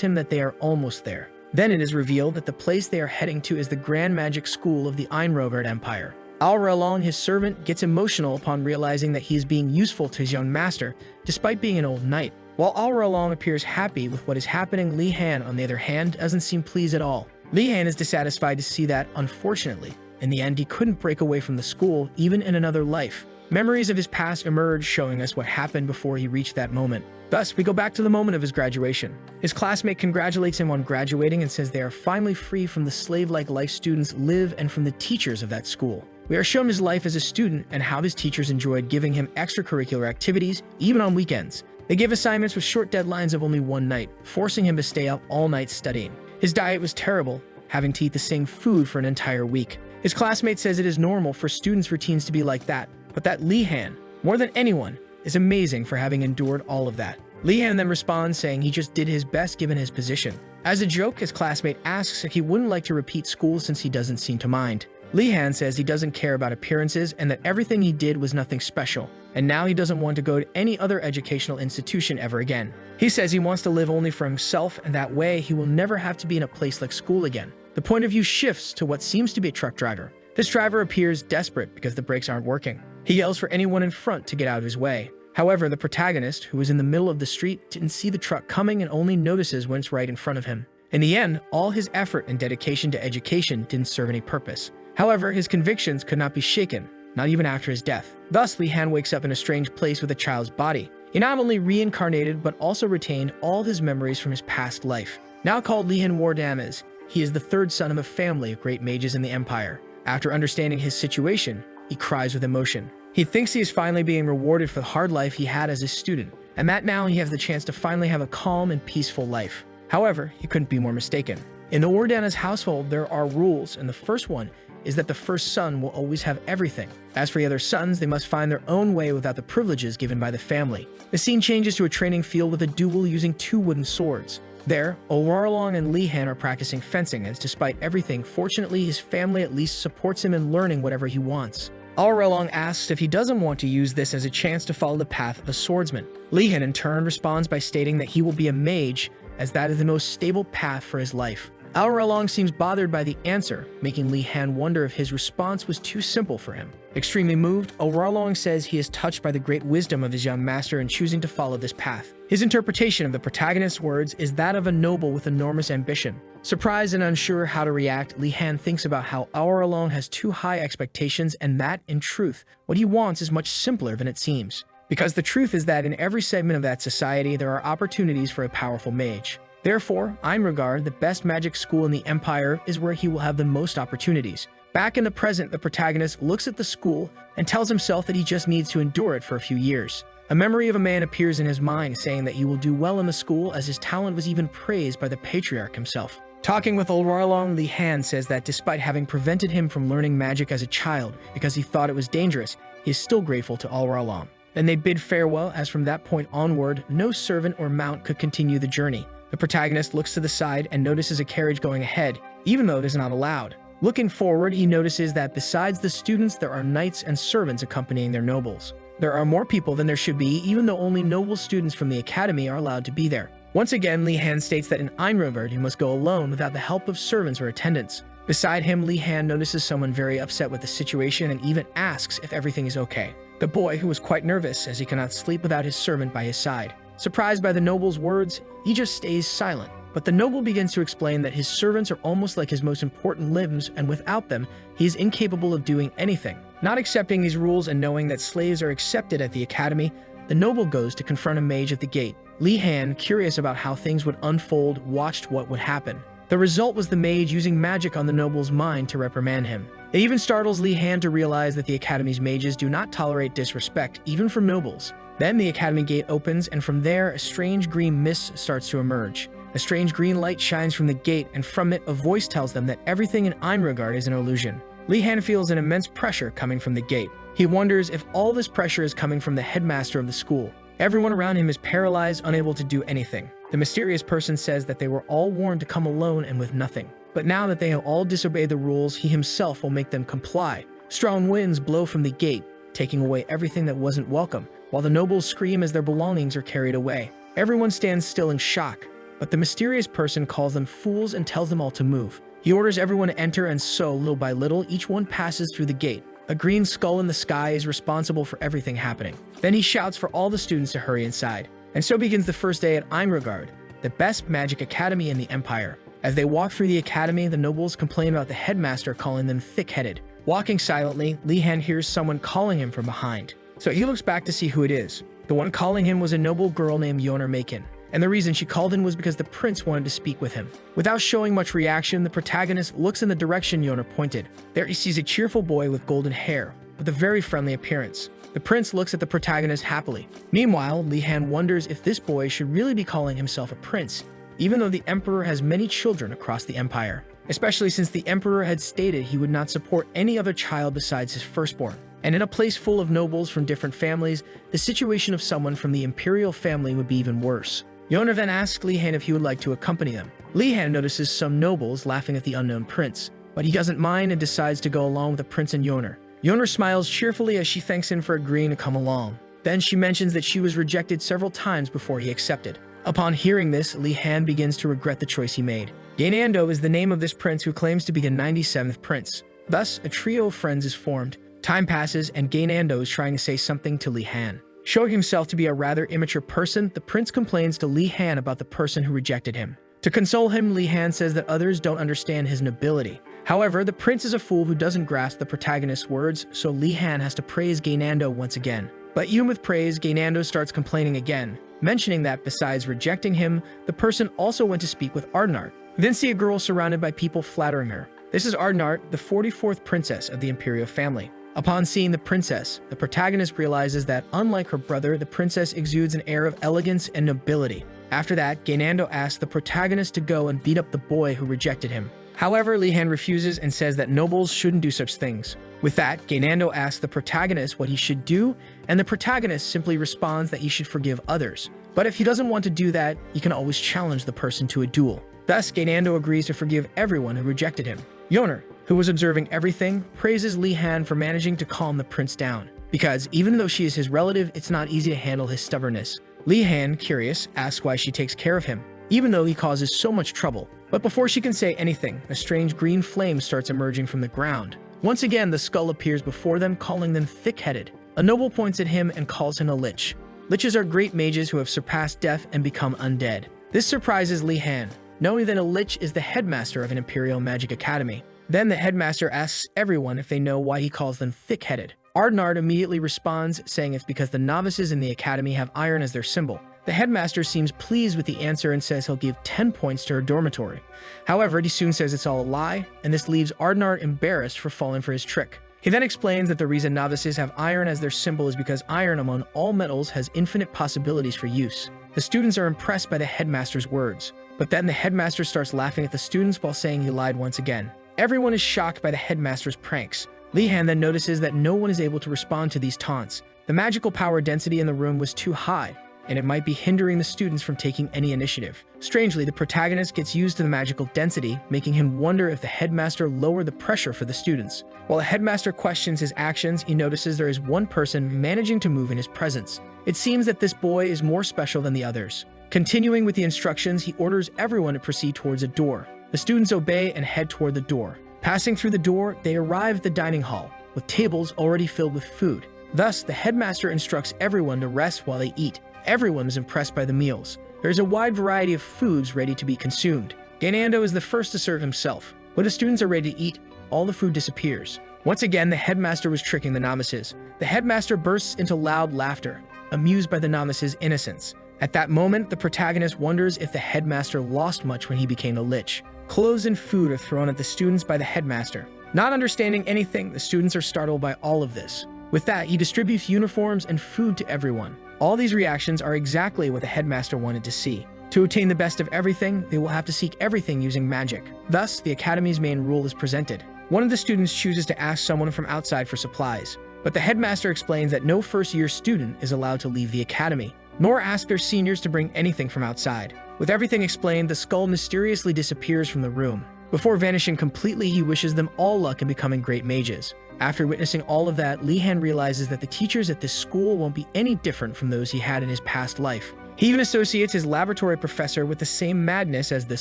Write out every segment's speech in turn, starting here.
him that they are almost there. Then it is revealed that the place they are heading to is the Grand Magic School of the Einroverd Empire. Alralong, his servant, gets emotional upon realizing that he is being useful to his young master, despite being an old knight. While Alralong appears happy with what is happening, Li Han, on the other hand, doesn't seem pleased at all. Li Han is dissatisfied to see that, unfortunately, in the end, he couldn't break away from the school, even in another life. Memories of his past emerge, showing us what happened before he reached that moment. Thus, we go back to the moment of his graduation. His classmate congratulates him on graduating and says they are finally free from the slave-like life students live and from the teachers of that school. We are shown his life as a student and how his teachers enjoyed giving him extracurricular activities, even on weekends. They give assignments with short deadlines of only one night, forcing him to stay up all night studying. His diet was terrible, having to eat the same food for an entire week. His classmate says it is normal for students' routines to be like that, but that Li Han, more than anyone, is amazing for having endured all of that. Li Han then responds saying he just did his best given his position. As a joke, his classmate asks if he wouldn't like to repeat school since he doesn't seem to mind. Li Han says he doesn't care about appearances and that everything he did was nothing special, and now he doesn't want to go to any other educational institution ever again. He says he wants to live only for himself, and that way he will never have to be in a place like school again. The point of view shifts to what seems to be a truck driver. This driver appears desperate because the brakes aren't working. He yells for anyone in front to get out of his way. However, the protagonist, who is in the middle of the street, didn't see the truck coming and only notices when it's right in front of him. In the end, all his effort and dedication to education didn't serve any purpose. However, his convictions could not be shaken, not even after his death. Thus, Li Han wakes up in a strange place with a child's body. He not only reincarnated, but also retained all his memories from his past life. Now called Li Han Wardamas, he is the third son of a family of great mages in the Empire. After understanding his situation, he cries with emotion. He thinks he is finally being rewarded for the hard life he had as a student, and that now he has the chance to finally have a calm and peaceful life. However, he couldn't be more mistaken. In the Wardanas household, there are rules, and the first one is that the first son will always have everything. As for the other sons, they must find their own way without the privileges given by the family. The scene changes to a training field with a duel using 2 wooden swords. There, Alralong and Li Han are practicing fencing, as despite everything, fortunately his family at least supports him in learning whatever he wants. Alralong asks if he doesn't want to use this as a chance to follow the path of a swordsman. Li Han in turn responds by stating that he will be a mage, as that is the most stable path for his life. Alralong seems bothered by the answer, making Li Han wonder if his response was too simple for him. Extremely moved, Alralong says he is touched by the great wisdom of his young master in choosing to follow this path. His interpretation of the protagonist's words is that of a noble with enormous ambition. Surprised and unsure how to react, Li Han thinks about how Alralong has too high expectations and that, in truth, what he wants is much simpler than it seems. Because the truth is that in every segment of that society, there are opportunities for a powerful mage. Therefore, Einroverd, the best magic school in the Empire, is where he will have the most opportunities. Back in the present, the protagonist looks at the school and tells himself that he just needs to endure it for a few years. A memory of a man appears in his mind saying that he will do well in the school, as his talent was even praised by the patriarch himself. Talking with Alralong, Li Han says that despite having prevented him from learning magic as a child because he thought it was dangerous, he is still grateful to Alralong. Then they bid farewell, as from that point onward, no servant or mount could continue the journey. The protagonist looks to the side and notices a carriage going ahead, even though it is not allowed. Looking forward, he notices that besides the students, there are knights and servants accompanying their nobles. There are more people than there should be, even though only noble students from the academy are allowed to be there. Once again, Li Han states that in Einroverd he must go alone without the help of servants or attendants. Beside him, Li Han notices someone very upset with the situation and even asks if everything is okay. The boy, who was quite nervous as he cannot sleep without his servant by his side. Surprised by the noble's words, he just stays silent. But the noble begins to explain that his servants are almost like his most important limbs, and without them, he is incapable of doing anything. Not accepting these rules and knowing that slaves are accepted at the academy, the noble goes to confront a mage at the gate. Li Han, curious about how things would unfold, watched what would happen. The result was the mage using magic on the noble's mind to reprimand him. It even startles Li Han to realize that the academy's mages do not tolerate disrespect, even from nobles. Then the academy gate opens, and from there, a strange green mist starts to emerge. A strange green light shines from the gate, and from it, a voice tells them that everything in Einroverd is an illusion. Li Han feels an immense pressure coming from the gate. He wonders if all this pressure is coming from the headmaster of the school. Everyone around him is paralyzed, unable to do anything. The mysterious person says that they were all warned to come alone and with nothing. But now that they have all disobeyed the rules, he himself will make them comply. Strong winds blow from the gate, taking away everything that wasn't welcome, while the nobles scream as their belongings are carried away. Everyone stands still in shock. but the mysterious person calls them fools and tells them all to move. He orders everyone to enter, and so, little by little, each one passes through the gate. A green skull in the sky is responsible for everything happening. Then he shouts for all the students to hurry inside. And so begins the first day at Einrogard, the best magic academy in the Empire. As they walk through the academy, the nobles complain about the headmaster calling them thick-headed. Walking silently, Lihan hears someone calling him from behind. So he looks back to see who it is. The one calling him was a noble girl named Yoner Macon. And the reason she called him was because the prince wanted to speak with him. Without showing much reaction, the protagonist looks in the direction Yoner pointed. There he sees a cheerful boy with golden hair, with a very friendly appearance. The prince looks at the protagonist happily. Meanwhile, Lihan wonders if this boy should really be calling himself a prince, even though the emperor has many children across the empire, especially since the emperor had stated he would not support any other child besides his firstborn. And in a place full of nobles from different families, the situation of someone from the imperial family would be even worse. Yoner then asks Lihan if he would like to accompany them. Lihan notices some nobles laughing at the unknown prince, but he doesn't mind and decides to go along with the prince and Yoner. Yoner smiles cheerfully as she thanks him for agreeing to come along. Then she mentions that she was rejected several times before he accepted. Upon hearing this, Lihan begins to regret the choice he made. Gainando is the name of this prince who claims to be the 97th prince. Thus, a trio of friends is formed. Time passes, and Gainando is trying to say something to Lihan. Showing himself to be a rather immature person, the prince complains to Lihan about the person who rejected him. To console him, Lihan says that others don't understand his nobility. However, the prince is a fool who doesn't grasp the protagonist's words, so Lihan has to praise Gainando once again. But even with praise, Gainando starts complaining again, mentioning that besides rejecting him, the person also went to speak with Ardenart. We then see a girl surrounded by people flattering her. This is Ardenart, the 44th princess of the imperial family. Upon seeing the princess, the protagonist realizes that, unlike her brother, the princess exudes an air of elegance and nobility. After that, Gainando asks the protagonist to go and beat up the boy who rejected him. However, Lihan refuses and says that nobles shouldn't do such things. With that, Gainando asks the protagonist what he should do, and the protagonist simply responds that he should forgive others. But if he doesn't want to do that, he can always challenge the person to a duel. Thus, Gainando agrees to forgive everyone who rejected him. Yoner, who was observing everything, praises Lihan for managing to calm the prince down, because even though she is his relative, it's not easy to handle his stubbornness. Lihan, curious, asks why she takes care of him, even though he causes so much trouble. But before she can say anything, a strange green flame starts emerging from the ground. Once again, the skull appears before them, calling them thick-headed. A noble points at him and calls him a lich. Liches are great mages who have surpassed death and become undead. This surprises Lihan, knowing that a lich is the headmaster of an imperial magic academy. Then the headmaster asks everyone if they know why he calls them thick-headed. Ardenart immediately responds, saying it's because the novices in the academy have iron as their symbol. The headmaster seems pleased with the answer and says he'll give 10 points to her dormitory. However, he soon says it's all a lie, and this leaves Ardenart embarrassed for falling for his trick. He then explains that the reason novices have iron as their symbol is because iron among all metals has infinite possibilities for use. The students are impressed by the headmaster's words, but then the headmaster starts laughing at the students while saying he lied once again. Everyone is shocked by the headmaster's pranks. Lihan then notices that no one is able to respond to these taunts. The magical power density in the room was too high, and it might be hindering the students from taking any initiative. Strangely, the protagonist gets used to the magical density, making him wonder if the headmaster lowered the pressure for the students. While the headmaster questions his actions, he notices there is one person managing to move in his presence. It seems that this boy is more special than the others. Continuing with the instructions, he orders everyone to proceed towards a door. The students obey and head toward the door. Passing through the door, they arrive at the dining hall, with tables already filled with food. Thus, the headmaster instructs everyone to rest while they eat. Everyone is impressed by the meals. There is a wide variety of foods ready to be consumed. Gainando is the first to serve himself. When the students are ready to eat, all the food disappears. Once again, the headmaster was tricking the novices. The headmaster bursts into loud laughter, amused by the novices' innocence. At that moment, the protagonist wonders if the headmaster lost much when he became a lich. Clothes and food are thrown at the students by the headmaster. Not understanding anything, the students are startled by all of this. With that, he distributes uniforms and food to everyone. All these reactions are exactly what the headmaster wanted to see. To attain the best of everything, they will have to seek everything using magic. Thus, the academy's main rule is presented. One of the students chooses to ask someone from outside for supplies, but the headmaster explains that no first-year student is allowed to leave the academy, nor ask their seniors to bring anything from outside. With everything explained, the skull mysteriously disappears from the room. Before vanishing completely, he wishes them all luck in becoming great mages. After witnessing all of that, Lihan realizes that the teachers at this school won't be any different from those he had in his past life. He even associates his laboratory professor with the same madness as this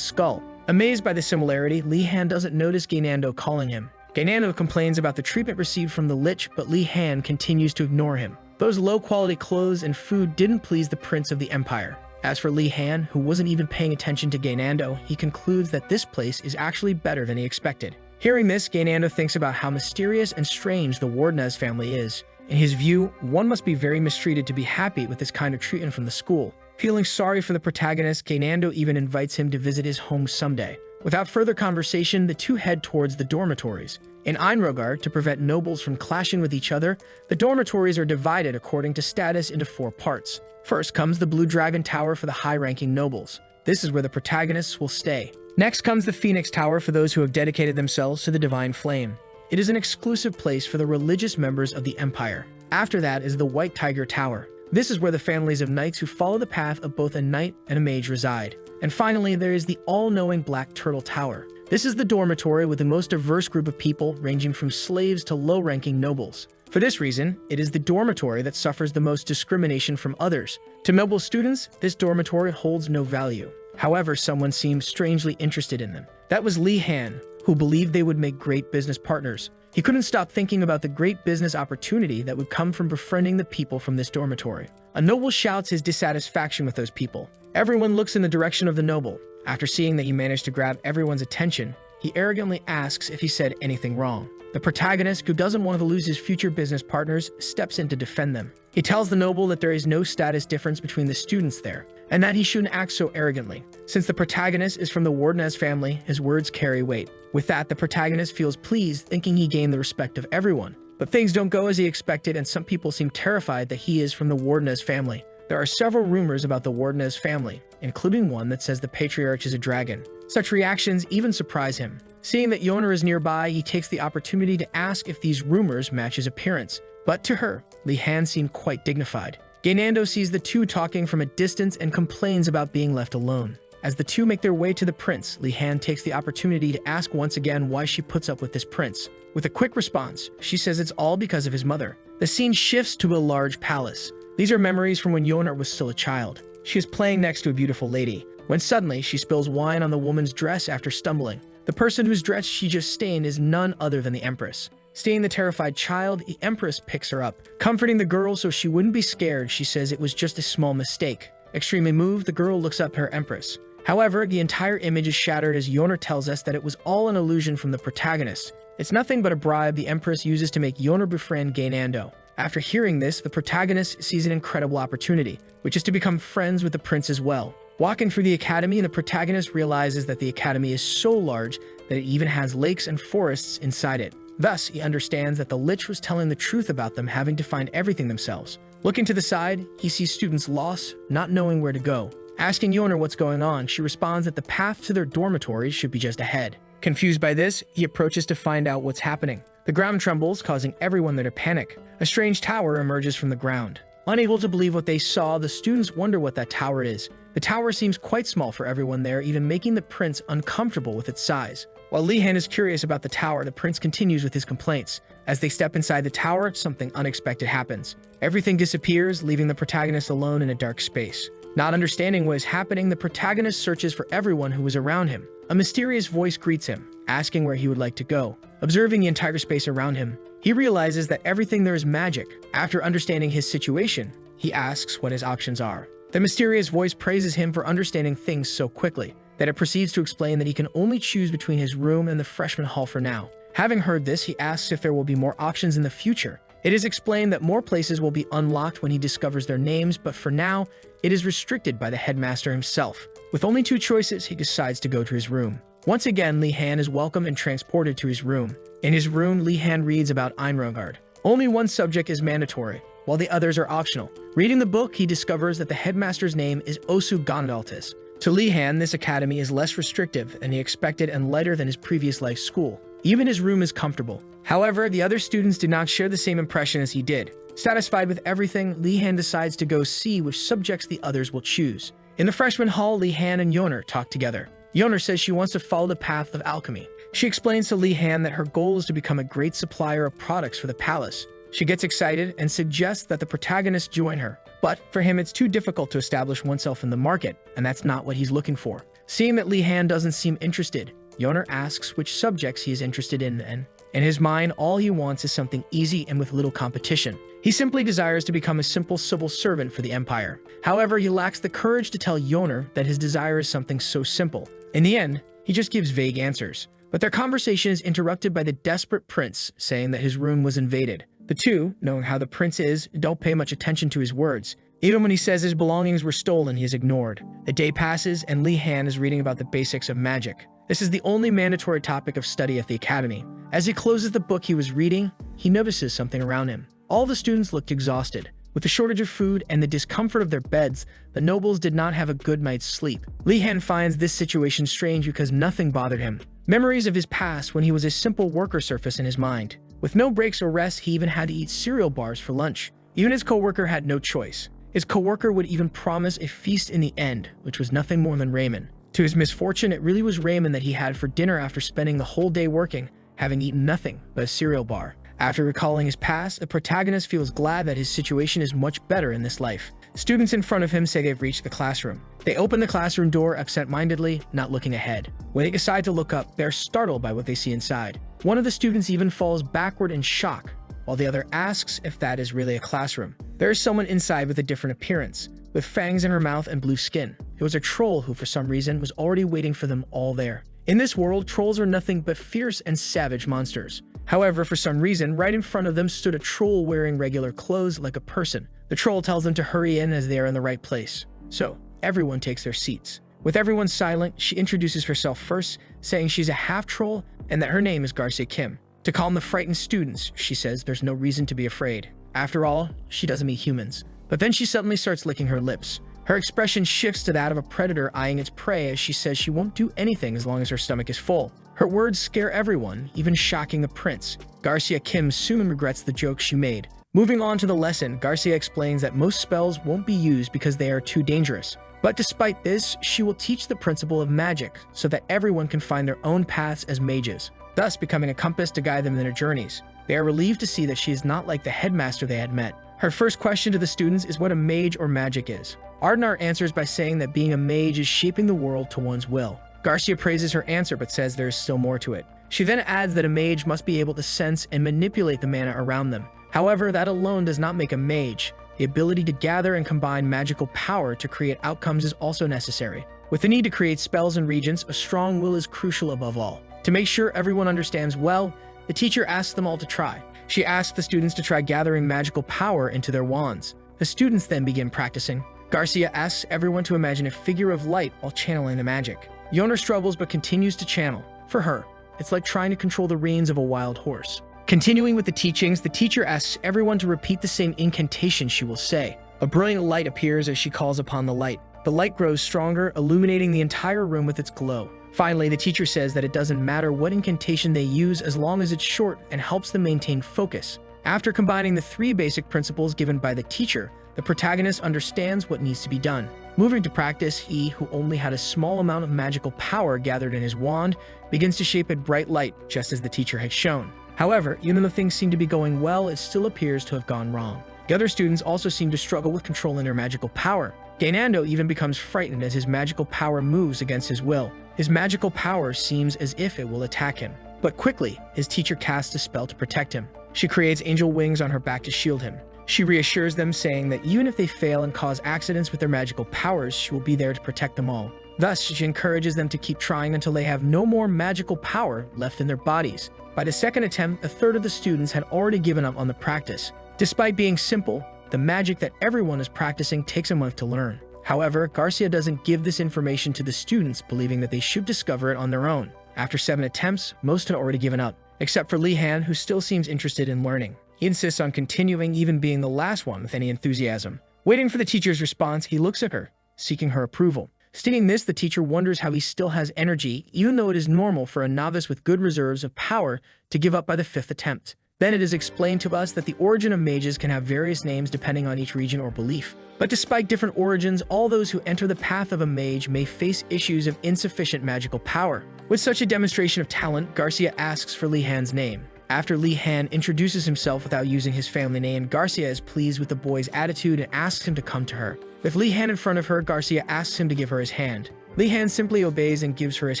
skull. Amazed by the similarity, Li Han doesn't notice Gainando calling him. Gainando complains about the treatment received from the Lich, but Li Han continues to ignore him. Those low-quality clothes and food didn't please the Prince of the Empire. As for Li Han, who wasn't even paying attention to Gainando, he concludes that this place is actually better than he expected. Hearing this, Gainando thinks about how mysterious and strange the Wardenez family is. In his view, one must be very mistreated to be happy with this kind of treatment from the school. Feeling sorry for the protagonist, Gainando even invites him to visit his home someday. Without further conversation, the two head towards the dormitories. In Einrogard, to prevent nobles from clashing with each other, the dormitories are divided according to status into 4 parts. First comes the Blue Dragon Tower for the high-ranking nobles. This is where the protagonists will stay. Next comes the Phoenix Tower for those who have dedicated themselves to the Divine Flame. It is an exclusive place for the religious members of the Empire. After that is the White Tiger Tower. This is where the families of knights who follow the path of both a knight and a mage reside. And finally, there is the all-knowing Black Turtle Tower. This is the dormitory with the most diverse group of people, ranging from slaves to low-ranking nobles. For this reason, it is the dormitory that suffers the most discrimination from others. To noble students, this dormitory holds no value. However, someone seemed strangely interested in them. That was Li Han, who believed they would make great business partners. He couldn't stop thinking about the great business opportunity that would come from befriending the people from this dormitory. A noble shouts his dissatisfaction with those people. Everyone looks in the direction of the noble. After seeing that he managed to grab everyone's attention, he arrogantly asks if he said anything wrong. The protagonist, who doesn't want to lose his future business partners, steps in to defend them. He tells the noble that there is no status difference between the students there, and that he shouldn't act so arrogantly. Since the protagonist is from the Wardenez family, his words carry weight. With that, the protagonist feels pleased, thinking he gained the respect of everyone. But things don't go as he expected, and some people seem terrified that he is from the Wardenez family. There are several rumors about the Wardenez family, including one that says the patriarch is a dragon. Such reactions even surprise him. Seeing that Yoner is nearby, he takes the opportunity to ask if these rumors match his appearance. But to her, Li Han seemed quite dignified. Gainando sees the two talking from a distance and complains about being left alone. As the two make their way to the prince, Li Han takes the opportunity to ask once again why she puts up with this prince. With a quick response, she says it's all because of his mother. The scene shifts to a large palace. These are memories from when Yoner was still a child. She is playing next to a beautiful lady, when suddenly she spills wine on the woman's dress after stumbling. The person whose dress she just stained is none other than the Empress. Seeing the terrified child, the Empress picks her up. Comforting the girl so she wouldn't be scared, she says it was just a small mistake. Extremely moved, the girl looks up at her Empress. However, the entire image is shattered as Yoner tells us that it was all an illusion from the protagonist. It's nothing but a bribe the Empress uses to make Yoner befriend Gainando. After hearing this, the protagonist sees an incredible opportunity, which is to become friends with the prince as well. Walking through the academy, the protagonist realizes that the academy is so large that it even has lakes and forests inside it. Thus, he understands that the Lich was telling the truth about them having to find everything themselves. Looking to the side, he sees students lost, not knowing where to go. Asking Yoner what's going on, she responds that the path to their dormitories should be just ahead. Confused by this, he approaches to find out what's happening. The ground trembles, causing everyone there to panic. A strange tower emerges from the ground. Unable to believe what they saw, the students wonder what that tower is. The tower seems quite small for everyone there, even making the prince uncomfortable with its size. While Li Han is curious about the tower, the prince continues with his complaints. As they step inside the tower, something unexpected happens. Everything disappears, leaving the protagonist alone in a dark space. Not understanding what is happening, the protagonist searches for everyone who is around him. A mysterious voice greets him, asking where he would like to go. Observing the entire space around him, he realizes that everything there is magic. After understanding his situation, he asks what his options are. The mysterious voice praises him for understanding things so quickly that it proceeds to explain that he can only choose between his room and the freshman hall for now. Having heard this, he asks if there will be more options in the future. It is explained that more places will be unlocked when he discovers their names, but for now, it is restricted by the headmaster himself. With only 2 choices, he decides to go to his room. Once again, Li Han is welcomed and transported to his room. In his room, Li Han reads about Einrogard. Only one subject is mandatory, while the others are optional. Reading the book, he discovers that the headmaster's name is Osu Gondaltis. To Li Han, this academy is less restrictive than he expected and lighter than his previous life school. Even his room is comfortable. However, the other students did not share the same impression as he did. Satisfied with everything, Li Han decides to go see which subjects the others will choose. In the freshman hall, Li Han and Yoner talk together. Yoner says she wants to follow the path of alchemy. She explains to Li Han that her goal is to become a great supplier of products for the palace. She gets excited and suggests that the protagonist join her, But for him, it's too difficult to establish oneself in the market, and that's not what he's looking for. Seeing that Li Han doesn't seem interested, Yoner asks which subjects he is interested in then. In his mind, all he wants is something easy and with little competition. He simply desires to become a simple civil servant for the Empire. However, he lacks the courage to tell Yoner that his desire is something so simple. In the end, he just gives vague answers. But their conversation is interrupted by the desperate prince saying that his room was invaded. The two, knowing how the prince is, don't pay much attention to his words. Even when he says his belongings were stolen, he is ignored. The day passes and Li Han is reading about the basics of magic. This is the only mandatory topic of study at the academy. As he closes the book he was reading, he notices something around him. All the students looked exhausted. With the shortage of food and the discomfort of their beds, the nobles did not have a good night's sleep. Li Han finds this situation strange because nothing bothered him. Memories of his past when he was a simple worker surface in his mind. With no breaks or rest, he even had to eat cereal bars for lunch. Even his co-worker had no choice. His co-worker would even promise a feast in the end, which was nothing more than ramen. To his misfortune, it really was ramen that he had for dinner after spending the whole day working, having eaten nothing but a cereal bar. After recalling his past, the protagonist feels glad that his situation is much better in this life. Students in front of him say they've reached the classroom. They open the classroom door absent-mindedly, not looking ahead. When they decide to look up, they're startled by what they see inside. One of the students even falls backward in shock, while the other asks if that is really a classroom. There is someone inside with a different appearance, with fangs in her mouth and blue skin. It was a troll who, for some reason, was already waiting for them all there. In this world, trolls are nothing but fierce and savage monsters. However, for some reason, right in front of them stood a troll wearing regular clothes like a person. The troll tells them to hurry in as they are in the right place. So, everyone takes their seats. With everyone silent, she introduces herself first, saying she's a half-troll and that her name is Garcia Kim. To calm the frightened students, she says there's no reason to be afraid. After all, she doesn't meet humans. But then she suddenly starts licking her lips. Her expression shifts to that of a predator eyeing its prey as she says she won't do anything as long as her stomach is full. Her words scare everyone, even shocking the prince. Garcia Kim soon regrets the joke she made. Moving on to the lesson, Garcia explains that most spells won't be used because they are too dangerous. But despite this, she will teach the principle of magic so that everyone can find their own paths as mages, thus becoming a compass to guide them in their journeys. They are relieved to see that she is not like the headmaster they had met. Her first question to the students is what a mage or magic is. Ardenart answers by saying that being a mage is shaping the world to one's will. Garcia praises her answer but says there is still more to it. She then adds that a mage must be able to sense and manipulate the mana around them. However, that alone does not make a mage. The ability to gather and combine magical power to create outcomes is also necessary. With the need to create spells and regents, a strong will is crucial above all. To make sure everyone understands well, the teacher asks them all to try. She asks the students to try gathering magical power into their wands. The students then begin practicing. Garcia asks everyone to imagine a figure of light while channeling the magic. Yoner struggles but continues to channel. For her, it's like trying to control the reins of a wild horse. Continuing with the teachings, the teacher asks everyone to repeat the same incantation she will say. A brilliant light appears as she calls upon the light. The light grows stronger, illuminating the entire room with its glow. Finally, the teacher says that it doesn't matter what incantation they use as long as it's short and helps them maintain focus. After combining the three basic principles given by the teacher, the protagonist understands what needs to be done. Moving to practice, he, who only had a small amount of magical power gathered in his wand, begins to shape a bright light, just as the teacher had shown. However, even though things seem to be going well, it still appears to have gone wrong. The other students also seem to struggle with controlling their magical power. Gainando even becomes frightened as his magical power moves against his will. His magical power seems as if it will attack him. But quickly, his teacher casts a spell to protect him. She creates angel wings on her back to shield him. She reassures them, saying that even if they fail and cause accidents with their magical powers, she will be there to protect them all. Thus, she encourages them to keep trying until they have no more magical power left in their bodies. By the second attempt, a third of the students had already given up on the practice. Despite being simple, the magic that everyone is practicing takes a month to learn. However, Garcia doesn't give this information to the students, believing that they should discover it on their own. After 7 attempts, most had already given up, except for Li Han, who still seems interested in learning. He insists on continuing, even being the last one with any enthusiasm. Waiting for the teacher's response, he looks at her, seeking her approval. Stating this, the teacher wonders how he still has energy, even though it is normal for a novice with good reserves of power to give up by the 5th attempt. Then it is explained to us that the origin of mages can have various names depending on each region or belief. But despite different origins, all those who enter the path of a mage may face issues of insufficient magical power. With such a demonstration of talent, Garcia asks for Li Han's name. After Li Han introduces himself without using his family name, Garcia is pleased with the boy's attitude and asks him to come to her. With Li Han in front of her, Garcia asks him to give her his hand. Li Han simply obeys and gives her his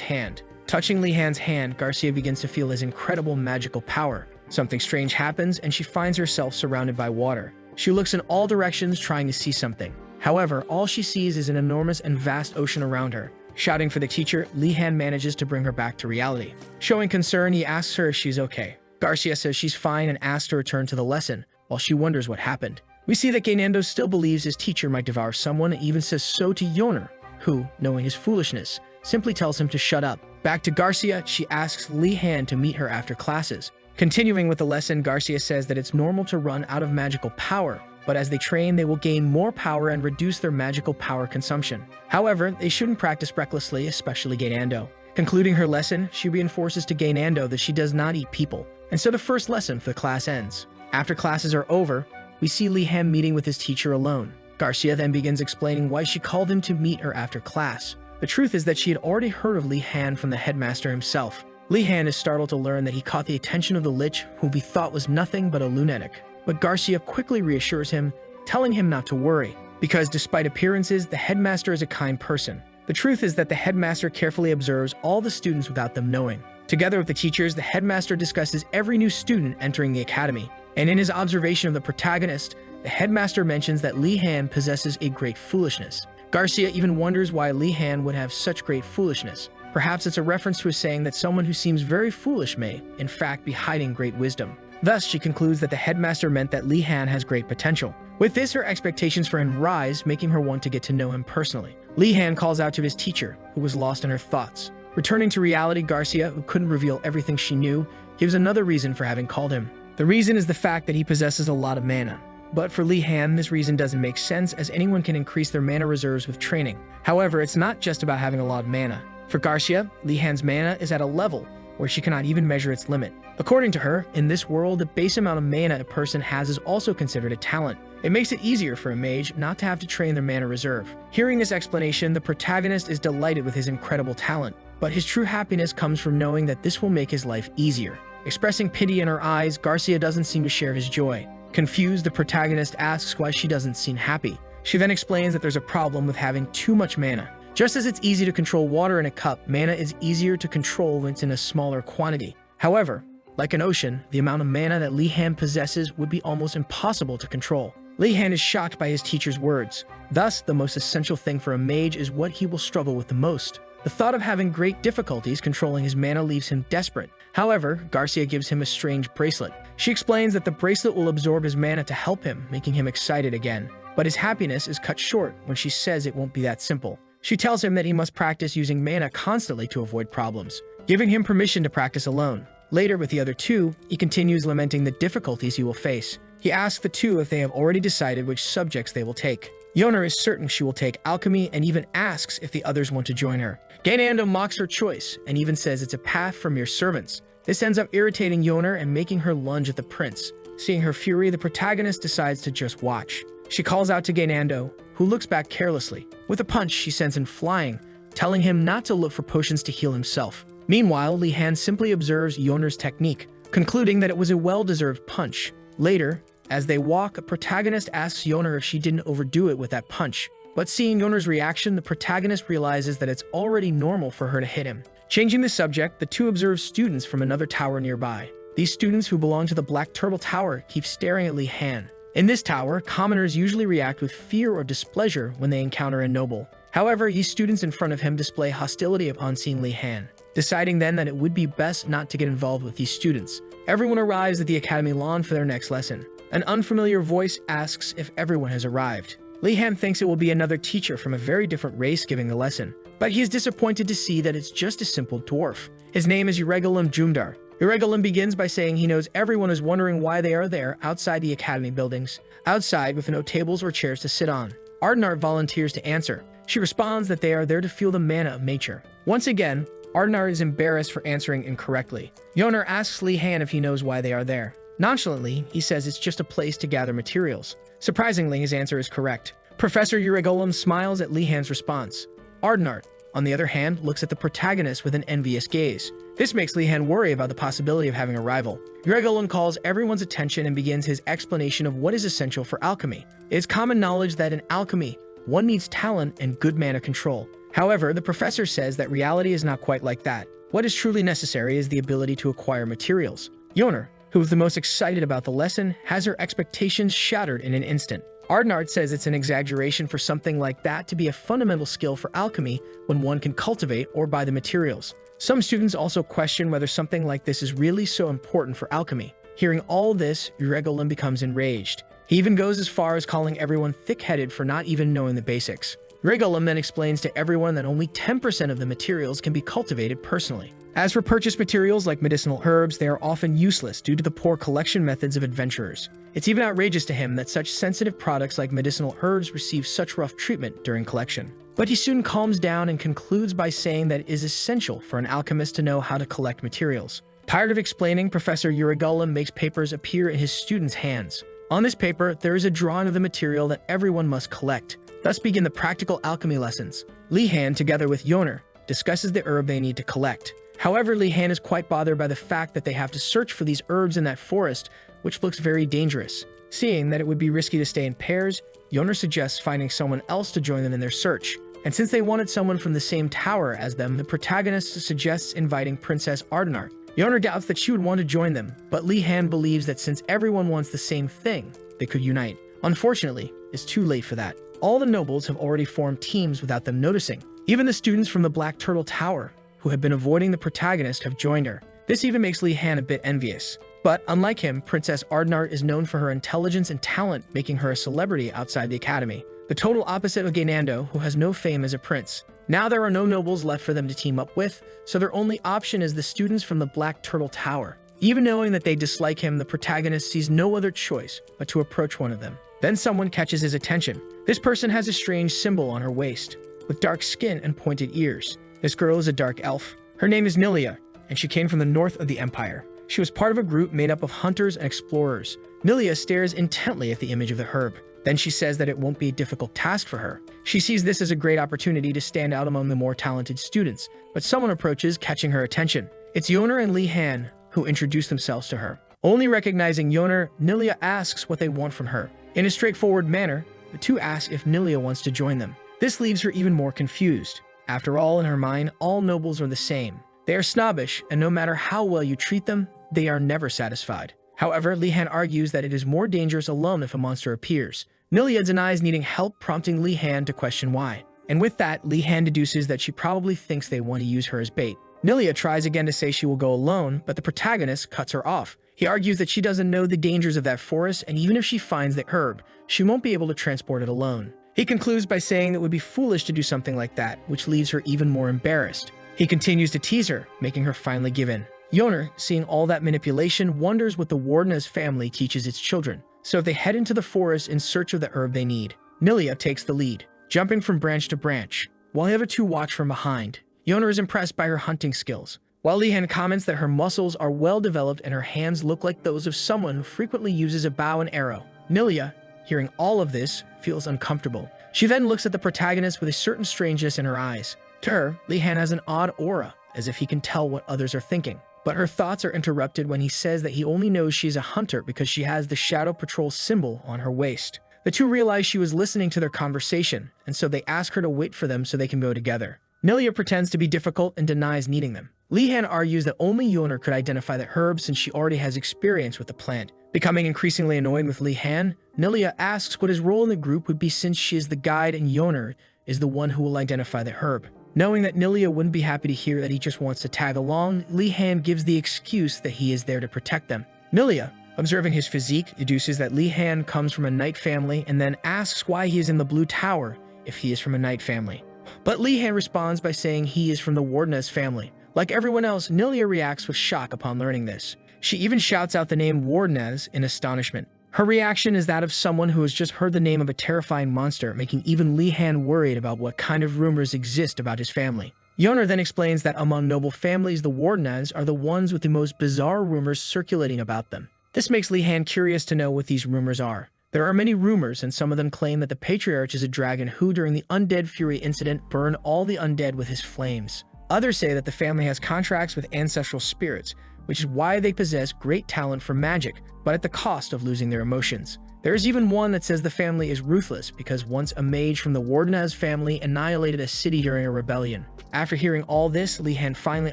hand. Touching Li Han's hand, Garcia begins to feel his incredible magical power. Something strange happens and she finds herself surrounded by water. She looks in all directions trying to see something. However, all she sees is an enormous and vast ocean around her. Shouting for the teacher, Li Han manages to bring her back to reality. Showing concern, he asks her if she's okay. Garcia says she's fine and asks to return to the lesson, while she wonders what happened. We see that Gainando still believes his teacher might devour someone and even says so to Yoner, who, knowing his foolishness, simply tells him to shut up. Back to Garcia, she asks Li Han to meet her after classes. Continuing with the lesson, Garcia says that it's normal to run out of magical power, but as they train, they will gain more power and reduce their magical power consumption. However, they shouldn't practice recklessly, especially Gainando. Concluding her lesson, she reinforces to Gainando that she does not eat people, and so the first lesson for the class ends. After classes are over, we see Li Han meeting with his teacher alone. Garcia then begins explaining why she called him to meet her after class. The truth is that she had already heard of Li Han from the headmaster himself. Li Han is startled to learn that he caught the attention of the Lich, whom he thought was nothing but a lunatic. But Garcia quickly reassures him, telling him not to worry, because despite appearances, the headmaster is a kind person. The truth is that the headmaster carefully observes all the students without them knowing. Together with the teachers, the headmaster discusses every new student entering the academy. And in his observation of the protagonist, the headmaster mentions that Li Han possesses a great foolishness. Garcia even wonders why Li Han would have such great foolishness. Perhaps it's a reference to a saying that someone who seems very foolish may, in fact, be hiding great wisdom. Thus, she concludes that the headmaster meant that Li Han has great potential. With this, her expectations for him rise, making her want to get to know him personally. Li Han calls out to his teacher, who was lost in her thoughts. Returning to reality, Garcia, who couldn't reveal everything she knew, gives another reason for having called him. The reason is the fact that he possesses a lot of mana. But for Li Han, this reason doesn't make sense, as anyone can increase their mana reserves with training. However, it's not just about having a lot of mana. For Garcia, Li Han's mana is at a level where she cannot even measure its limit. According to her, in this world, the base amount of mana a person has is also considered a talent. It makes it easier for a mage not to have to train their mana reserve. Hearing this explanation, the protagonist is delighted with his incredible talent, but his true happiness comes from knowing that this will make his life easier. Expressing pity in her eyes, Garcia doesn't seem to share his joy. Confused, the protagonist asks why she doesn't seem happy. She then explains that there's a problem with having too much mana. Just as it's easy to control water in a cup, mana is easier to control when it's in a smaller quantity. However, like an ocean, the amount of mana that Li Han possesses would be almost impossible to control. Li Han is shocked by his teacher's words. Thus, the most essential thing for a mage is what he will struggle with the most. The thought of having great difficulties controlling his mana leaves him desperate. However, Garcia gives him a strange bracelet. She explains that the bracelet will absorb his mana to help him, making him excited again. But his happiness is cut short when she says it won't be that simple. She tells him that he must practice using mana constantly to avoid problems, giving him permission to practice alone. Later, with the other two, he continues lamenting the difficulties he will face. He asks the two if they have already decided which subjects they will take. Yoner is certain she will take alchemy and even asks if the others want to join her. Gainando mocks her choice and even says it's a path for mere servants. This ends up irritating Yoner and making her lunge at the prince. Seeing her fury, the protagonist decides to just watch. She calls out to Gainando, who looks back carelessly. With a punch, she sends him flying, telling him not to look for potions to heal himself. Meanwhile, Li Han simply observes Yoner's technique, concluding that it was a well-deserved punch. Later, as they walk, a protagonist asks Yoner if she didn't overdo it with that punch. But seeing Yoner's reaction, the protagonist realizes that it's already normal for her to hit him. Changing the subject, the two observe students from another tower nearby. These students, who belong to the Black Turtle Tower, keep staring at Li Han. In this tower, commoners usually react with fear or displeasure when they encounter a noble. However, these students in front of him display hostility upon seeing Li Han, deciding then that it would be best not to get involved with these students. Everyone arrives at the academy lawn for their next lesson. An unfamiliar voice asks if everyone has arrived. Li Han thinks it will be another teacher from a very different race giving the lesson, but he is disappointed to see that it's just a simple dwarf. His name is Uregalim Jumdar. Uregalim begins by saying he knows everyone is wondering why they are there outside the academy buildings, outside with no tables or chairs to sit on. Ardenart volunteers to answer. She responds that they are there to feel the mana of nature. Once again, Ardenart is embarrassed for answering incorrectly. Yoner asks Li Han if he knows why they are there. Nonchalantly, he says it's just a place to gather materials. Surprisingly, his answer is correct. Professor Uregalim smiles at Li Han's response. Ardenart, on the other hand, looks at the protagonist with an envious gaze. This makes Li Han worry about the possibility of having a rival. Yuregolum calls everyone's attention and begins his explanation of what is essential for alchemy. It is common knowledge that in alchemy, one needs talent and good mana control. However, the professor says that reality is not quite like that. What is truly necessary is the ability to acquire materials. Yoner, who is the most excited about the lesson, has her expectations shattered in an instant. Ardenart says it's an exaggeration for something like that to be a fundamental skill for alchemy when one can cultivate or buy the materials. Some students also question whether something like this is really so important for alchemy. Hearing all this, Yuregolum becomes enraged. He even goes as far as calling everyone thick-headed for not even knowing the basics. Yuregolum then explains to everyone that only 10% of the materials can be cultivated personally. As for purchased materials like medicinal herbs, they are often useless due to the poor collection methods of adventurers. It's even outrageous to him that such sensitive products like medicinal herbs receive such rough treatment during collection. But he soon calms down and concludes by saying that it is essential for an alchemist to know how to collect materials. Tired of explaining, Professor Yuregolum makes papers appear in his students' hands. On this paper, there is a drawing of the material that everyone must collect. Thus begin the practical alchemy lessons. Li Han, together with Yoner, discusses the herb they need to collect. However, Li Han is quite bothered by the fact that they have to search for these herbs in that forest, which looks very dangerous. Seeing that it would be risky to stay in pairs, Yoner suggests finding someone else to join them in their search. And since they wanted someone from the same tower as them, the protagonist suggests inviting Princess Ardenart. Yoner doubts that she would want to join them, but Li Han believes that since everyone wants the same thing, they could unite. Unfortunately, it's too late for that. All the nobles have already formed teams without them noticing. Even the students from the Black Turtle Tower, who have been avoiding the protagonist, have joined her. This even makes Li Han a bit envious. But unlike him, Princess Ardenart is known for her intelligence and talent, making her a celebrity outside the academy. The total opposite of Gaynando, who has no fame as a prince. Now there are no nobles left for them to team up with, so their only option is the students from the Black Turtle Tower. Even knowing that they dislike him, the protagonist sees no other choice but to approach one of them. Then someone catches his attention. This person has a strange symbol on her waist, with dark skin and pointed ears. This girl is a dark elf. Her name is Nilia, and she came from the north of the Empire. She was part of a group made up of hunters and explorers. Nilia stares intently at the image of the herb. Then she says that it won't be a difficult task for her. She sees this as a great opportunity to stand out among the more talented students, but someone approaches, catching her attention. It's Yoner and Li Han, who introduce themselves to her. Only recognizing Yoner, Nilia asks what they want from her. In a straightforward manner, the two ask if Nilia wants to join them. This leaves her even more confused. After all, in her mind, all nobles are the same. They are snobbish, and no matter how well you treat them, they are never satisfied. However, Li Han argues that it is more dangerous alone if a monster appears. Nilia denies needing help, prompting Li Han to question why. And with that, Li Han deduces that she probably thinks they want to use her as bait. Nilia tries again to say she will go alone, but the protagonist cuts her off. He argues that she doesn't know the dangers of that forest, and even if she finds the herb, she won't be able to transport it alone. He concludes by saying it would be foolish to do something like that, which leaves her even more embarrassed. He continues to tease her, making her finally give in. Yoner, seeing all that manipulation, wonders what the Wardena's family teaches its children. So they head into the forest in search of the herb they need. Nilia takes the lead, jumping from branch to branch, while the other two watch from behind. Yoner is impressed by her hunting skills, while Li Han comments that her muscles are well developed and her hands look like those of someone who frequently uses a bow and arrow. Nilia, hearing all of this, feels uncomfortable. She then looks at the protagonist with a certain strangeness in her eyes. To her, Li Han has an odd aura, as if he can tell what others are thinking. But her thoughts are interrupted when he says that he only knows she's a hunter because she has the Shadow Patrol symbol on her waist. The two realize she was listening to their conversation, and so they ask her to wait for them so they can go together. Nilia pretends to be difficult and denies needing them. Li Han argues that only Yoner could identify the herb since she already has experience with the plant. Becoming increasingly annoyed with Li Han, Nilia asks what his role in the group would be since she is the guide and Yoner is the one who will identify the herb. Knowing that Nilia wouldn't be happy to hear that he just wants to tag along, Li Han gives the excuse that he is there to protect them. Nilia, observing his physique, deduces that Li Han comes from a knight family and then asks why he is in the Blue Tower if he is from a knight family. But Li Han responds by saying he is from the Wardena's family. Like everyone else, Nilia reacts with shock upon learning this. She even shouts out the name Wardena's in astonishment. Her reaction is that of someone who has just heard the name of a terrifying monster, making even Li Han worried about what kind of rumors exist about his family. Yoner then explains that among noble families, the Wardenas are the ones with the most bizarre rumors circulating about them. This makes Li Han curious to know what these rumors are. There are many rumors, and some of them claim that the Patriarch is a dragon who, during the Undead Fury incident, burned all the undead with his flames. Others say that the family has contracts with ancestral spirits, which is why they possess great talent for magic, but at the cost of losing their emotions. There is even one that says the family is ruthless because once a mage from the Wardenaz family annihilated a city during a rebellion. After hearing all this, Li-Han finally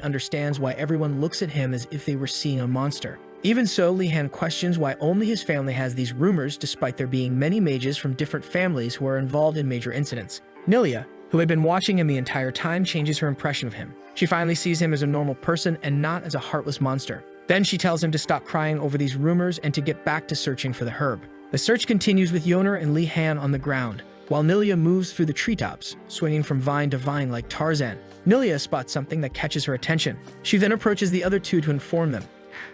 understands why everyone looks at him as if they were seeing a monster. Even so, Li-Han questions why only his family has these rumors despite there being many mages from different families who are involved in major incidents. Nilia, who had been watching him the entire time, changes her impression of him. She finally sees him as a normal person and not as a heartless monster. Then she tells him to stop crying over these rumors and to get back to searching for the herb. The search continues with Yoner and Li-Han on the ground, while Nilia moves through the treetops, swinging from vine to vine like Tarzan. Nilia spots something that catches her attention. She then approaches the other two to inform them.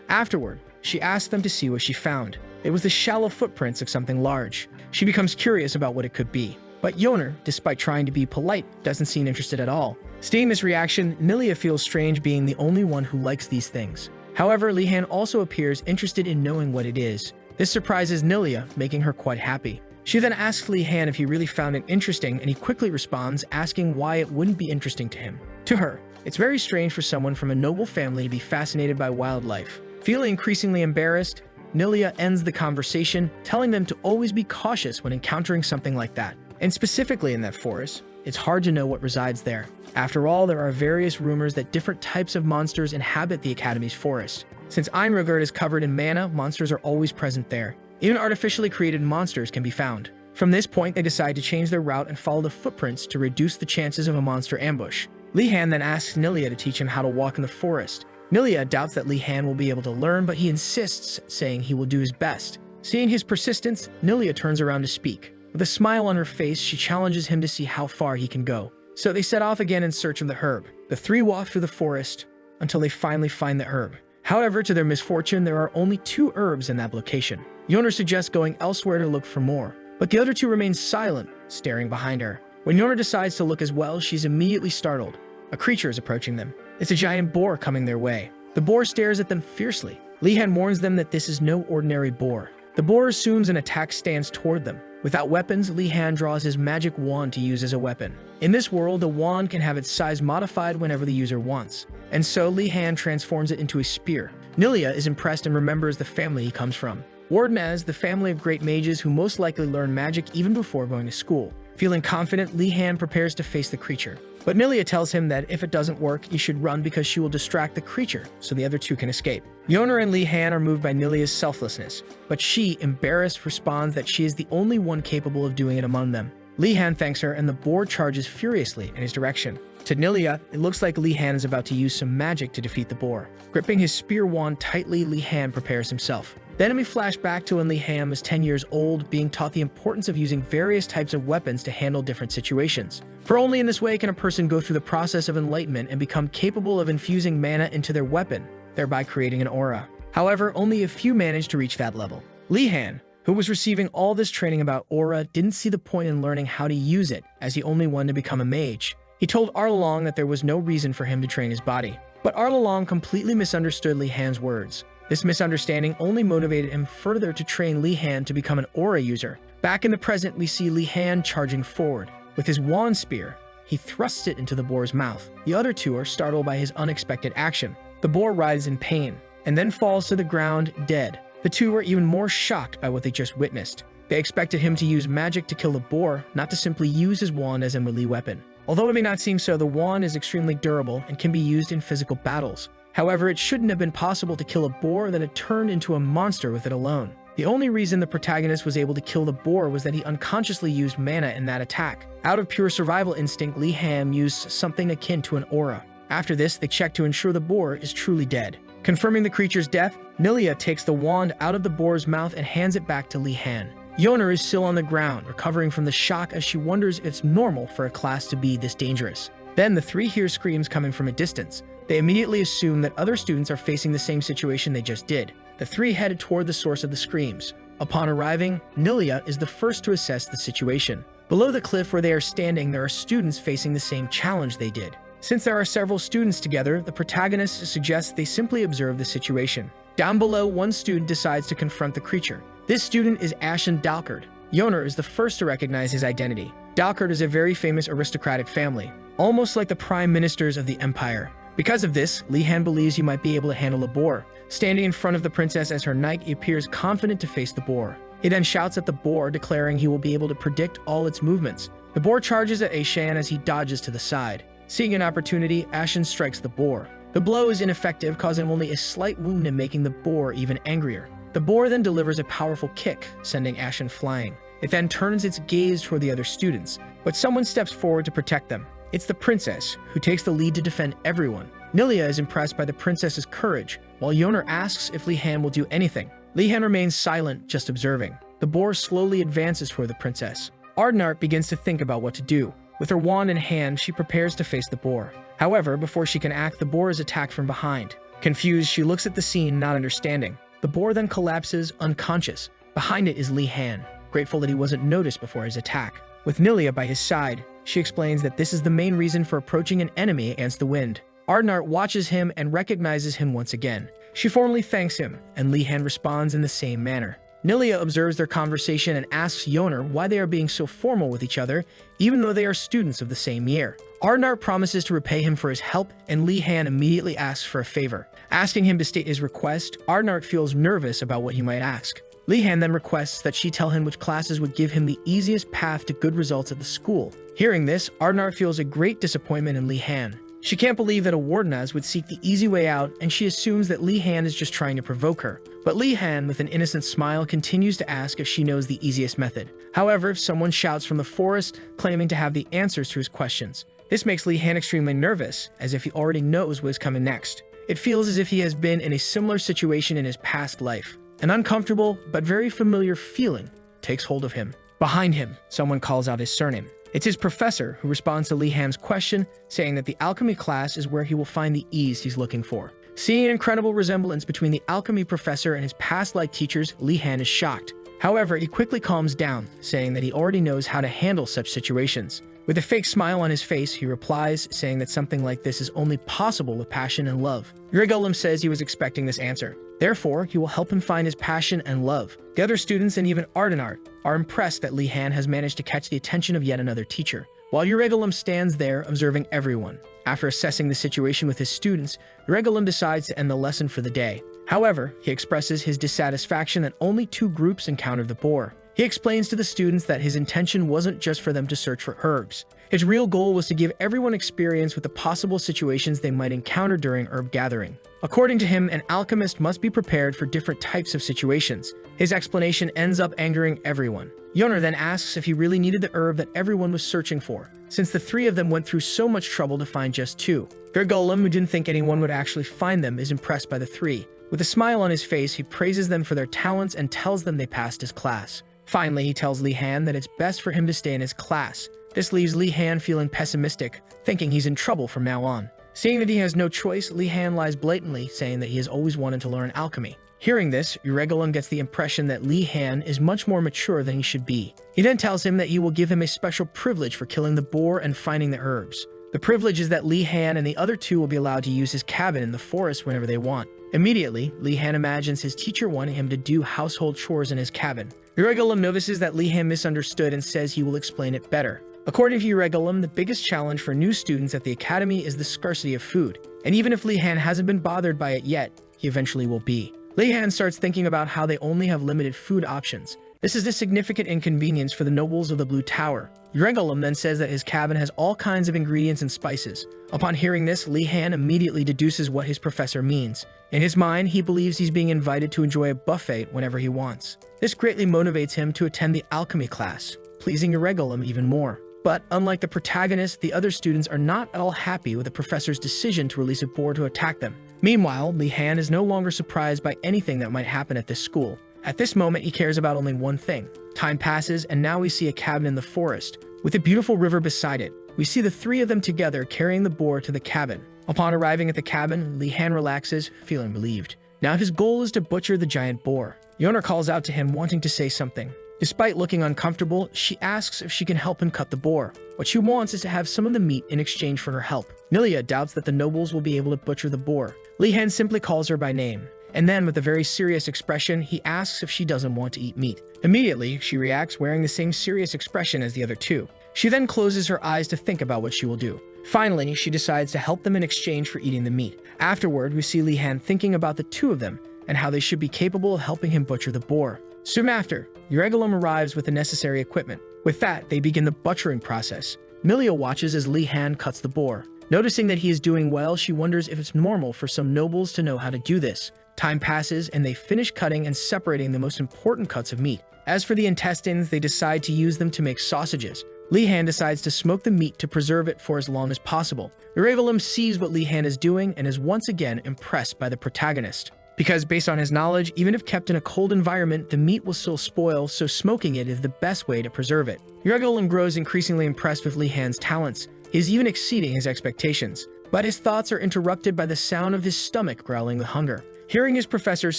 Afterward, she asks them to see what she found. It was the shallow footprints of something large. She becomes curious about what it could be. But Yoner, despite trying to be polite, doesn't seem interested at all. Seeing this reaction, Nilia feels strange being the only one who likes these things. However, Li-Han also appears interested in knowing what it is. This surprises Nilia, making her quite happy. She then asks Li-Han if he really found it interesting, and he quickly responds, asking why it wouldn't be interesting to him. To her, it's very strange for someone from a noble family to be fascinated by wildlife. Feeling increasingly embarrassed, Nilia ends the conversation, telling them to always be cautious when encountering something like that. And specifically in that forest, it's hard to know what resides there. After all, there are various rumors that different types of monsters inhabit the Academy's forest. Since Einrogerd is covered in mana, monsters are always present there. Even artificially created monsters can be found. From this point, they decide to change their route and follow the footprints to reduce the chances of a monster ambush. Li-Han then asks Nilia to teach him how to walk in the forest. Nilia doubts that Li-Han will be able to learn, but he insists, saying he will do his best. Seeing his persistence, Nilia turns around to speak. With a smile on her face, she challenges him to see how far he can go. So they set off again in search of the herb. The three walk through the forest until they finally find the herb. However, to their misfortune, there are only 2 herbs in that location. Yoner suggests going elsewhere to look for more, but the other 2 remain silent, staring behind her. When Yoner decides to look as well, she's immediately startled. A creature is approaching them. It's a giant boar coming their way. The boar stares at them fiercely. Li-Han warns them that this is no ordinary boar. The boar assumes an attack stance toward them. Without weapons, Li-Han draws his magic wand to use as a weapon. In this world, a wand can have its size modified whenever the user wants, and so Li-Han transforms it into a spear. Nilia is impressed and remembers the family he comes from. Wardenaz, the family of great mages who most likely learn magic even before going to school. Feeling confident, Li-Han prepares to face the creature. But Nilia tells him that if it doesn't work, he should run because she will distract the creature so the other 2 can escape. Yoner and Li-Han are moved by Nilia's selflessness, but she, embarrassed, responds that she is the only one capable of doing it among them. Li-Han thanks her and the boar charges furiously in his direction. To Nilia, it looks like Li-Han is about to use some magic to defeat the boar. Gripping his spear wand tightly, Li-Han prepares himself. Then we flash back to when Li-Han was 10 years old, being taught the importance of using various types of weapons to handle different situations. For only in this way can a person go through the process of enlightenment and become capable of infusing mana into their weapon, thereby creating an aura. However, only a few managed to reach that level. Li-Han, who was receiving all this training about aura, didn't see the point in learning how to use it, as he only wanted to become a mage. He told Arlalong that there was no reason for him to train his body. But Arlalong completely misunderstood Li-Han's words. This misunderstanding only motivated him further to train Li-Han to become an aura user. Back in the present, we see Li-Han charging forward. With his wand spear, he thrusts it into the boar's mouth. The other 2 are startled by his unexpected action. The boar writhes in pain, and then falls to the ground dead. The 2 are even more shocked by what they just witnessed. They expected him to use magic to kill the boar, not to simply use his wand as a melee weapon. Although it may not seem so, the wand is extremely durable and can be used in physical battles. However, it shouldn't have been possible to kill a boar that had turned into a monster with it alone. The only reason the protagonist was able to kill the boar was that he unconsciously used mana in that attack. Out of pure survival instinct, Li-Han used something akin to an aura. After this, they check to ensure the boar is truly dead. Confirming the creature's death, Nilia takes the wand out of the boar's mouth and hands it back to Li-Han. Yoner is still on the ground, recovering from the shock as she wonders if it's normal for a class to be this dangerous. Then the 3 hear screams coming from a distance. They immediately assume that other students are facing the same situation they just did. The 3 headed toward the source of the screams. Upon arriving, Nilia is the first to assess the situation. Below the cliff where they are standing, there are students facing the same challenge they did. Since there are several students together, the protagonist suggests they simply observe the situation. Down below, one student decides to confront the creature. This student is Ashen Dalkard. Yoner is the first to recognize his identity. Dalkard is a very famous aristocratic family. almost like the prime ministers of the empire. Because of this, Li Han believes he might be able to handle a boar. Standing in front of the princess as her knight, he appears confident to face the boar. He then shouts at the boar, declaring he will be able to predict all its movements. The boar charges at Ashan as he dodges to the side. Seeing an opportunity, Ashan strikes the boar. The blow is ineffective, causing only a slight wound and making the boar even angrier. The boar then delivers a powerful kick, sending Ashan flying. It then turns its gaze toward the other students, but someone steps forward to protect them. It's the princess, who takes the lead to defend everyone. Nilia is impressed by the princess's courage, while Yoner asks if Li Han will do anything. Li Han remains silent, just observing. The boar slowly advances toward the princess. Ardenart begins to think about what to do. With her wand in hand, she prepares to face the boar. However, before she can act, the boar is attacked from behind. Confused, she looks at the scene, not understanding. The boar then collapses, unconscious. Behind it is Li Han, grateful that he wasn't noticed before his attack. With Nilia by his side, she explains that this is the main reason for approaching an enemy against the wind. Ardenart watches him and recognizes him once again. She formally thanks him, and Li Han responds in the same manner. Nilia observes their conversation and asks Yoner why they are being so formal with each other, even though they are students of the same year. Ardenart promises to repay him for his help, and Li Han immediately asks for a favor. Asking him to state his request, Ardenart feels nervous about what he might ask. Li Han then requests that she tell him which classes would give him the easiest path to good results at the school. Hearing this, Ardenart feels a great disappointment in Li Han. She can't believe that a Wardenaz would seek the easy way out, and she assumes that Li Han is just trying to provoke her. But Li Han, with an innocent smile, continues to ask if she knows the easiest method. However, someone shouts from the forest, claiming to have the answers to his questions. This makes Li Han extremely nervous, as if he already knows what is coming next. It feels as if he has been in a similar situation in his past life. An uncomfortable, but very familiar feeling takes hold of him. Behind him, someone calls out his surname. It's his professor, who responds to Li Han's question, saying that the alchemy class is where he will find the ease he's looking for. Seeing an incredible resemblance between the alchemy professor and his past life teachers, Li Han is shocked. However, he quickly calms down, saying that he already knows how to handle such situations. With a fake smile on his face, he replies, saying that something like this is only possible with passion and love. Urigelum says he was expecting this answer. Therefore, he will help him find his passion and love. The other students and even Ardenart are impressed that Li Han has managed to catch the attention of yet another teacher, while Urigelum stands there observing everyone. After assessing the situation with his students, Urigelum decides to end the lesson for the day. However, he expresses his dissatisfaction that only 2 groups encountered the boar. He explains to the students that his intention wasn't just for them to search for herbs. His real goal was to give everyone experience with the possible situations they might encounter during herb gathering. According to him, an alchemist must be prepared for different types of situations. His explanation ends up angering everyone. Yoner then asks if he really needed the herb that everyone was searching for, since the 3 of them went through so much trouble to find just 2. Virgolum, who didn't think anyone would actually find them, is impressed by the 3. With a smile on his face, he praises them for their talents and tells them they passed his class. Finally, he tells Li Han that it's best for him to stay in his class. This leaves Li Han feeling pessimistic, thinking he's in trouble from now on. Seeing that he has no choice, Li Han lies blatantly, saying that he has always wanted to learn alchemy. Hearing this, Urigelum gets the impression that Li Han is much more mature than he should be. He then tells him that he will give him a special privilege for killing the boar and finding the herbs. The privilege is that Li Han and the other 2 will be allowed to use his cabin in the forest whenever they want. Immediately, Li Han imagines his teacher wanting him to do household chores in his cabin. Urigelum notices that Li Han misunderstood and says he will explain it better. According to Urigelum, the biggest challenge for new students at the academy is the scarcity of food, and even if Li Han hasn't been bothered by it yet, he eventually will be. Li Han starts thinking about how they only have limited food options. This is a significant inconvenience for the nobles of the Blue Tower. Urigelum then says that his cabin has all kinds of ingredients and spices. Upon hearing this, Li Han immediately deduces what his professor means. In his mind, he believes he's being invited to enjoy a buffet whenever he wants. This greatly motivates him to attend the alchemy class, pleasing Urigelum even more. But unlike the protagonist, the other students are not at all happy with the professor's decision to release a boar to attack them. Meanwhile, Li Han is no longer surprised by anything that might happen at this school. At this moment, he cares about only one thing. Time passes, and now we see a cabin in the forest, with a beautiful river beside it. We see the 3 of them together carrying the boar to the cabin. Upon arriving at the cabin, Li Han relaxes, feeling relieved. Now his goal is to butcher the giant boar. Yoner calls out to him, wanting to say something. Despite looking uncomfortable, she asks if she can help him cut the boar. What she wants is to have some of the meat in exchange for her help. Nilia doubts that the nobles will be able to butcher the boar. Li Han simply calls her by name, and then with a very serious expression, he asks if she doesn't want to eat meat. Immediately, she reacts wearing the same serious expression as the other 2. She then closes her eyes to think about what she will do. Finally, she decides to help them in exchange for eating the meat. Afterward, we see Li Han thinking about the two of them and how they should be capable of helping him butcher the boar. Soon after, Uregulum arrives with the necessary equipment. With that, they begin the butchering process. Milia watches as Li Han cuts the boar. Noticing that he is doing well, she wonders if it's normal for some nobles to know how to do this. Time passes, and they finish cutting and separating the most important cuts of meat. As for the intestines, they decide to use them to make sausages. Li Han decides to smoke the meat to preserve it for as long as possible. Uregulum sees what Li Han is doing and is once again impressed by the protagonist. Because based on his knowledge, even if kept in a cold environment, the meat will still spoil, so smoking it is the best way to preserve it. Uregulum grows increasingly impressed with Li Han's talents. He is even exceeding his expectations. But his thoughts are interrupted by the sound of his stomach growling with hunger. Hearing his professor's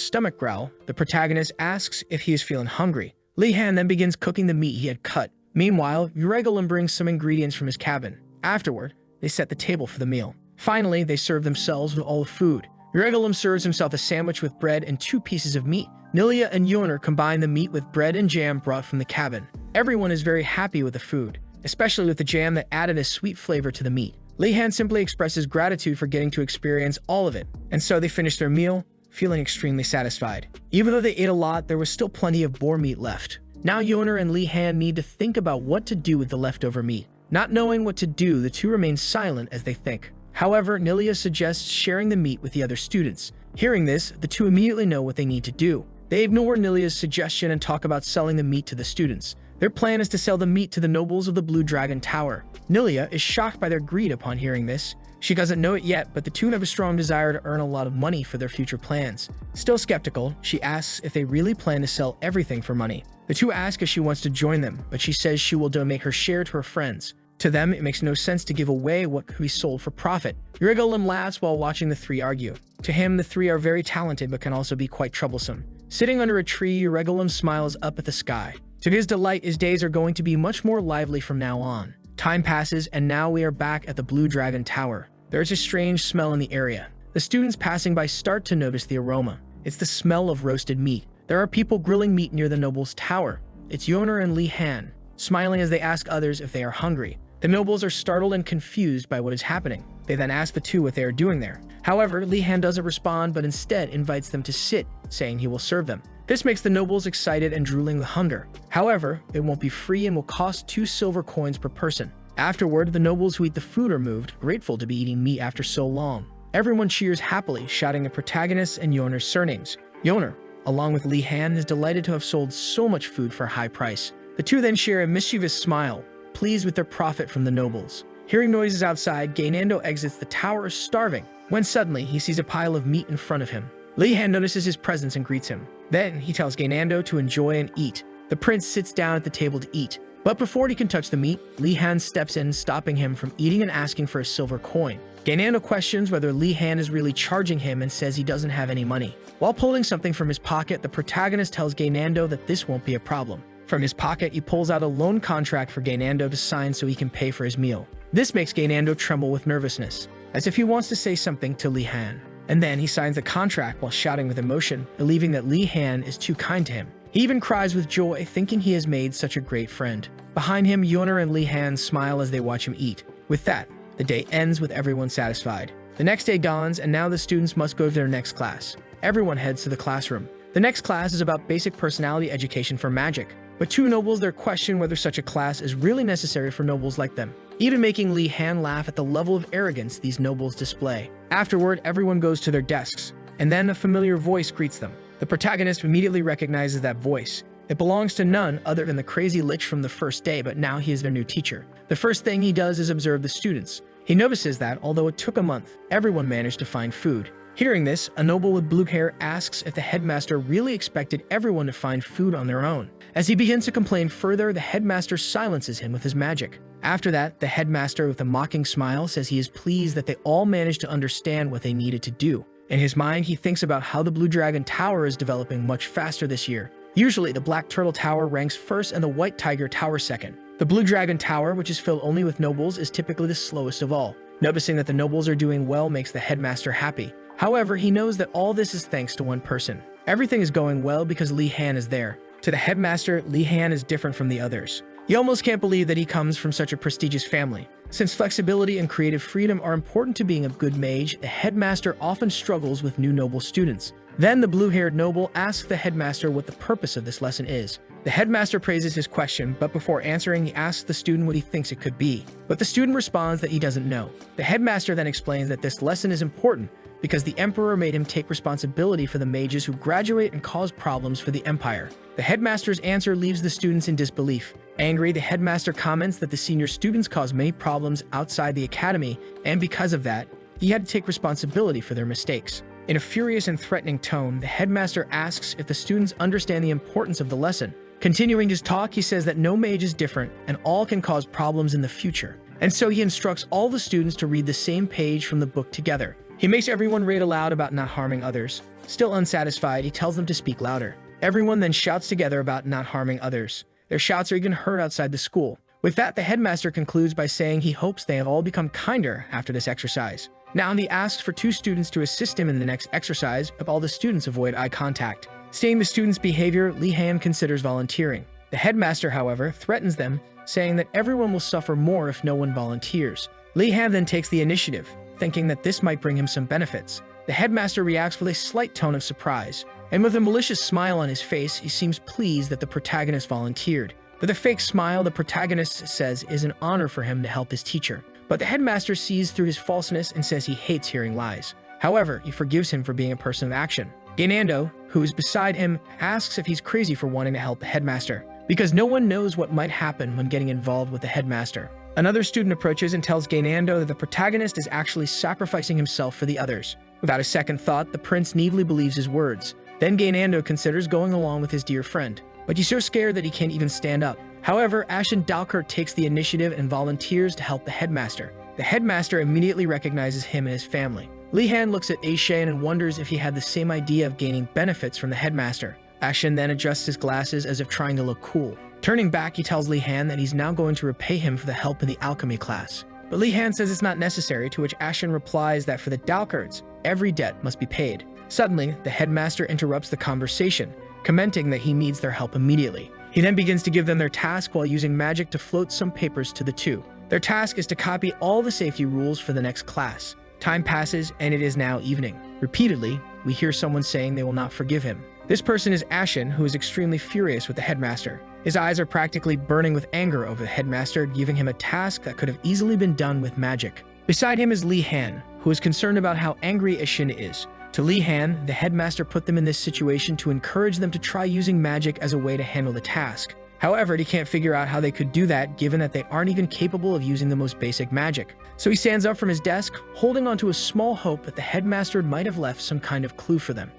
stomach growl, the protagonist asks if he is feeling hungry. Li Han then begins cooking the meat he had cut. Meanwhile, Uregulum brings some ingredients from his cabin. Afterward, they set the table for the meal. Finally, they serve themselves with all the food. Uregulum serves himself a sandwich with bread and 2 pieces of meat. Nilia and Yoner combine the meat with bread and jam brought from the cabin. Everyone is very happy with the food, especially with the jam that added a sweet flavor to the meat. Li Han simply expresses gratitude for getting to experience all of it, and so they finish their meal, feeling extremely satisfied. Even though they ate a lot, there was still plenty of boar meat left. Now Yoner and Li Han need to think about what to do with the leftover meat. Not knowing what to do, the two remain silent as they think. However, Nilia suggests sharing the meat with the other students. Hearing this, the two immediately know what they need to do. They ignore Nilia's suggestion and talk about selling the meat to the students. Their plan is to sell the meat to the nobles of the Blue Dragon Tower. Nilia is shocked by their greed upon hearing this. She doesn't know it yet, but the two have a strong desire to earn a lot of money for their future plans. Still skeptical, she asks if they really plan to sell everything for money. The two ask if she wants to join them, but she says she will donate her share to her friends. To them, it makes no sense to give away what could be sold for profit. Uregulum laughs while watching the three argue. To him, the three are very talented but can also be quite troublesome. Sitting under a tree, Uregulum smiles up at the sky. To his delight, his days are going to be much more lively from now on. Time passes, and now we are back at the Blue Dragon Tower. There is a strange smell in the area. The students passing by start to notice the aroma. It's the smell of roasted meat. There are people grilling meat near the noble's tower. It's Yoner and Li Han, smiling as they ask others if they are hungry. The nobles are startled and confused by what is happening. They then ask the two what they are doing there. However, Li Han doesn't respond but instead invites them to sit, saying he will serve them. This makes the nobles excited and drooling with hunger. However, it won't be free and will cost 2 silver coins per person. Afterward, the nobles who eat the food are moved, grateful to be eating meat after so long. Everyone cheers happily, shouting the protagonists and Yoner's surnames. Yoner, along with Li Han, is delighted to have sold so much food for a high price. The two then share a mischievous smile, pleased with their profit from the nobles. Hearing noises outside, Gainando exits the tower starving, when suddenly he sees a pile of meat in front of him. Li Han notices his presence and greets him. Then he tells Gainando to enjoy and eat. The prince sits down at the table to eat. But before he can touch the meat, Li Han steps in, stopping him from eating and asking for a silver coin. Gainando questions whether Li Han is really charging him and says he doesn't have any money. While pulling something from his pocket, the protagonist tells Gainando that this won't be a problem. From his pocket, he pulls out a loan contract for Gainando to sign so he can pay for his meal. This makes Gainando tremble with nervousness, as if he wants to say something to Li Han. And then he signs the contract while shouting with emotion, believing that Li Han is too kind to him. He even cries with joy, thinking he has made such a great friend. Behind him, Yoner and Li Han smile as they watch him eat. With that, the day ends with everyone satisfied. The next day dawns, and now the students must go to their next class. Everyone heads to the classroom. The next class is about basic personality education for magic. But two nobles there question whether such a class is really necessary for nobles like them, even making Li Han laugh at the level of arrogance these nobles display. Afterward, everyone goes to their desks, and then a familiar voice greets them. The protagonist immediately recognizes that voice. It belongs to none other than the crazy lich from the first day, but now he is their new teacher. The first thing he does is observe the students. He notices that, although it took a month, everyone managed to find food. Hearing this, a noble with blue hair asks if the headmaster really expected everyone to find food on their own. As he begins to complain further, the headmaster silences him with his magic. After that, the headmaster with a mocking smile says he is pleased that they all managed to understand what they needed to do. In his mind, he thinks about how the Blue Dragon Tower is developing much faster this year. Usually, the Black Turtle Tower ranks first and the White Tiger Tower second. The Blue Dragon Tower, which is filled only with nobles, is typically the slowest of all. Noticing that the nobles are doing well makes the headmaster happy. However, he knows that all this is thanks to one person. Everything is going well because Li Han is there. To the headmaster, Li Han is different from the others. He almost can't believe that he comes from such a prestigious family. Since flexibility and creative freedom are important to being a good mage, the headmaster often struggles with new noble students. Then the blue-haired noble asks the headmaster what the purpose of this lesson is. The headmaster praises his question, but before answering, he asks the student what he thinks it could be. But the student responds that he doesn't know. The headmaster then explains that this lesson is important because the emperor made him take responsibility for the mages who graduate and cause problems for the empire. The headmaster's answer leaves the students in disbelief. Angry, the headmaster comments that the senior students cause many problems outside the academy, and because of that, he had to take responsibility for their mistakes. In a furious and threatening tone, the headmaster asks if the students understand the importance of the lesson. Continuing his talk, he says that no mage is different and all can cause problems in the future. And so he instructs all the students to read the same page from the book together. He makes everyone read aloud about not harming others. Still unsatisfied, he tells them to speak louder. Everyone then shouts together about not harming others. Their shouts are even heard outside the school. With that, the headmaster concludes by saying he hopes they have all become kinder after this exercise. Now he asks for 2 students to assist him in the next exercise if all the students avoid eye contact. Seeing the students' behavior, Li Han considers volunteering. The headmaster, however, threatens them, saying that everyone will suffer more if no one volunteers. Li Han then takes the initiative, thinking that this might bring him some benefits. The headmaster reacts with a slight tone of surprise, and with a malicious smile on his face, he seems pleased that the protagonist volunteered. With a fake smile, the protagonist says it is an honor for him to help his teacher. But the headmaster sees through his falseness and says he hates hearing lies. However, he forgives him for being a person of action. Gainando, who is beside him, asks if he's crazy for wanting to help the headmaster, because no one knows what might happen when getting involved with the headmaster. Another student approaches and tells Gainando that the protagonist is actually sacrificing himself for the others. Without a second thought, the prince naively believes his words. Then Gainando considers going along with his dear friend, but he's so scared that he can't even stand up. However, Ashen Dalkert takes the initiative and volunteers to help the headmaster. The headmaster immediately recognizes him and his family. Li Han looks at Ashen and wonders if he had the same idea of gaining benefits from the headmaster. Ashen then adjusts his glasses as if trying to look cool. Turning back, he tells Li Han that he's now going to repay him for the help in the alchemy class. But Li Han says it's not necessary, to which Ashen replies that for the Dalkerts, every debt must be paid. Suddenly, the headmaster interrupts the conversation, commenting that he needs their help immediately. He then begins to give them their task while using magic to float some papers to the 2. Their task is to copy all the safety rules for the next class. Time passes, and it is now evening. Repeatedly, we hear someone saying they will not forgive him. This person is Ashen, who is extremely furious with the headmaster. His eyes are practically burning with anger over the headmaster, giving him a task that could have easily been done with magic. Beside him is Li Han, who is concerned about how angry Ashen is. To Li Han, the headmaster put them in this situation to encourage them to try using magic as a way to handle the task. However, he can't figure out how they could do that given that they aren't even capable of using the most basic magic. So he stands up from his desk, holding onto a small hope that the headmaster might have left some kind of clue for them.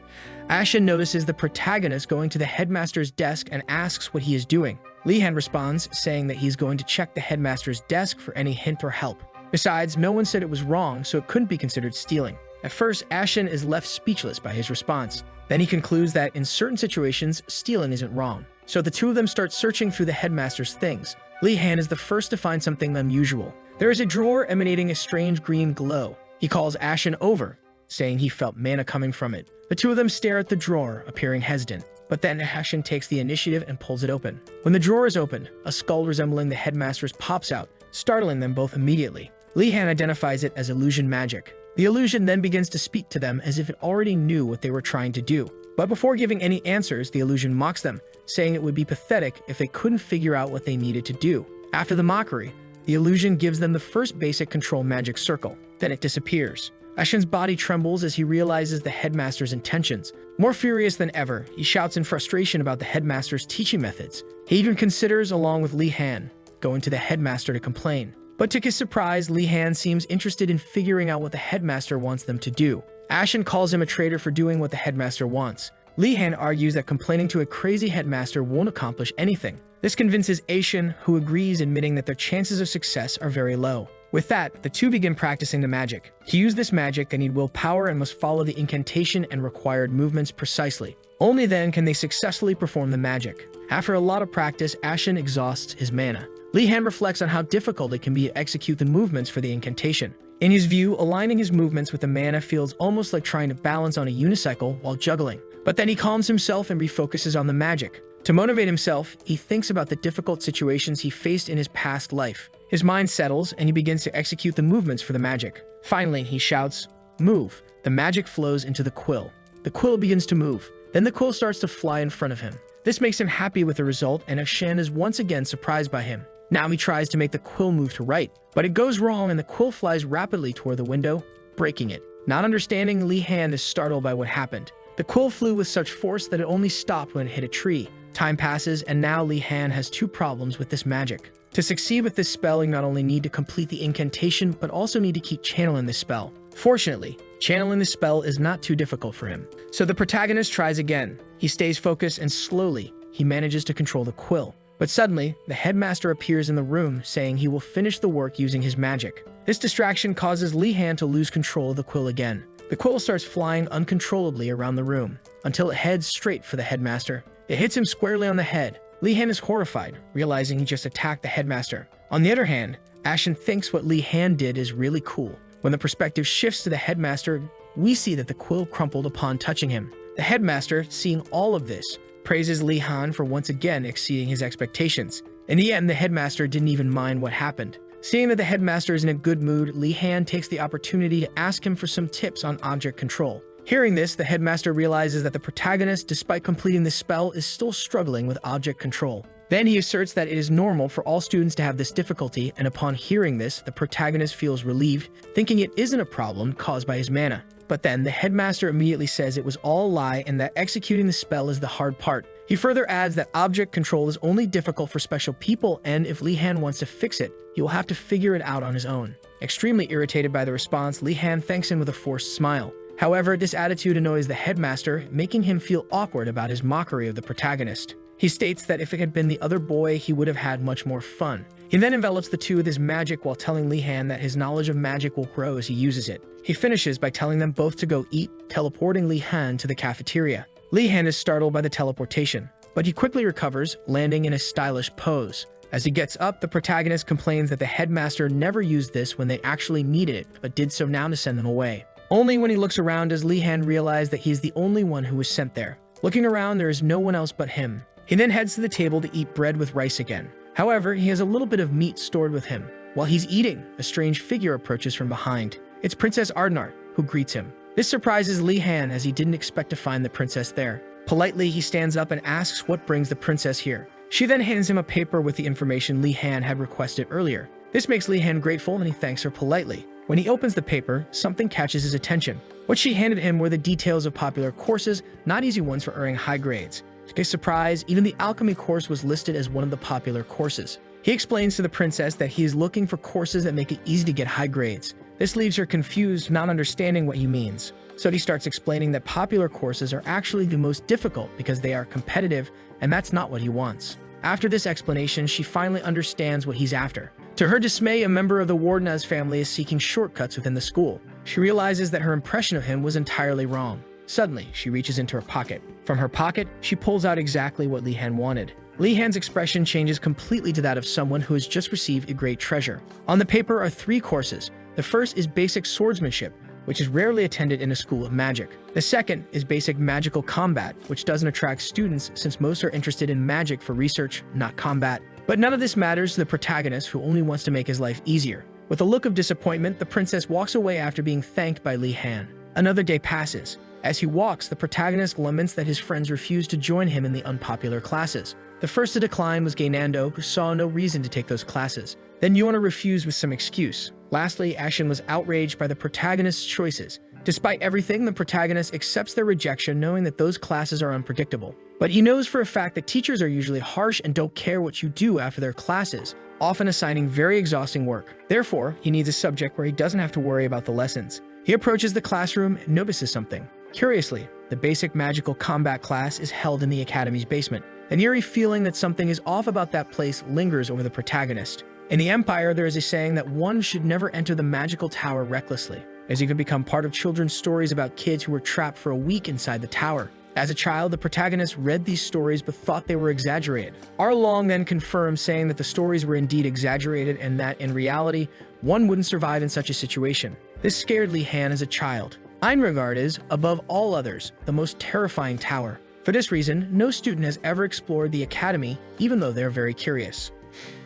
Ashen notices the protagonist going to the headmaster's desk and asks what he is doing. Li Han responds, saying that he's going to check the headmaster's desk for any hint or help. Besides, no one said it was wrong, so it couldn't be considered stealing. At first, Ashen is left speechless by his response. Then he concludes that in certain situations, stealing isn't wrong. So the 2 of them start searching through the headmaster's things. Li Han is the first to find something unusual. There is a drawer emanating a strange green glow. He calls Ashen over, saying he felt mana coming from it. The 2 of them stare at the drawer, appearing hesitant. But then Ashen takes the initiative and pulls it open. When the drawer is opened, a skull resembling the headmaster's pops out, startling them both immediately. Li Han identifies it as illusion magic. The illusion then begins to speak to them as if it already knew what they were trying to do. But before giving any answers, the illusion mocks them, saying it would be pathetic if they couldn't figure out what they needed to do. After the mockery, the illusion gives them the first basic control magic circle. Then it disappears. Ashen's body trembles as he realizes the headmaster's intentions. More furious than ever, he shouts in frustration about the headmaster's teaching methods. He even considers, along with Li Han, going to the headmaster to complain. But to his surprise, Li Han seems interested in figuring out what the headmaster wants them to do. Ashen calls him a traitor for doing what the headmaster wants. Li Han argues that complaining to a crazy headmaster won't accomplish anything. This convinces Ashen, who agrees, admitting that their chances of success are very low. With that, the 2 begin practicing the magic. To use this magic, they need willpower and must follow the incantation and required movements precisely. Only then can they successfully perform the magic. After a lot of practice, Ashen exhausts his mana. Li Han reflects on how difficult it can be to execute the movements for the incantation. In his view, aligning his movements with the mana feels almost like trying to balance on a unicycle while juggling. But then he calms himself and refocuses on the magic. To motivate himself, he thinks about the difficult situations he faced in his past life. His mind settles and he begins to execute the movements for the magic. Finally, he shouts, "Move." The magic flows into the quill. The quill begins to move. Then the quill starts to fly in front of him. This makes him happy with the result, and Shan is once again surprised by him. Now he tries to make the quill move to right, but it goes wrong and the quill flies rapidly toward the window, breaking it. Not understanding, Li Han is startled by what happened. The quill flew with such force that it only stopped when it hit a tree. Time passes, and now Li Han has two problems with this magic. To succeed with this spell, you not only need to complete the incantation, but also need to keep channeling this spell. Fortunately, channeling the spell is not too difficult for him. So the protagonist tries again. He stays focused and slowly, he manages to control the quill. But suddenly, the headmaster appears in the room, saying he will finish the work using his magic. This distraction causes Li Han to lose control of the quill again. The quill starts flying uncontrollably around the room, until it heads straight for the headmaster. It hits him squarely on the head. Li Han is horrified, realizing he just attacked the headmaster. On the other hand, Ashen thinks what Li Han did is really cool. When the perspective shifts to the headmaster, we see that the quill crumpled upon touching him. The headmaster, seeing all of this, praises Li Han for once again exceeding his expectations. In the end, the headmaster didn't even mind what happened. Seeing that the headmaster is in a good mood, Li Han takes the opportunity to ask him for some tips on object control. Hearing this, the headmaster realizes that the protagonist, despite completing the spell, is still struggling with object control. Then he asserts that it is normal for all students to have this difficulty, and upon hearing this, the protagonist feels relieved, thinking it isn't a problem caused by his mana. But then, the headmaster immediately says it was all a lie and that executing the spell is the hard part. He further adds that object control is only difficult for special people, and if Li Han wants to fix it, he will have to figure it out on his own. Extremely irritated by the response, Li Han thanks him with a forced smile. However, this attitude annoys the headmaster, making him feel awkward about his mockery of the protagonist. He states that if it had been the other boy, he would have had much more fun. He then envelops the two with his magic while telling Li Han that his knowledge of magic will grow as he uses it. He finishes by telling them both to go eat, teleporting Li Han to the cafeteria. Li Han is startled by the teleportation, but he quickly recovers, landing in a stylish pose. As he gets up, the protagonist complains that the headmaster never used this when they actually needed it, but did so now to send them away. Only when he looks around does Li Han realize that he is the only one who was sent there. Looking around, there is no one else but him. He then heads to the table to eat bread with rice again. However, he has a little bit of meat stored with him. While he's eating, a strange figure approaches from behind. It's Princess Ardnart, who greets him. This surprises Li Han as he didn't expect to find the princess there. Politely, he stands up and asks what brings the princess here. She then hands him a paper with the information Li Han had requested earlier. This makes Li Han grateful and he thanks her politely. When he opens the paper, something catches his attention. What she handed him were the details of popular courses, not easy ones for earning high grades. To his surprise, even the alchemy course was listed as one of the popular courses. He explains to the princess that he is looking for courses that make it easy to get high grades. This leaves her confused, not understanding what he means. So he starts explaining that popular courses are actually the most difficult because they are competitive, and that's not what he wants. After this explanation, she finally understands what he's after. To her dismay, a member of the Wardenaz family is seeking shortcuts within the school. She realizes that her impression of him was entirely wrong. Suddenly, she reaches into her pocket. From her pocket, she pulls out exactly what Li Han wanted. Li Han's expression changes completely to that of someone who has just received a great treasure. On the paper are 3 courses. The first is basic swordsmanship, which is rarely attended in a school of magic. The second is basic magical combat, which doesn't attract students since most are interested in magic for research, not combat. But none of this matters to the protagonist, who only wants to make his life easier. With a look of disappointment, the princess walks away after being thanked by Li Han. Another day passes. As he walks, the protagonist laments that his friends refused to join him in the unpopular classes. The first to decline was Gaynando, who saw no reason to take those classes. Then Yona refused with some excuse. Lastly, Ashen was outraged by the protagonist's choices. Despite everything, the protagonist accepts their rejection, knowing that those classes are unpredictable. But he knows for a fact that teachers are usually harsh and don't care what you do after their classes, often assigning very exhausting work. Therefore, he needs a subject where he doesn't have to worry about the lessons. He approaches the classroom and notices something. Curiously, the basic magical combat class is held in the academy's basement. An eerie feeling that something is off about that place lingers over the protagonist. In the Empire, there is a saying that one should never enter the magical tower recklessly, as you can become part of children's stories about kids who were trapped for a week inside the tower. As a child, the protagonist read these stories but thought they were exaggerated. Arlong then confirmed, saying that the stories were indeed exaggerated and that, in reality, one wouldn't survive in such a situation. This scared Li Han as a child. Einregard is, above all others, the most terrifying tower. For this reason, no student has ever explored the academy, even though they're very curious.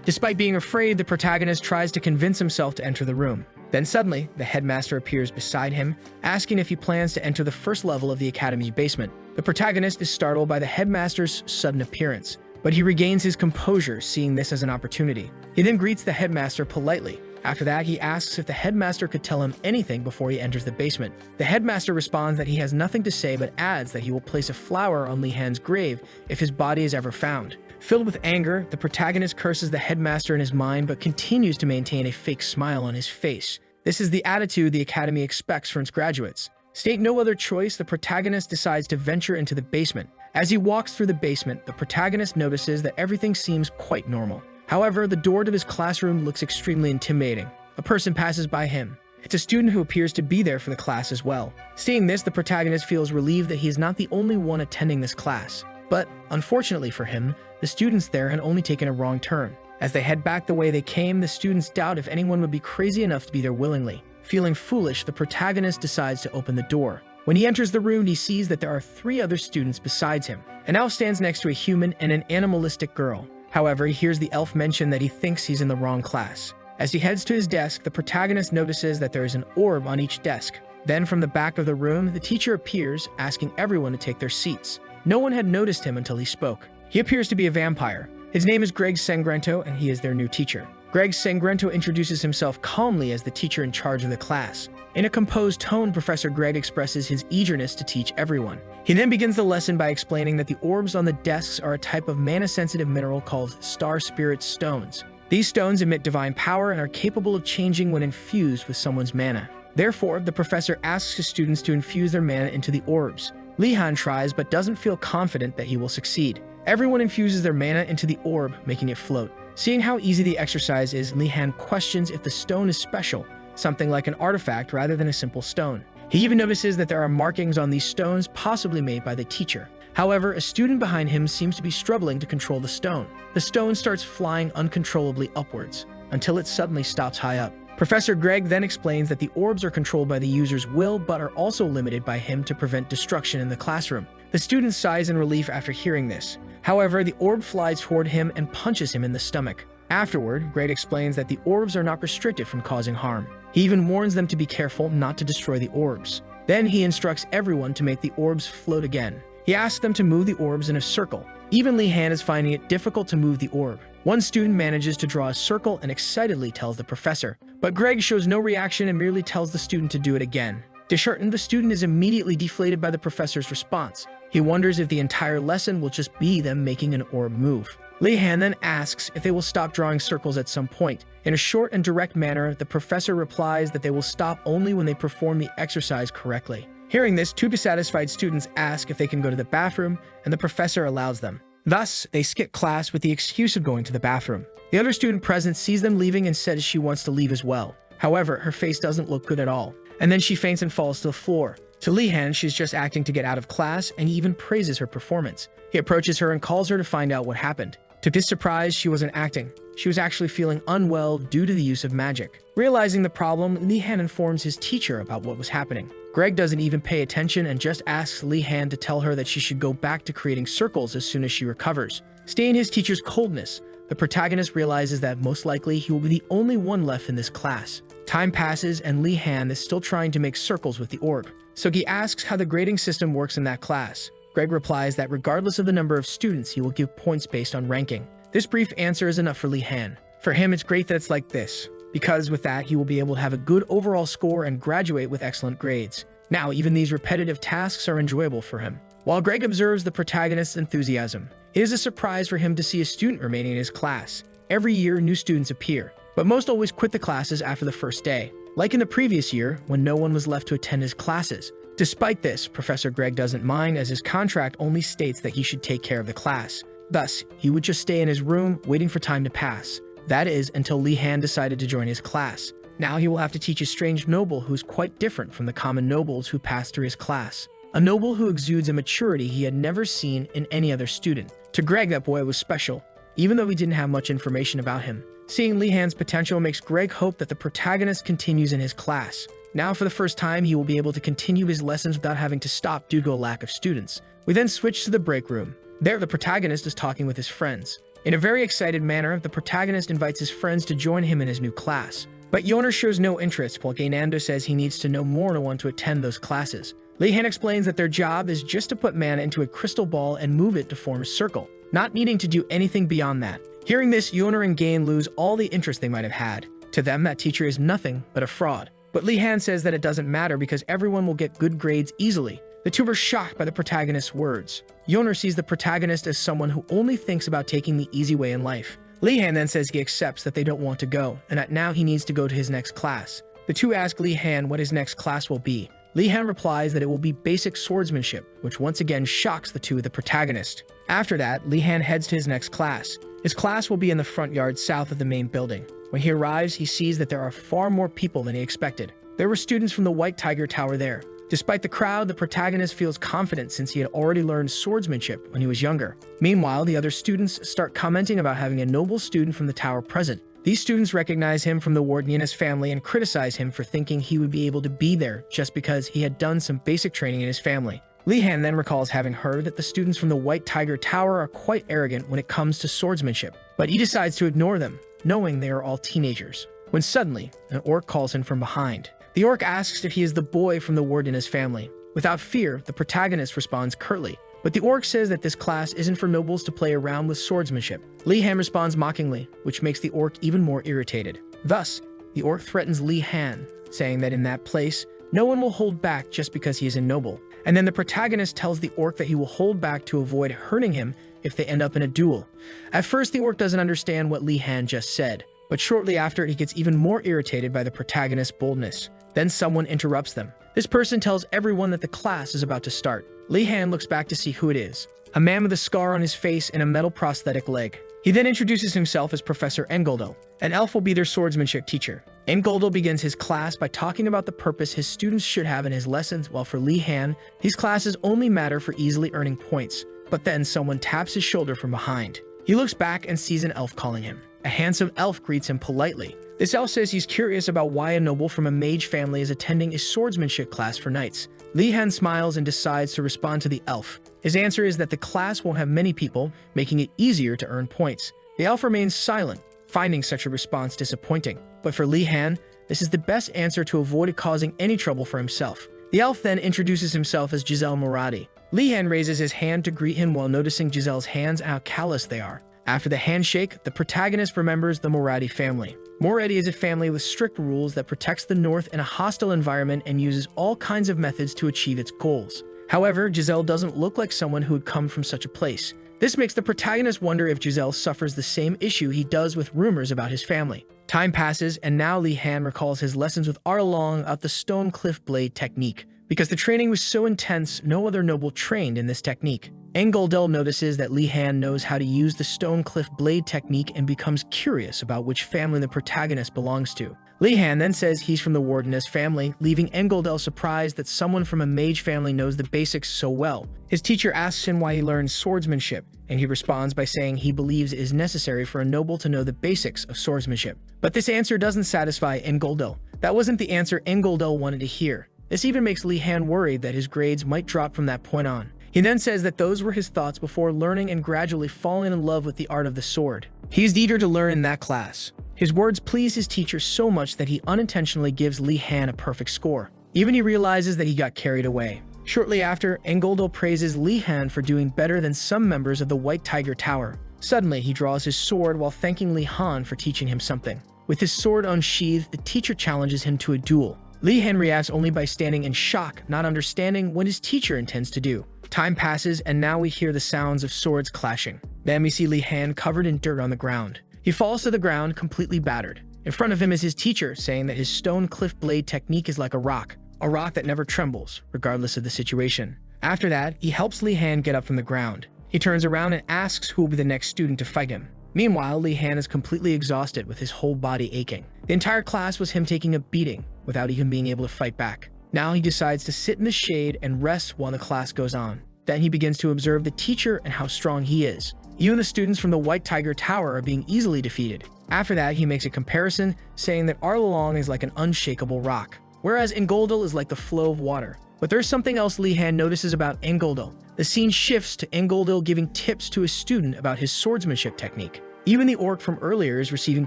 Despite being afraid, the protagonist tries to convince himself to enter the room. Then suddenly, the headmaster appears beside him, asking if he plans to enter the first level of the academy basement. The protagonist is startled by the headmaster's sudden appearance, but he regains his composure, seeing this as an opportunity. He then greets the headmaster politely. After that, he asks if the headmaster could tell him anything before he enters the basement. The headmaster responds that he has nothing to say, but adds that he will place a flower on Li-Han's grave if his body is ever found. Filled with anger, the protagonist curses the headmaster in his mind, but continues to maintain a fake smile on his face. This is the attitude the academy expects from its graduates. State no other choice, the protagonist decides to venture into the basement. As he walks through the basement, the protagonist notices that everything seems quite normal. However, the door to his classroom looks extremely intimidating. A person passes by him. It's a student who appears to be there for the class as well. Seeing this, the protagonist feels relieved that he is not the only one attending this class. But, unfortunately for him, the students there had only taken a wrong turn. As they head back the way they came, the students doubt if anyone would be crazy enough to be there willingly. Feeling foolish, the protagonist decides to open the door. When he enters the room, he sees that there are 3 other students besides him. An elf stands next to a human and an animalistic girl. However, he hears the elf mention that he thinks he's in the wrong class. As he heads to his desk, the protagonist notices that there is an orb on each desk. Then from the back of the room, the teacher appears, asking everyone to take their seats. No one had noticed him until he spoke. He appears to be a vampire. His name is Greg Sangrento, and he is their new teacher. Greg Sangrento introduces himself calmly as the teacher in charge of the class. In a composed tone, Professor Greg expresses his eagerness to teach everyone. He then begins the lesson by explaining that the orbs on the desks are a type of mana-sensitive mineral called Star Spirit Stones. These stones emit divine power and are capable of changing when infused with someone's mana. Therefore, the professor asks his students to infuse their mana into the orbs. Li-Han tries but doesn't feel confident that he will succeed. Everyone infuses their mana into the orb, making it float. Seeing how easy the exercise is, Li-Han questions if the stone is special, something like an artifact rather than a simple stone. He even notices that there are markings on these stones, possibly made by the teacher. However, a student behind him seems to be struggling to control the stone. The stone starts flying uncontrollably upwards, until it suddenly stops high up. Professor Greg then explains that the orbs are controlled by the user's will, but are also limited by him to prevent destruction in the classroom. The student sighs in relief after hearing this. However, the orb flies toward him and punches him in the stomach. Afterward, Greg explains that the orbs are not restricted from causing harm. He even warns them to be careful not to destroy the orbs. Then he instructs everyone to make the orbs float again. He asks them to move the orbs in a circle. Even Li-Han is finding it difficult to move the orb. One student manages to draw a circle and excitedly tells the professor. But Greg shows no reaction and merely tells the student to do it again. Disheartened, the student is immediately deflated by the professor's response. He wonders if the entire lesson will just be them making an orb move. Li-Han then asks if they will stop drawing circles at some point. In a short and direct manner, the professor replies that they will stop only when they perform the exercise correctly. Hearing this, 2 dissatisfied students ask if they can go to the bathroom, and the professor allows them. Thus, they skip class with the excuse of going to the bathroom. The other student present sees them leaving and says she wants to leave as well. However, her face doesn't look good at all, and then she faints and falls to the floor. To Li-Han, she's just acting to get out of class, and he even praises her performance. He approaches her and calls her to find out what happened. To his surprise, she wasn't acting. She was actually feeling unwell due to the use of magic. Realizing the problem, Li-Han informs his teacher about what was happening. Greg doesn't even pay attention and just asks Li-Han to tell her that she should go back to creating circles as soon as she recovers. Staying his teacher's coldness, the protagonist realizes that most likely he will be the only one left in this class. Time passes and Li-Han is still trying to make circles with the orb. So he asks how the grading system works in that class. Greg replies that regardless of the number of students, he will give points based on ranking. This brief answer is enough for Li-Han. For him, it's great that it's like this, because with that, he will be able to have a good overall score and graduate with excellent grades. Now, even these repetitive tasks are enjoyable for him. While Greg observes the protagonist's enthusiasm, it is a surprise for him to see a student remaining in his class. Every year, new students appear, but most always quit the classes after the first day, like in the previous year when no one was left to attend his classes. Despite this, Professor Greg doesn't mind as his contract only states that he should take care of the class. Thus, he would just stay in his room waiting for time to pass. That is, until Li-Han decided to join his class. Now he will have to teach a strange noble who is quite different from the common nobles who pass through his class. A noble who exudes a maturity he had never seen in any other student. To Greg, that boy was special, even though he didn't have much information about him. Seeing Li-Han's potential makes Greg hope that the protagonist continues in his class. Now, for the first time, he will be able to continue his lessons without having to stop due to a lack of students. We then switch to the break room. There, the protagonist is talking with his friends. In a very excited manner, the protagonist invites his friends to join him in his new class. But Yoner shows no interest, while Gainando says he needs to know more to want to attend those classes. Li-Han explains that their job is just to put mana into a crystal ball and move it to form a circle, not needing to do anything beyond that. Hearing this, Yoner and Gain lose all the interest they might have had. To them, that teacher is nothing but a fraud. But Li-Han says that it doesn't matter because everyone will get good grades easily. The two are shocked by the protagonist's words. Yoner sees the protagonist as someone who only thinks about taking the easy way in life. Li-Han then says he accepts that they don't want to go, and that now he needs to go to his next class. The two ask Li-Han what his next class will be. Li-Han replies that it will be basic swordsmanship, which once again shocks the protagonist. After that, Li-Han heads to his next class. His class will be in the front yard south of the main building. When he arrives, he sees that there are far more people than he expected. There were students from the White Tiger Tower there. Despite the crowd, the protagonist feels confident since he had already learned swordsmanship when he was younger. Meanwhile, the other students start commenting about having a noble student from the tower present. These students recognize him from the warden and his family and criticize him for thinking he would be able to be there just because he had done some basic training in his family. Li-Han then recalls having heard that the students from the White Tiger Tower are quite arrogant when it comes to swordsmanship, but he decides to ignore them, knowing they are all teenagers. When suddenly, an orc calls him from behind. The orc asks if he is the boy from the warden and his family. Without fear, the protagonist responds curtly, but the orc says that this class isn't for nobles to play around with swordsmanship. Li-Han responds mockingly, which makes the orc even more irritated. Thus, the orc threatens Li-Han, saying that in that place, no one will hold back just because he is a noble. And then the protagonist tells the orc that he will hold back to avoid hurting him if they end up in a duel. At first, the orc doesn't understand what Li-Han just said, but shortly after, he gets even more irritated by the protagonist's boldness. Then someone interrupts them. This person tells everyone that the class is about to start. Li-Han looks back to see who it is. A man with a scar on his face and a metal prosthetic leg. He then introduces himself as Professor Engoldo. An elf will be their swordsmanship teacher. Engoldo begins his class by talking about the purpose his students should have in his lessons, while for Li-Han, these classes only matter for easily earning points. But then someone taps his shoulder from behind. He looks back and sees an elf calling him. A handsome elf greets him politely. This elf says he's curious about why a noble from a mage family is attending a swordsmanship class for knights. Li-Han smiles and decides to respond to the elf. His answer is that the class won't have many people, making it easier to earn points. The elf remains silent, finding such a response disappointing. But for Li-Han, this is the best answer to avoid causing any trouble for himself. The elf then introduces himself as Giselle Moradi. Li-Han raises his hand to greet him while noticing Giselle's hands and how callous they are. After the handshake, the protagonist remembers the Moradi family. Moradi is a family with strict rules that protects the North in a hostile environment and uses all kinds of methods to achieve its goals. However, Giselle doesn't look like someone who would come from such a place. This makes the protagonist wonder if Giselle suffers the same issue he does with rumors about his family. Time passes, and now Li-Han recalls his lessons with Arlong about the stone cliff blade technique. Because the training was so intense, no other noble trained in this technique. Engoldel notices that Li-Han knows how to use the stone cliff blade technique and becomes curious about which family the protagonist belongs to. Li-Han then says he's from the wardeness family, leaving Engoldel surprised that someone from a mage family knows the basics so well. His teacher asks him why he learns swordsmanship, and he responds by saying he believes it is necessary for a noble to know the basics of swordsmanship. But this answer doesn't satisfy Engoldel. That wasn't the answer Engoldel wanted to hear. This even makes Li-Han worried that his grades might drop from that point on. He then says that those were his thoughts before learning and gradually falling in love with the art of the sword. He is eager to learn in that class. His words please his teacher so much that he unintentionally gives Li-Han a perfect score. Even he realizes that he got carried away. Shortly after, Engoldel praises Li-Han for doing better than some members of the White Tiger Tower. Suddenly, he draws his sword while thanking Li-Han for teaching him something. With his sword unsheathed, the teacher challenges him to a duel. Li-Han reacts only by standing in shock, not understanding what his teacher intends to do. Time passes, and now we hear the sounds of swords clashing. Then we see Li-Han covered in dirt on the ground. He falls to the ground, completely battered. In front of him is his teacher, saying that his stone cliff blade technique is like a rock that never trembles, regardless of the situation. After that, he helps Li-Han get up from the ground. He turns around and asks who will be the next student to fight him. Meanwhile, Li-Han is completely exhausted with his whole body aching. The entire class was him taking a beating without even being able to fight back. Now he decides to sit in the shade and rest while the class goes on. Then he begins to observe the teacher and how strong he is. Even the students from the White Tiger Tower are being easily defeated. After that, he makes a comparison, saying that Arlong is like an unshakable rock, whereas Engoldel is like the flow of water. But there's something else Li-Han notices about Engoldel. the scene shifts to Engoldil giving tips to a student about his swordsmanship technique. Even the orc from earlier is receiving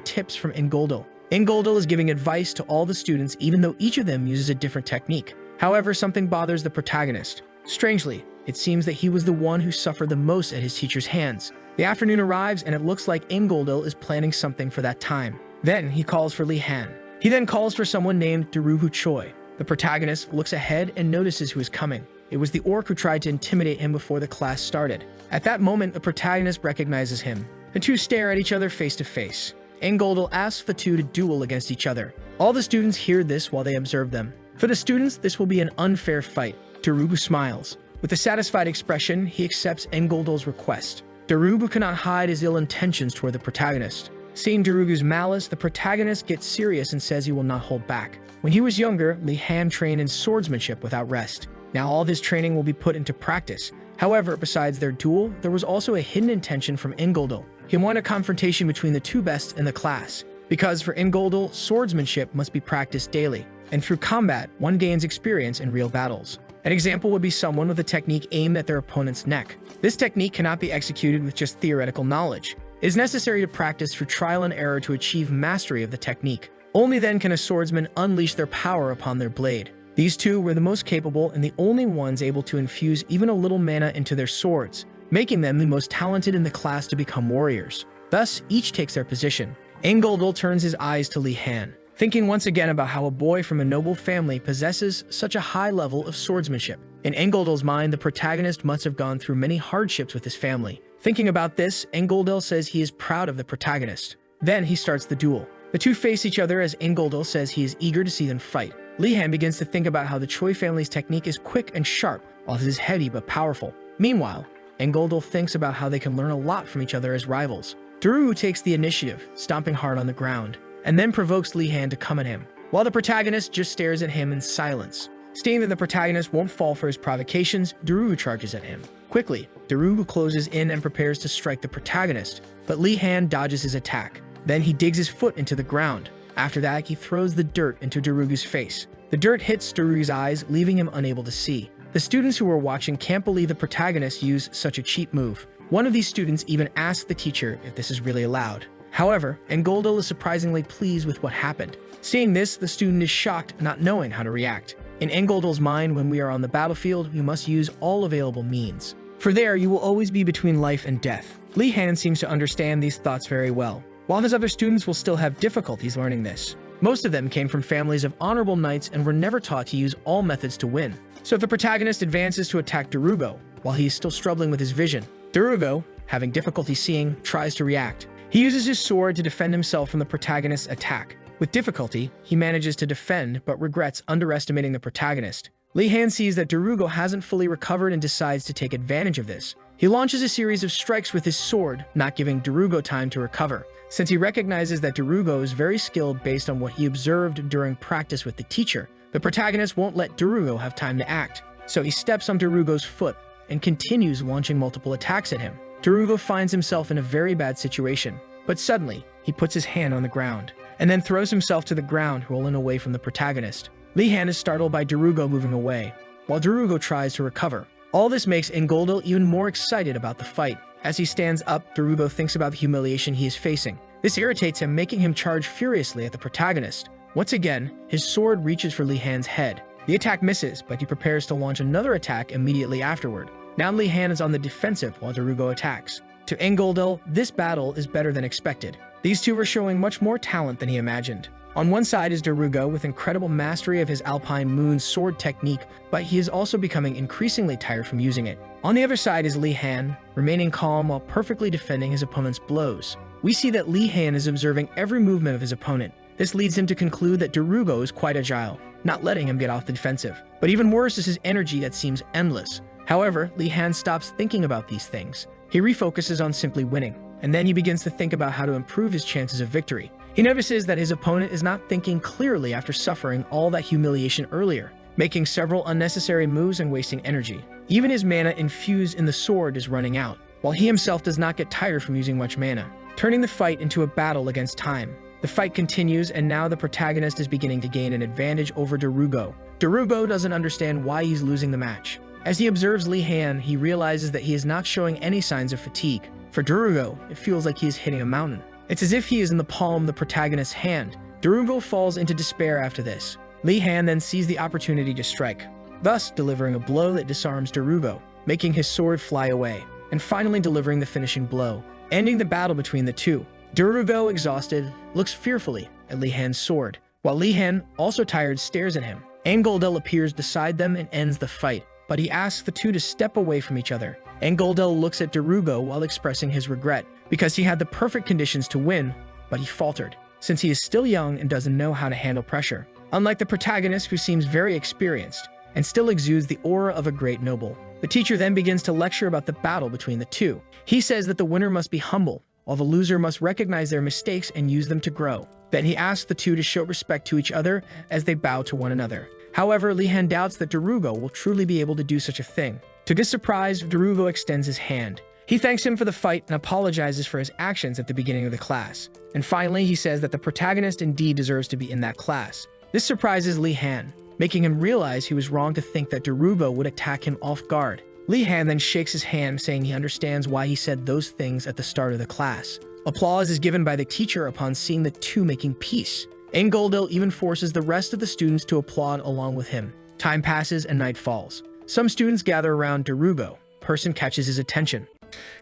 tips from Engoldil. Engoldil is giving advice to all the students even though each of them uses a different technique. However, something bothers the protagonist. Strangely, it seems that he was the one who suffered the most at his teacher's hands. The afternoon arrives and it looks like Engoldil is planning something for that time. Then he calls for Li Han. He then calls for someone named Darugu Choi. The protagonist looks ahead and notices who is coming. It was the orc who tried to intimidate him before the class started. At that moment, the protagonist recognizes him. The two stare at each other face to face. Engoldil asks the two to duel against each other. All the students hear this while they observe them. For the students, this will be an unfair fight. Darugu smiles. With a satisfied expression, he accepts Engoldil's request. Darugu cannot hide his ill intentions toward the protagonist. Seeing Darugu's malice, the protagonist gets serious and says he will not hold back. When he was younger, Li Han trained in swordsmanship without rest. Now all this training will be put into practice. However, besides their duel, there was also a hidden intention from Engoldil. He wanted a confrontation between the two best in the class. Because for Engoldil, swordsmanship must be practiced daily, and through combat, one gains experience in real battles. An example would be someone with a technique aimed at their opponent's neck. This technique cannot be executed with just theoretical knowledge. It is necessary to practice through trial and error to achieve mastery of the technique. Only then can a swordsman unleash their power upon their blade. These two were the most capable and the only ones able to infuse even a little mana into their swords, making them the most talented in the class to become warriors. Thus, each takes their position. Engoldil turns his eyes to Li Han, thinking once again about how a boy from a noble family possesses such a high level of swordsmanship. In Engoldil's mind, the protagonist must have gone through many hardships with his family. Thinking about this, Engoldil says he is proud of the protagonist. Then he starts the duel. The two face each other as Engoldil says he is eager to see them fight. Li Han begins to think about how the Choi family's technique is quick and sharp, while his is heavy but powerful. Meanwhile, Engoldil thinks about how they can learn a lot from each other as rivals. Darugu takes the initiative, stomping hard on the ground, and then provokes Li Han to come at him, while the protagonist just stares at him in silence. Seeing that the protagonist won't fall for his provocations, Darugu charges at him. Quickly, Darugu closes in and prepares to strike the protagonist, but Li Han dodges his attack. Then he digs his foot into the ground. After that, he throws the dirt into Darugu's face. The dirt hits Darugu's eyes, leaving him unable to see. The students who were watching can't believe the protagonist used such a cheap move. One of these students even asked the teacher if this is really allowed. However, Engoldil is surprisingly pleased with what happened. Seeing this, the student is shocked, not knowing how to react. In Engoldil's mind, when we are on the battlefield, we must use all available means. For there, you will always be between life and death. Li Han seems to understand these thoughts very well, while his other students will still have difficulties learning this. Most of them came from families of honorable knights and were never taught to use all methods to win. So if the protagonist advances to attack Darugu, while he is still struggling with his vision, Darugu, having difficulty seeing, tries to react. He uses his sword to defend himself from the protagonist's attack. With difficulty, he manages to defend but regrets underestimating the protagonist. Li Han sees that Darugu hasn't fully recovered and decides to take advantage of this. He launches a series of strikes with his sword, not giving Darugu time to recover. Since he recognizes that Darugu is very skilled based on what he observed during practice with the teacher, the protagonist won't let Darugu have time to act. So he steps on Darugu's foot and continues launching multiple attacks at him. Darugu finds himself in a very bad situation, but suddenly, he puts his hand on the ground, and then throws himself to the ground, rolling away from the protagonist. Li Han is startled by Darugu moving away, while Darugu tries to recover. All this makes Engoldil even more excited about the fight. As he stands up, Darugu thinks about the humiliation he is facing. This irritates him, making him charge furiously at the protagonist. Once again, his sword reaches for Li Han's head. The attack misses, but he prepares to launch another attack immediately afterward. Now Li Han is on the defensive while Darugu attacks. To Engoldil, this battle is better than expected. These two are showing much more talent than he imagined. On one side is Darugu with incredible mastery of his Alpine Moon sword technique, but he is also becoming increasingly tired from using it. On the other side is Li Han, remaining calm while perfectly defending his opponent's blows. We see that Li Han is observing every movement of his opponent. This leads him to conclude that Darugu is quite agile, not letting him get off the defensive. But even worse is his energy that seems endless. However, Li Han stops thinking about these things. He refocuses on simply winning, and then he begins to think about how to improve his chances of victory. He notices that his opponent is not thinking clearly after suffering all that humiliation earlier, making several unnecessary moves and wasting energy. Even his mana infused in the sword is running out, while he himself does not get tired from using much mana, turning the fight into a battle against time. The fight continues, and now the protagonist is beginning to gain an advantage over Darugu. Darugu doesn't understand why he's losing the match. As he observes Li Han, he realizes that he is not showing any signs of fatigue. For Darugo, it feels like he is hitting a mountain. It's as if he is in the palm of the protagonist's hand. Darugo falls into despair after this. Li Han then sees the opportunity to strike, thus delivering a blow that disarms Darugo, making his sword fly away, and finally delivering the finishing blow, ending the battle between the two. Darugo, exhausted, looks fearfully at Li Han's sword, while Li Han, also tired, stares at him. Angoldel appears beside them and ends the fight, but he asks the two to step away from each other. Angoldel looks at Darugo while expressing his regret, because he had the perfect conditions to win, but he faltered, since he is still young and doesn't know how to handle pressure. Unlike the protagonist, who seems very experienced, and still exudes the aura of a great noble. The teacher then begins to lecture about the battle between the two. He says that the winner must be humble, while the loser must recognize their mistakes and use them to grow. Then he asks the two to show respect to each other as they bow to one another. However, Li Han doubts that Darugo will truly be able to do such a thing. To his surprise, Darugo extends his hand. He thanks him for the fight and apologizes for his actions at the beginning of the class. And finally, he says that the protagonist indeed deserves to be in that class. This surprises Li Han, making him realize he was wrong to think that Darugo would attack him off guard. Li Han then shakes his hand, saying he understands why he said those things at the start of the class. Applause is given by the teacher upon seeing the two making peace. Angoldel even forces the rest of the students to applaud along with him. Time passes and night falls. Some students gather around Darugo. Person catches his attention,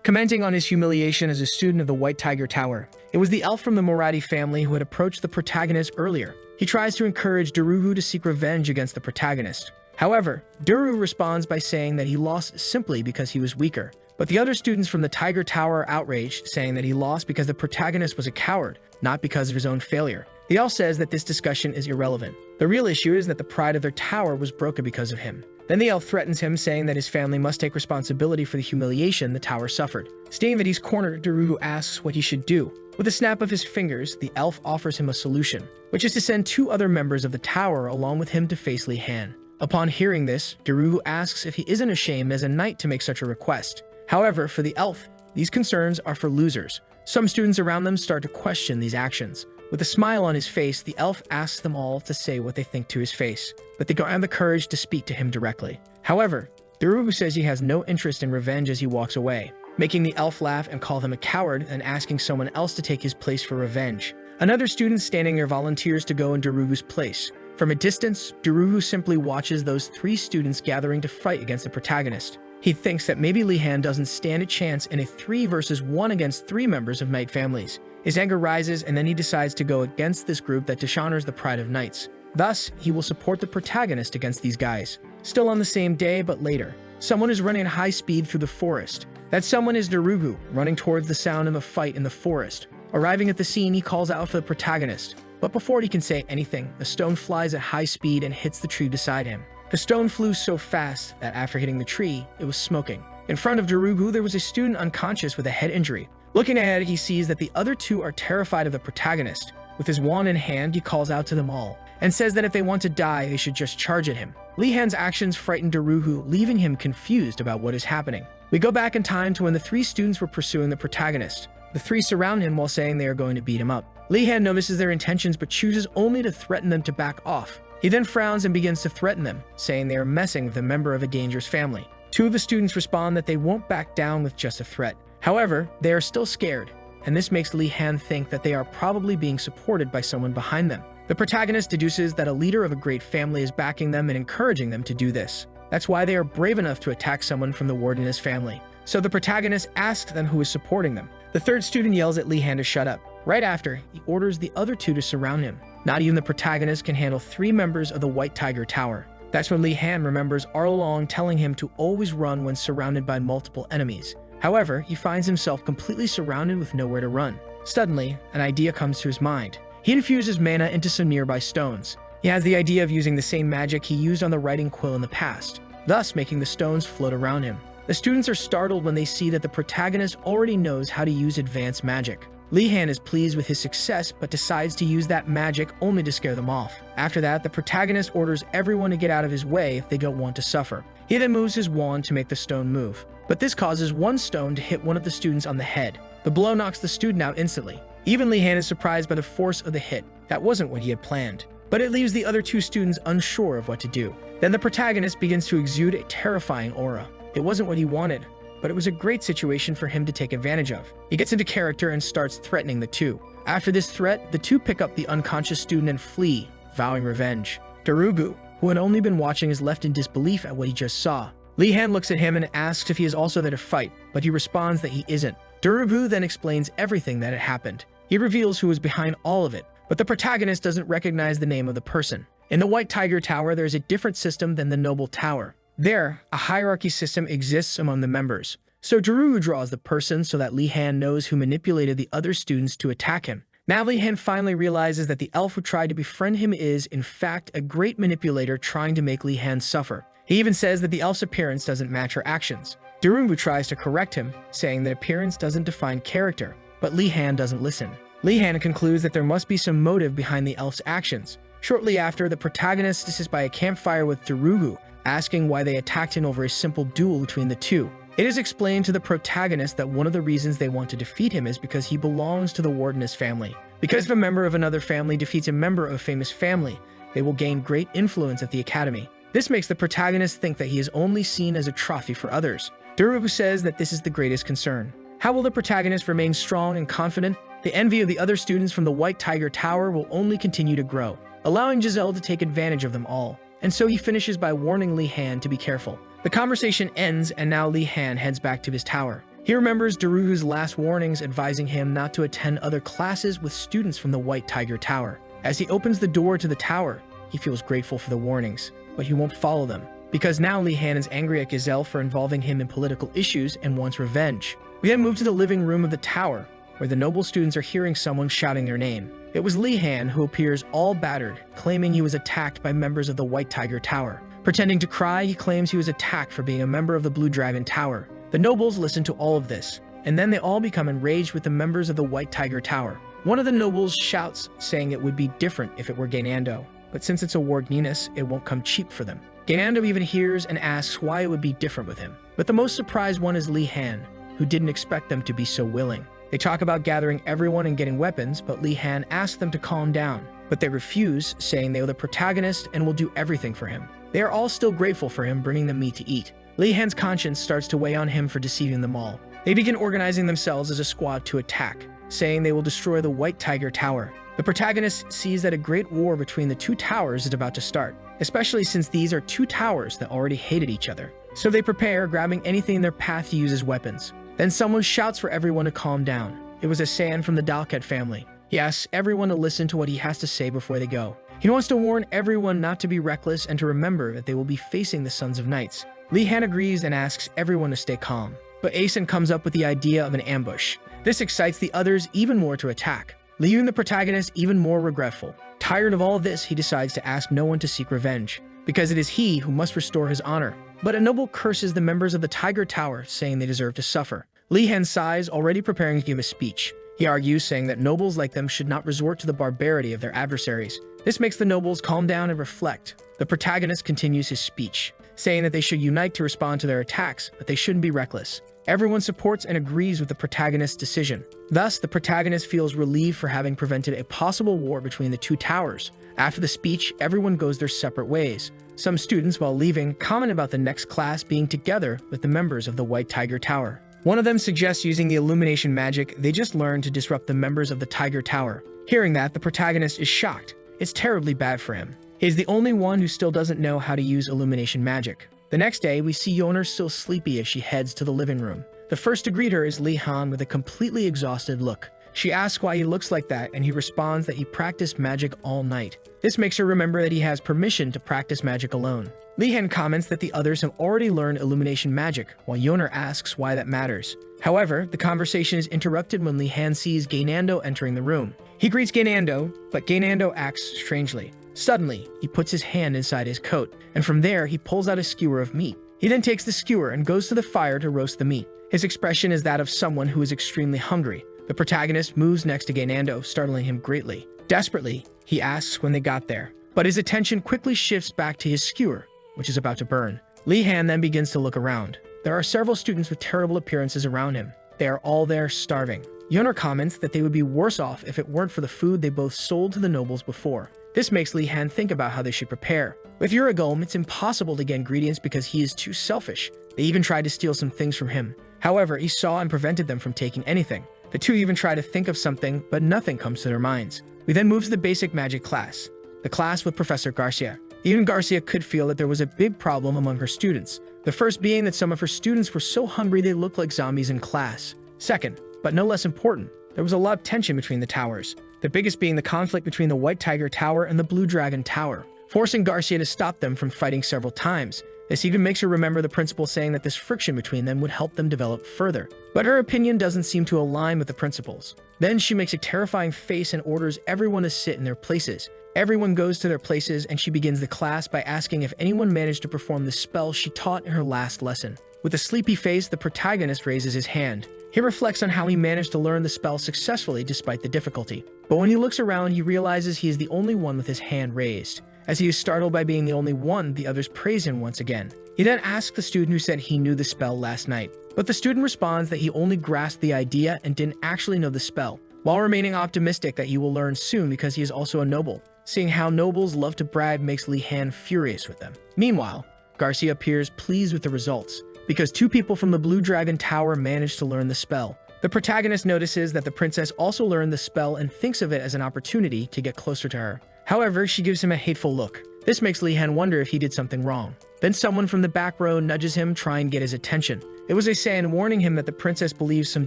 commenting on his humiliation as a student of the White Tiger Tower. It was the elf from the Moradi family who had approached the protagonist earlier. He tries to encourage Darugo to seek revenge against the protagonist. However, Darugo responds by saying that he lost simply because he was weaker. But the other students from the Tiger Tower are outraged, saying that he lost because the protagonist was a coward, not because of his own failure. The elf says that this discussion is irrelevant. The real issue is that the pride of their tower was broken because of him. Then the elf threatens him, saying that his family must take responsibility for the humiliation the tower suffered. Stating that he's cornered, Darugo asks what he should do. With a snap of his fingers, the elf offers him a solution, which is to send two other members of the tower along with him to face Li Han. Upon hearing this, Darugo asks if he isn't ashamed as a knight to make such a request. However, for the elf, these concerns are for losers. Some students around them start to question these actions. With a smile on his face, the elf asks them all to say what they think to his face, but they don't have the courage to speak to him directly. However, Darugo says he has no interest in revenge as he walks away, making the elf laugh and call him a coward and asking someone else to take his place for revenge. Another student standing there volunteers to go in Darugo's place. From a distance, Darugo simply watches those three students gathering to fight against the protagonist. He thinks that maybe Li Han doesn't stand a chance in a 3 versus 1 against 3 members of knight families. His anger rises, and then he decides to go against this group that dishonors the pride of knights. Thus, he will support the protagonist against these guys. Still on the same day, but later, someone is running at high speed through the forest. That someone is Darugo, running towards the sound of a fight in the forest. Arriving at the scene, he calls out for the protagonist. But before he can say anything, a stone flies at high speed and hits the tree beside him. The stone flew so fast that after hitting the tree, it was smoking. In front of Darugo, there was a student unconscious with a head injury. Looking ahead, he sees that the other two are terrified of the protagonist. With his wand in hand, he calls out to them all, and says that if they want to die, they should just charge at him. Li Han's actions frighten Darugo, leaving him confused about what is happening. We go back in time to when the 3 students were pursuing the protagonist. The 3 surround him while saying they are going to beat him up. Li Han notices their intentions but chooses only to threaten them to back off. He then frowns and begins to threaten them, saying they are messing with a member of a dangerous family. 2 of the students respond that they won't back down with just a threat. However, they are still scared, and this makes Li Han think that they are probably being supported by someone behind them. The protagonist deduces that a leader of a great family is backing them and encouraging them to do this. That's why they are brave enough to attack someone from the ward in his family. So the protagonist asks them who is supporting them. The 3rd student yells at Li Han to shut up. Right after, he orders the other 2 to surround him. Not even the protagonist can handle 3 members of the White Tiger Tower. That's when Li Han remembers all along telling him to always run when surrounded by multiple enemies. However, he finds himself completely surrounded with nowhere to run. Suddenly, an idea comes to his mind. He infuses mana into some nearby stones. He has the idea of using the same magic he used on the writing quill in the past, thus making the stones float around him. The students are startled when they see that the protagonist already knows how to use advanced magic. Li Han is pleased with his success, but decides to use that magic only to scare them off. After that, the protagonist orders everyone to get out of his way if they don't want to suffer. He then moves his wand to make the stone move, but this causes one stone to hit one of the students on the head. The blow knocks the student out instantly. Even Li Han is surprised by the force of the hit. That wasn't what he had planned. but it leaves the other two students unsure of what to do. Then the protagonist begins to exude a terrifying aura. It wasn't what he wanted, but it was a great situation for him to take advantage of. He gets into character and starts threatening the two. After this threat, the two pick up the unconscious student and flee, vowing revenge. Darugu, who had only been watching, is left in disbelief at what he just saw. Li-Han looks at him and asks if he is also there to fight, but he responds that he isn't. Darugu then explains everything that had happened. He reveals who was behind all of it, but the protagonist doesn't recognize the name of the person. In the White Tiger Tower, there is a different system than the Noble Tower. There, a hierarchy system exists among the members. So Darugu draws the person so that Li-Han knows who manipulated the other students to attack him. Now Li-Han finally realizes that the elf who tried to befriend him is, in fact, a great manipulator trying to make Li-Han suffer. He even says that the elf's appearance doesn't match her actions. Darugu tries to correct him, saying that appearance doesn't define character, but Li-Han doesn't listen. Li-Han concludes that there must be some motive behind the elf's actions. Shortly after, the protagonist sits by a campfire with Darugu, asking why they attacked him over a simple duel between the two. It is explained to the protagonist that one of the reasons they want to defeat him is because he belongs to the Wardeness family. Because if a member of another family defeats a member of a famous family, they will gain great influence at the academy. This makes the protagonist think that he is only seen as a trophy for others. Darugu says that this is the greatest concern. How will the protagonist remain strong and confident? The envy of the other students from the White Tiger Tower will only continue to grow, allowing Giselle to take advantage of them all. And so he finishes by warning Li-Han to be careful. The conversation ends, and now Li-Han heads back to his tower. He remembers Darugu's last warnings advising him not to attend other classes with students from the White Tiger Tower. As he opens the door to the tower, he feels grateful for the warnings, but he won't follow them, because now Li-Han is angry at Giselle for involving him in political issues and wants revenge. We then move to the living room of the tower, where the noble students are hearing someone shouting their name. It was Li-Han, who appears all battered, claiming he was attacked by members of the White Tiger Tower. Pretending to cry, he claims he was attacked for being a member of the Blue Dragon Tower. The nobles listen to all of this, and then they all become enraged with the members of the White Tiger Tower. One of the nobles shouts, saying it would be different if it were Gainando, but since it's a Wargninus, it won't come cheap for them. Gainando even hears and asks why it would be different with him. But the most surprised one is Li-Han, who didn't expect them to be so willing. They talk about gathering everyone and getting weapons, but Li-Han asks them to calm down. But they refuse, saying they are the protagonist and will do everything for him. They are all still grateful for him bringing them meat to eat. Li-Han's conscience starts to weigh on him for deceiving them all. They begin organizing themselves as a squad to attack, saying they will destroy the White Tiger Tower. The protagonist sees that a great war between the two towers is about to start, especially since these are two towers that already hated each other. So they prepare, grabbing anything in their path to use as weapons. Then someone shouts for everyone to calm down. It was Asan from the Dalket family. He asks everyone to listen to what he has to say before they go. He wants to warn everyone not to be reckless and to remember that they will be facing the Sons of Knights. Li-Han agrees and asks everyone to stay calm. But Asan comes up with the idea of an ambush. This excites the others even more to attack, leaving the protagonist even more regretful. Tired of all this, he decides to ask no one to seek revenge, because it is he who must restore his honor. But a noble curses the members of the Tiger Tower, saying they deserve to suffer. Li-Han sighs, already preparing to give a speech. He argues, saying that nobles like them should not resort to the barbarity of their adversaries. This makes the nobles calm down and reflect. The protagonist continues his speech, saying that they should unite to respond to their attacks, but they shouldn't be reckless. Everyone supports and agrees with the protagonist's decision. Thus, the protagonist feels relieved for having prevented a possible war between the two towers. After the speech, everyone goes their separate ways. Some students, while leaving, comment about the next class being together with the members of the White Tiger Tower. One of them suggests using the illumination magic they just learned to disrupt the members of the Tiger Tower. Hearing that, the protagonist is shocked. It's terribly bad for him. He is the only one who still doesn't know how to use illumination magic. The next day, we see Yoner still sleepy as she heads to the living room. The first to greet her is Li-Han with a completely exhausted look. She asks why he looks like that, and he responds that he practiced magic all night. This makes her remember that he has permission to practice magic alone. Li-Han comments that the others have already learned illumination magic, while Yoner asks why that matters. However, the conversation is interrupted when Li-Han sees Gainando entering the room. He greets Gainando, but Gainando acts strangely. Suddenly, he puts his hand inside his coat, and from there he pulls out a skewer of meat. He then takes the skewer and goes to the fire to roast the meat. His expression is that of someone who is extremely hungry. The protagonist moves next to Gainando, startling him greatly. Desperately, he asks when they got there, but his attention quickly shifts back to his skewer, which is about to burn. Li-Han then begins to look around. There are several students with terrible appearances around him. They are all there starving. Yoner comments that they would be worse off if it weren't for the food they both sold to the nobles before. This makes Li Han think about how they should prepare. With Uragolm, it's impossible to get ingredients because he is too selfish. They even tried to steal some things from him. However, he saw and prevented them from taking anything. The two even try to think of something, but nothing comes to their minds. We then move to the basic magic class, the class with Professor Garcia. Even Garcia could feel that there was a big problem among her students. The first being that some of her students were so hungry they looked like zombies in class. Second, but no less important, there was a lot of tension between the towers. The biggest being the conflict between the White Tiger Tower and the Blue Dragon Tower, forcing Garcia to stop them from fighting several times. This even makes her remember the principal saying that this friction between them would help them develop further. But her opinion doesn't seem to align with the principal's. Then she makes a terrifying face and orders everyone to sit in their places. Everyone goes to their places and she begins the class by asking if anyone managed to perform the spell she taught in her last lesson. With a sleepy face, the protagonist raises his hand. He reflects on how he managed to learn the spell successfully despite the difficulty. But when he looks around, he realizes he is the only one with his hand raised. As he is startled by being the only one, the others praise him once again. He then asks the student who said he knew the spell last night. But the student responds that he only grasped the idea and didn't actually know the spell, while remaining optimistic that he will learn soon because he is also a noble. Seeing how nobles love to brag makes Li Han furious with them. Meanwhile, Garcia appears pleased with the results, because two people from the Blue Dragon Tower managed to learn the spell. The protagonist notices that the princess also learned the spell and thinks of it as an opportunity to get closer to her. However, she gives him a hateful look. This makes Li Han wonder if he did something wrong. Then someone from the back row nudges him, trying to get his attention. It was Asan warning him that the princess believes some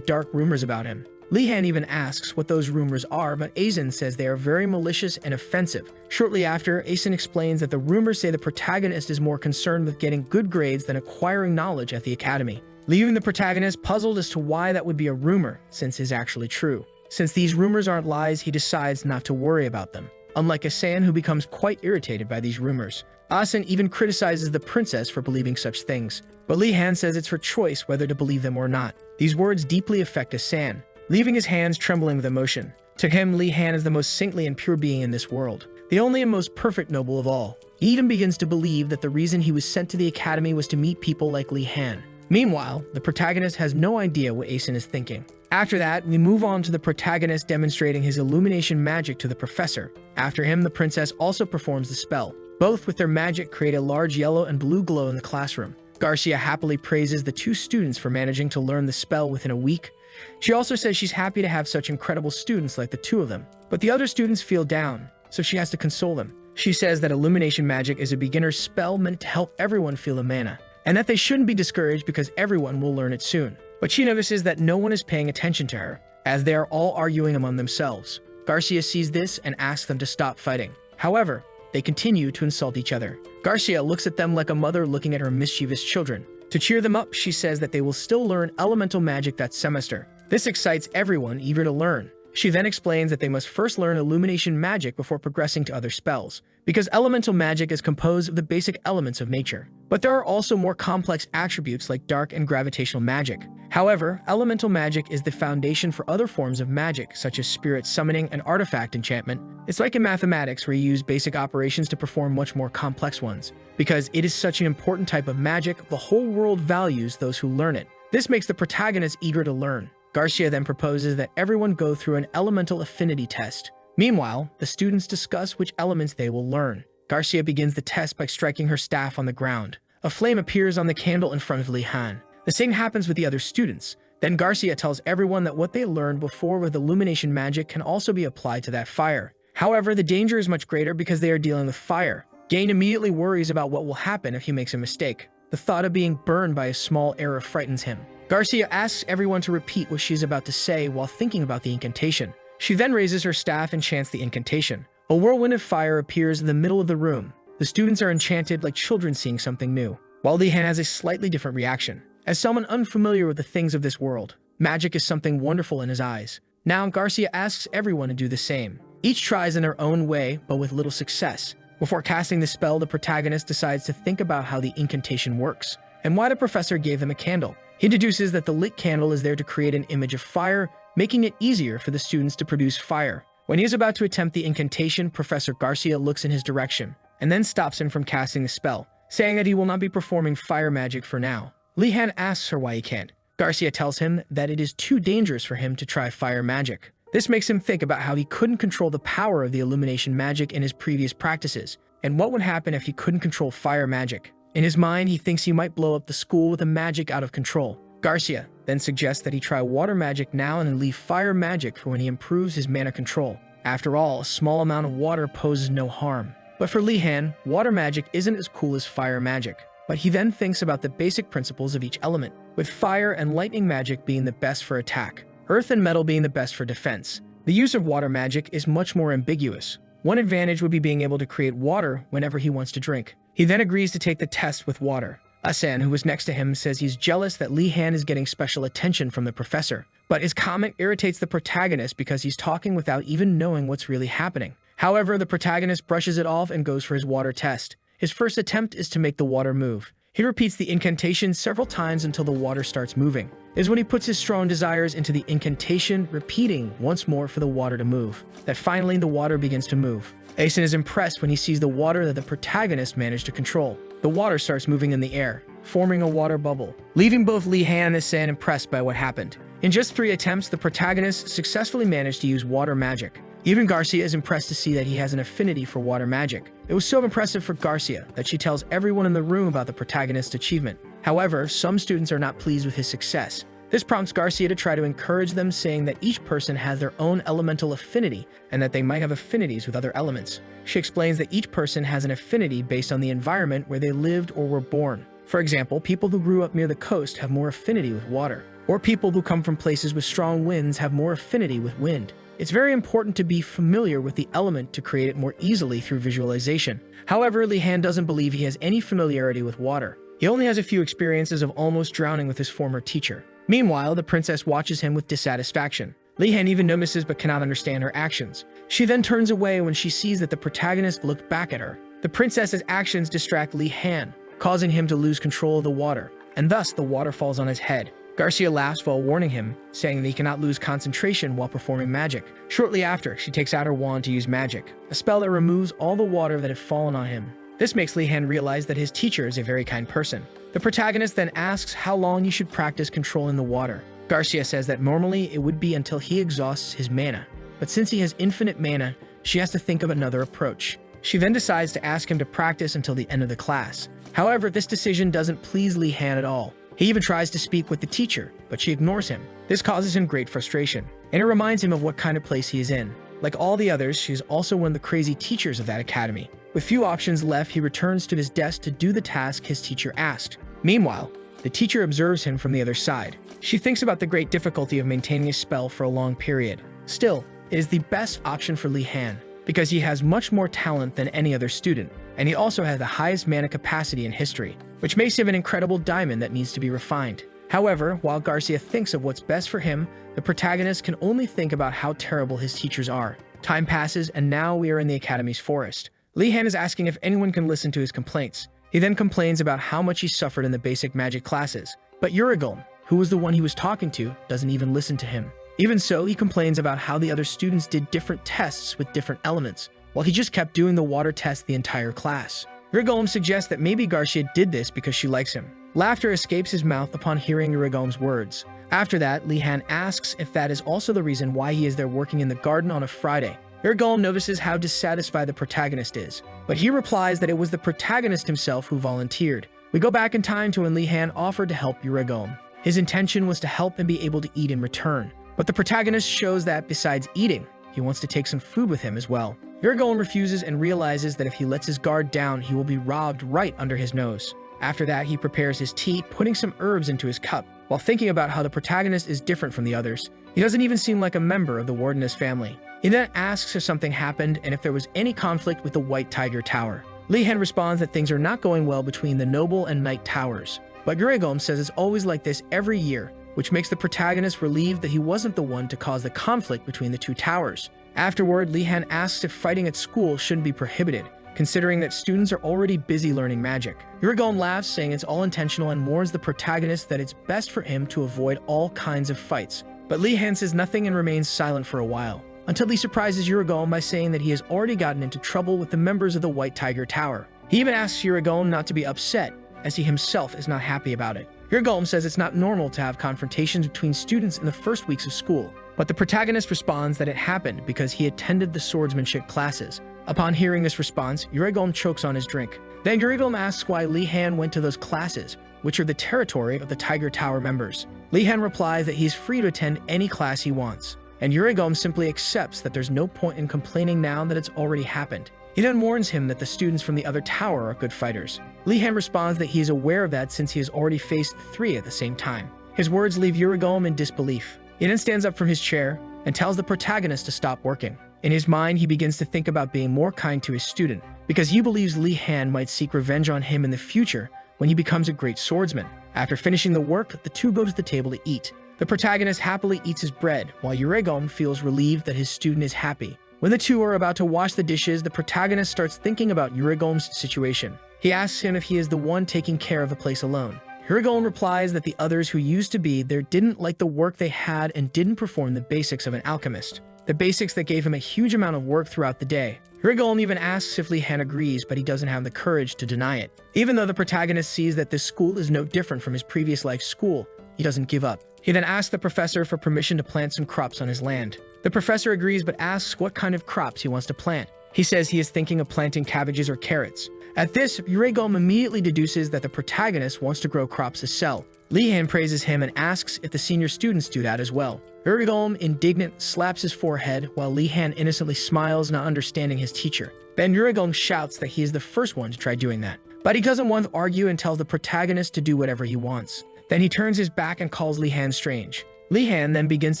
dark rumors about him. Li Han even asks what those rumors are, but Asan says they are very malicious and offensive. Shortly after, Asan explains that the rumors say the protagonist is more concerned with getting good grades than acquiring knowledge at the academy, leaving the protagonist puzzled as to why that would be a rumor, since it is actually true. Since these rumors aren't lies, he decides not to worry about them. Unlike Asan, who becomes quite irritated by these rumors. Asan even criticizes the princess for believing such things, but Li Han says it's her choice whether to believe them or not. These words deeply affect Asan, leaving his hands trembling with emotion. To him, Li Han is the most saintly and pure being in this world, the only and most perfect noble of all. He even begins to believe that the reason he was sent to the academy was to meet people like Li Han. Meanwhile, the protagonist has no idea what Asan is thinking. After that, we move on to the protagonist demonstrating his illumination magic to the professor. After him, the princess also performs the spell. Both with their magic create a large yellow and blue glow in the classroom. Garcia happily praises the two students for managing to learn the spell within a week. She also says she's happy to have such incredible students like the two of them. But the other students feel down, so she has to console them. She says that illumination magic is a beginner's spell meant to help everyone feel the mana, and that they shouldn't be discouraged because everyone will learn it soon. But she notices that no one is paying attention to her, as they are all arguing among themselves. Garcia sees this and asks them to stop fighting. However, they continue to insult each other. Garcia looks at them like a mother looking at her mischievous children. To cheer them up, she says that they will still learn elemental magic that semester. This excites everyone eager to learn. She then explains that they must first learn illumination magic before progressing to other spells, because elemental magic is composed of the basic elements of nature. But there are also more complex attributes like dark and gravitational magic. However, elemental magic is the foundation for other forms of magic, such as spirit summoning and artifact enchantment. It's like in mathematics where you use basic operations to perform much more complex ones. Because it is such an important type of magic, the whole world values those who learn it. This makes the protagonist eager to learn. Garcia then proposes that everyone go through an elemental affinity test. Meanwhile, the students discuss which elements they will learn. Garcia begins the test by striking her staff on the ground. A flame appears on the candle in front of Li Han. The same happens with the other students. Then Garcia tells everyone that what they learned before with illumination magic can also be applied to that fire. However, the danger is much greater because they are dealing with fire. Gain immediately worries about what will happen if he makes a mistake. The thought of being burned by a small error frightens him. Garcia asks everyone to repeat what she's about to say while thinking about the incantation. She then raises her staff and chants the incantation. A whirlwind of fire appears in the middle of the room. The students are enchanted like children seeing something new, while Li Han has a slightly different reaction. As someone unfamiliar with the things of this world, magic is something wonderful in his eyes. Now Garcia asks everyone to do the same. Each tries in their own way, but with little success. Before casting the spell, the protagonist decides to think about how the incantation works, and why the professor gave them a candle. He deduces that the lit candle is there to create an image of fire, making it easier for the students to produce fire. When he is about to attempt the incantation, Professor Garcia looks in his direction, and then stops him from casting the spell, saying that he will not be performing fire magic for now. Li Han asks her why he can't. Garcia tells him that it is too dangerous for him to try fire magic. This makes him think about how he couldn't control the power of the illumination magic in his previous practices, and what would happen if he couldn't control fire magic. In his mind, he thinks he might blow up the school with a magic out of control. Garcia then suggests that he try water magic now and then leave fire magic for when he improves his mana control. After all, a small amount of water poses no harm. But for Li-Han, water magic isn't as cool as fire magic. But he then thinks about the basic principles of each element, with fire and lightning magic being the best for attack, earth and metal being the best for defense. The use of water magic is much more ambiguous. One advantage would be being able to create water whenever he wants to drink. He then agrees to take the test with water. Asan, who was next to him, says he's jealous that Li-Han is getting special attention from the professor. But his comment irritates the protagonist because he's talking without even knowing what's really happening. However, the protagonist brushes it off and goes for his water test. His first attempt is to make the water move. He repeats the incantation several times until the water starts moving. It is when he puts his strong desires into the incantation, repeating once more for the water to move, that finally the water begins to move. Asen is impressed when he sees the water that the protagonist managed to control. The water starts moving in the air, forming a water bubble, leaving both Li-Han and Asan impressed by what happened. In just 3 attempts, the protagonist successfully managed to use water magic. Even Garcia is impressed to see that he has an affinity for water magic. It was so impressive for Garcia that she tells everyone in the room about the protagonist's achievement. However, some students are not pleased with his success. This prompts Garcia to try to encourage them, saying that each person has their own elemental affinity and that they might have affinities with other elements. She explains that each person has an affinity based on the environment where they lived or were born. For example, people who grew up near the coast have more affinity with water, or people who come from places with strong winds have more affinity with wind. It's very important to be familiar with the element to create it more easily through visualization. However, Li-Han doesn't believe he has any familiarity with water. He only has a few experiences of almost drowning with his former teacher. Meanwhile, the princess watches him with dissatisfaction. Li-Han even notices but cannot understand her actions. She then turns away when she sees that the protagonist looked back at her. The princess's actions distract Li-Han, causing him to lose control of the water, and thus the water falls on his head. Garcia laughs while warning him, saying that he cannot lose concentration while performing magic. Shortly after, she takes out her wand to use magic, a spell that removes all the water that had fallen on him. This makes Li-Han realize that his teacher is a very kind person. The protagonist then asks how long he should practice controlling the water. Garcia says that normally it would be until he exhausts his mana, but since he has infinite mana, she has to think of another approach. She then decides to ask him to practice until the end of the class. However, this decision doesn't please Li-Han at all. He even tries to speak with the teacher, but she ignores him. This causes him great frustration, and it reminds him of what kind of place he is in. Like all the others, she is also one of the crazy teachers of that academy. With few options left, he returns to his desk to do the task his teacher asked. Meanwhile, the teacher observes him from the other side. She thinks about the great difficulty of maintaining a spell for a long period. Still, it is the best option for Li-Han, because he has much more talent than any other student, and he also has the highest mana capacity in history, which makes him an incredible diamond that needs to be refined. However, while Garcia thinks of what's best for him, the protagonist can only think about how terrible his teachers are. Time passes, and now we are in the Academy's forest. Li-Han is asking if anyone can listen to his complaints. He then complains about how much he suffered in the basic magic classes. But Uragulm, who was the one he was talking to, doesn't even listen to him. Even so, he complains about how the other students did different tests with different elements, while he just kept doing the water test the entire class. Uragulm suggests that maybe Garcia did this because she likes him. Laughter escapes his mouth upon hearing Uragulm's words. After that, Li-Han asks if that is also the reason why he is there working in the garden on a Friday. Uragulm notices how dissatisfied the protagonist is, but he replies that it was the protagonist himself who volunteered. We go back in time to when Li-Han offered to help Uragulm. His intention was to help and be able to eat in return, but the protagonist shows that besides eating, he wants to take some food with him as well. Uragulm refuses and realizes that if he lets his guard down, he will be robbed right under his nose. After that, he prepares his tea, putting some herbs into his cup. While thinking about how the protagonist is different from the others, he doesn't even seem like a member of the Wardeness family. He then asks if something happened and if there was any conflict with the White Tiger Tower. Li-Han responds that things are not going well between the Noble and Knight Towers. But Uragulm says it's always like this every year, which makes the protagonist relieved that he wasn't the one to cause the conflict between the two towers. Afterward, Li-Han asks if fighting at school shouldn't be prohibited, considering that students are already busy learning magic. Uragulm laughs, saying it's all intentional, and warns the protagonist that it's best for him to avoid all kinds of fights. But Li-Han says nothing and remains silent for a while, until he surprises Uragulm by saying that he has already gotten into trouble with the members of the White Tiger Tower. He even asks Uragulm not to be upset, as he himself is not happy about it. Uragulm says it's not normal to have confrontations between students in the first weeks of school, But the protagonist responds that it happened because he attended the swordsmanship classes. Upon hearing this response, Yurigom chokes on his drink. Then Yurigom asks why Li Han went to those classes, which are the territory of the Tiger Tower members. Li Han replies that he's free to attend any class he wants, and Yurigom simply accepts that there's no point in complaining now that it's already happened. He then warns him that the students from the other tower are good fighters. Li Han responds that he is aware of that since he has already faced 3 at the same time. His words leave Yurigom in disbelief. He then stands up from his chair and tells the protagonist to stop working. In his mind, he begins to think about being more kind to his student, because he believes Li Han might seek revenge on him in the future when he becomes a great swordsman. After finishing the work, the two go to the table to eat. The protagonist happily eats his bread, while Yurigom feels relieved that his student is happy. When the two are about to wash the dishes, the protagonist starts thinking about Yurigom's situation. He asks him if he is the one taking care of the place alone. Yurigom replies that the others who used to be there didn't like the work they had and didn't perform the basics of an alchemist. The basics that gave him a huge amount of work throughout the day. Yurigom even asks if Li Han agrees, but he doesn't have the courage to deny it. Even though the protagonist sees that this school is no different from his previous life school, he doesn't give up. He then asks the professor for permission to plant some crops on his land. The professor agrees but asks what kind of crops he wants to plant. He says he is thinking of planting cabbages or carrots. At this, Yurigom immediately deduces that the protagonist wants to grow crops to sell. Li Han praises him and asks if the senior students do that as well. Yurigom, indignant, slaps his forehead while Li Han innocently smiles, not understanding his teacher. Then Yurigom shouts that he is the first one to try doing that. But he doesn't want to argue and tells the protagonist to do whatever he wants. Then he turns his back and calls Li Han strange. Li Han then begins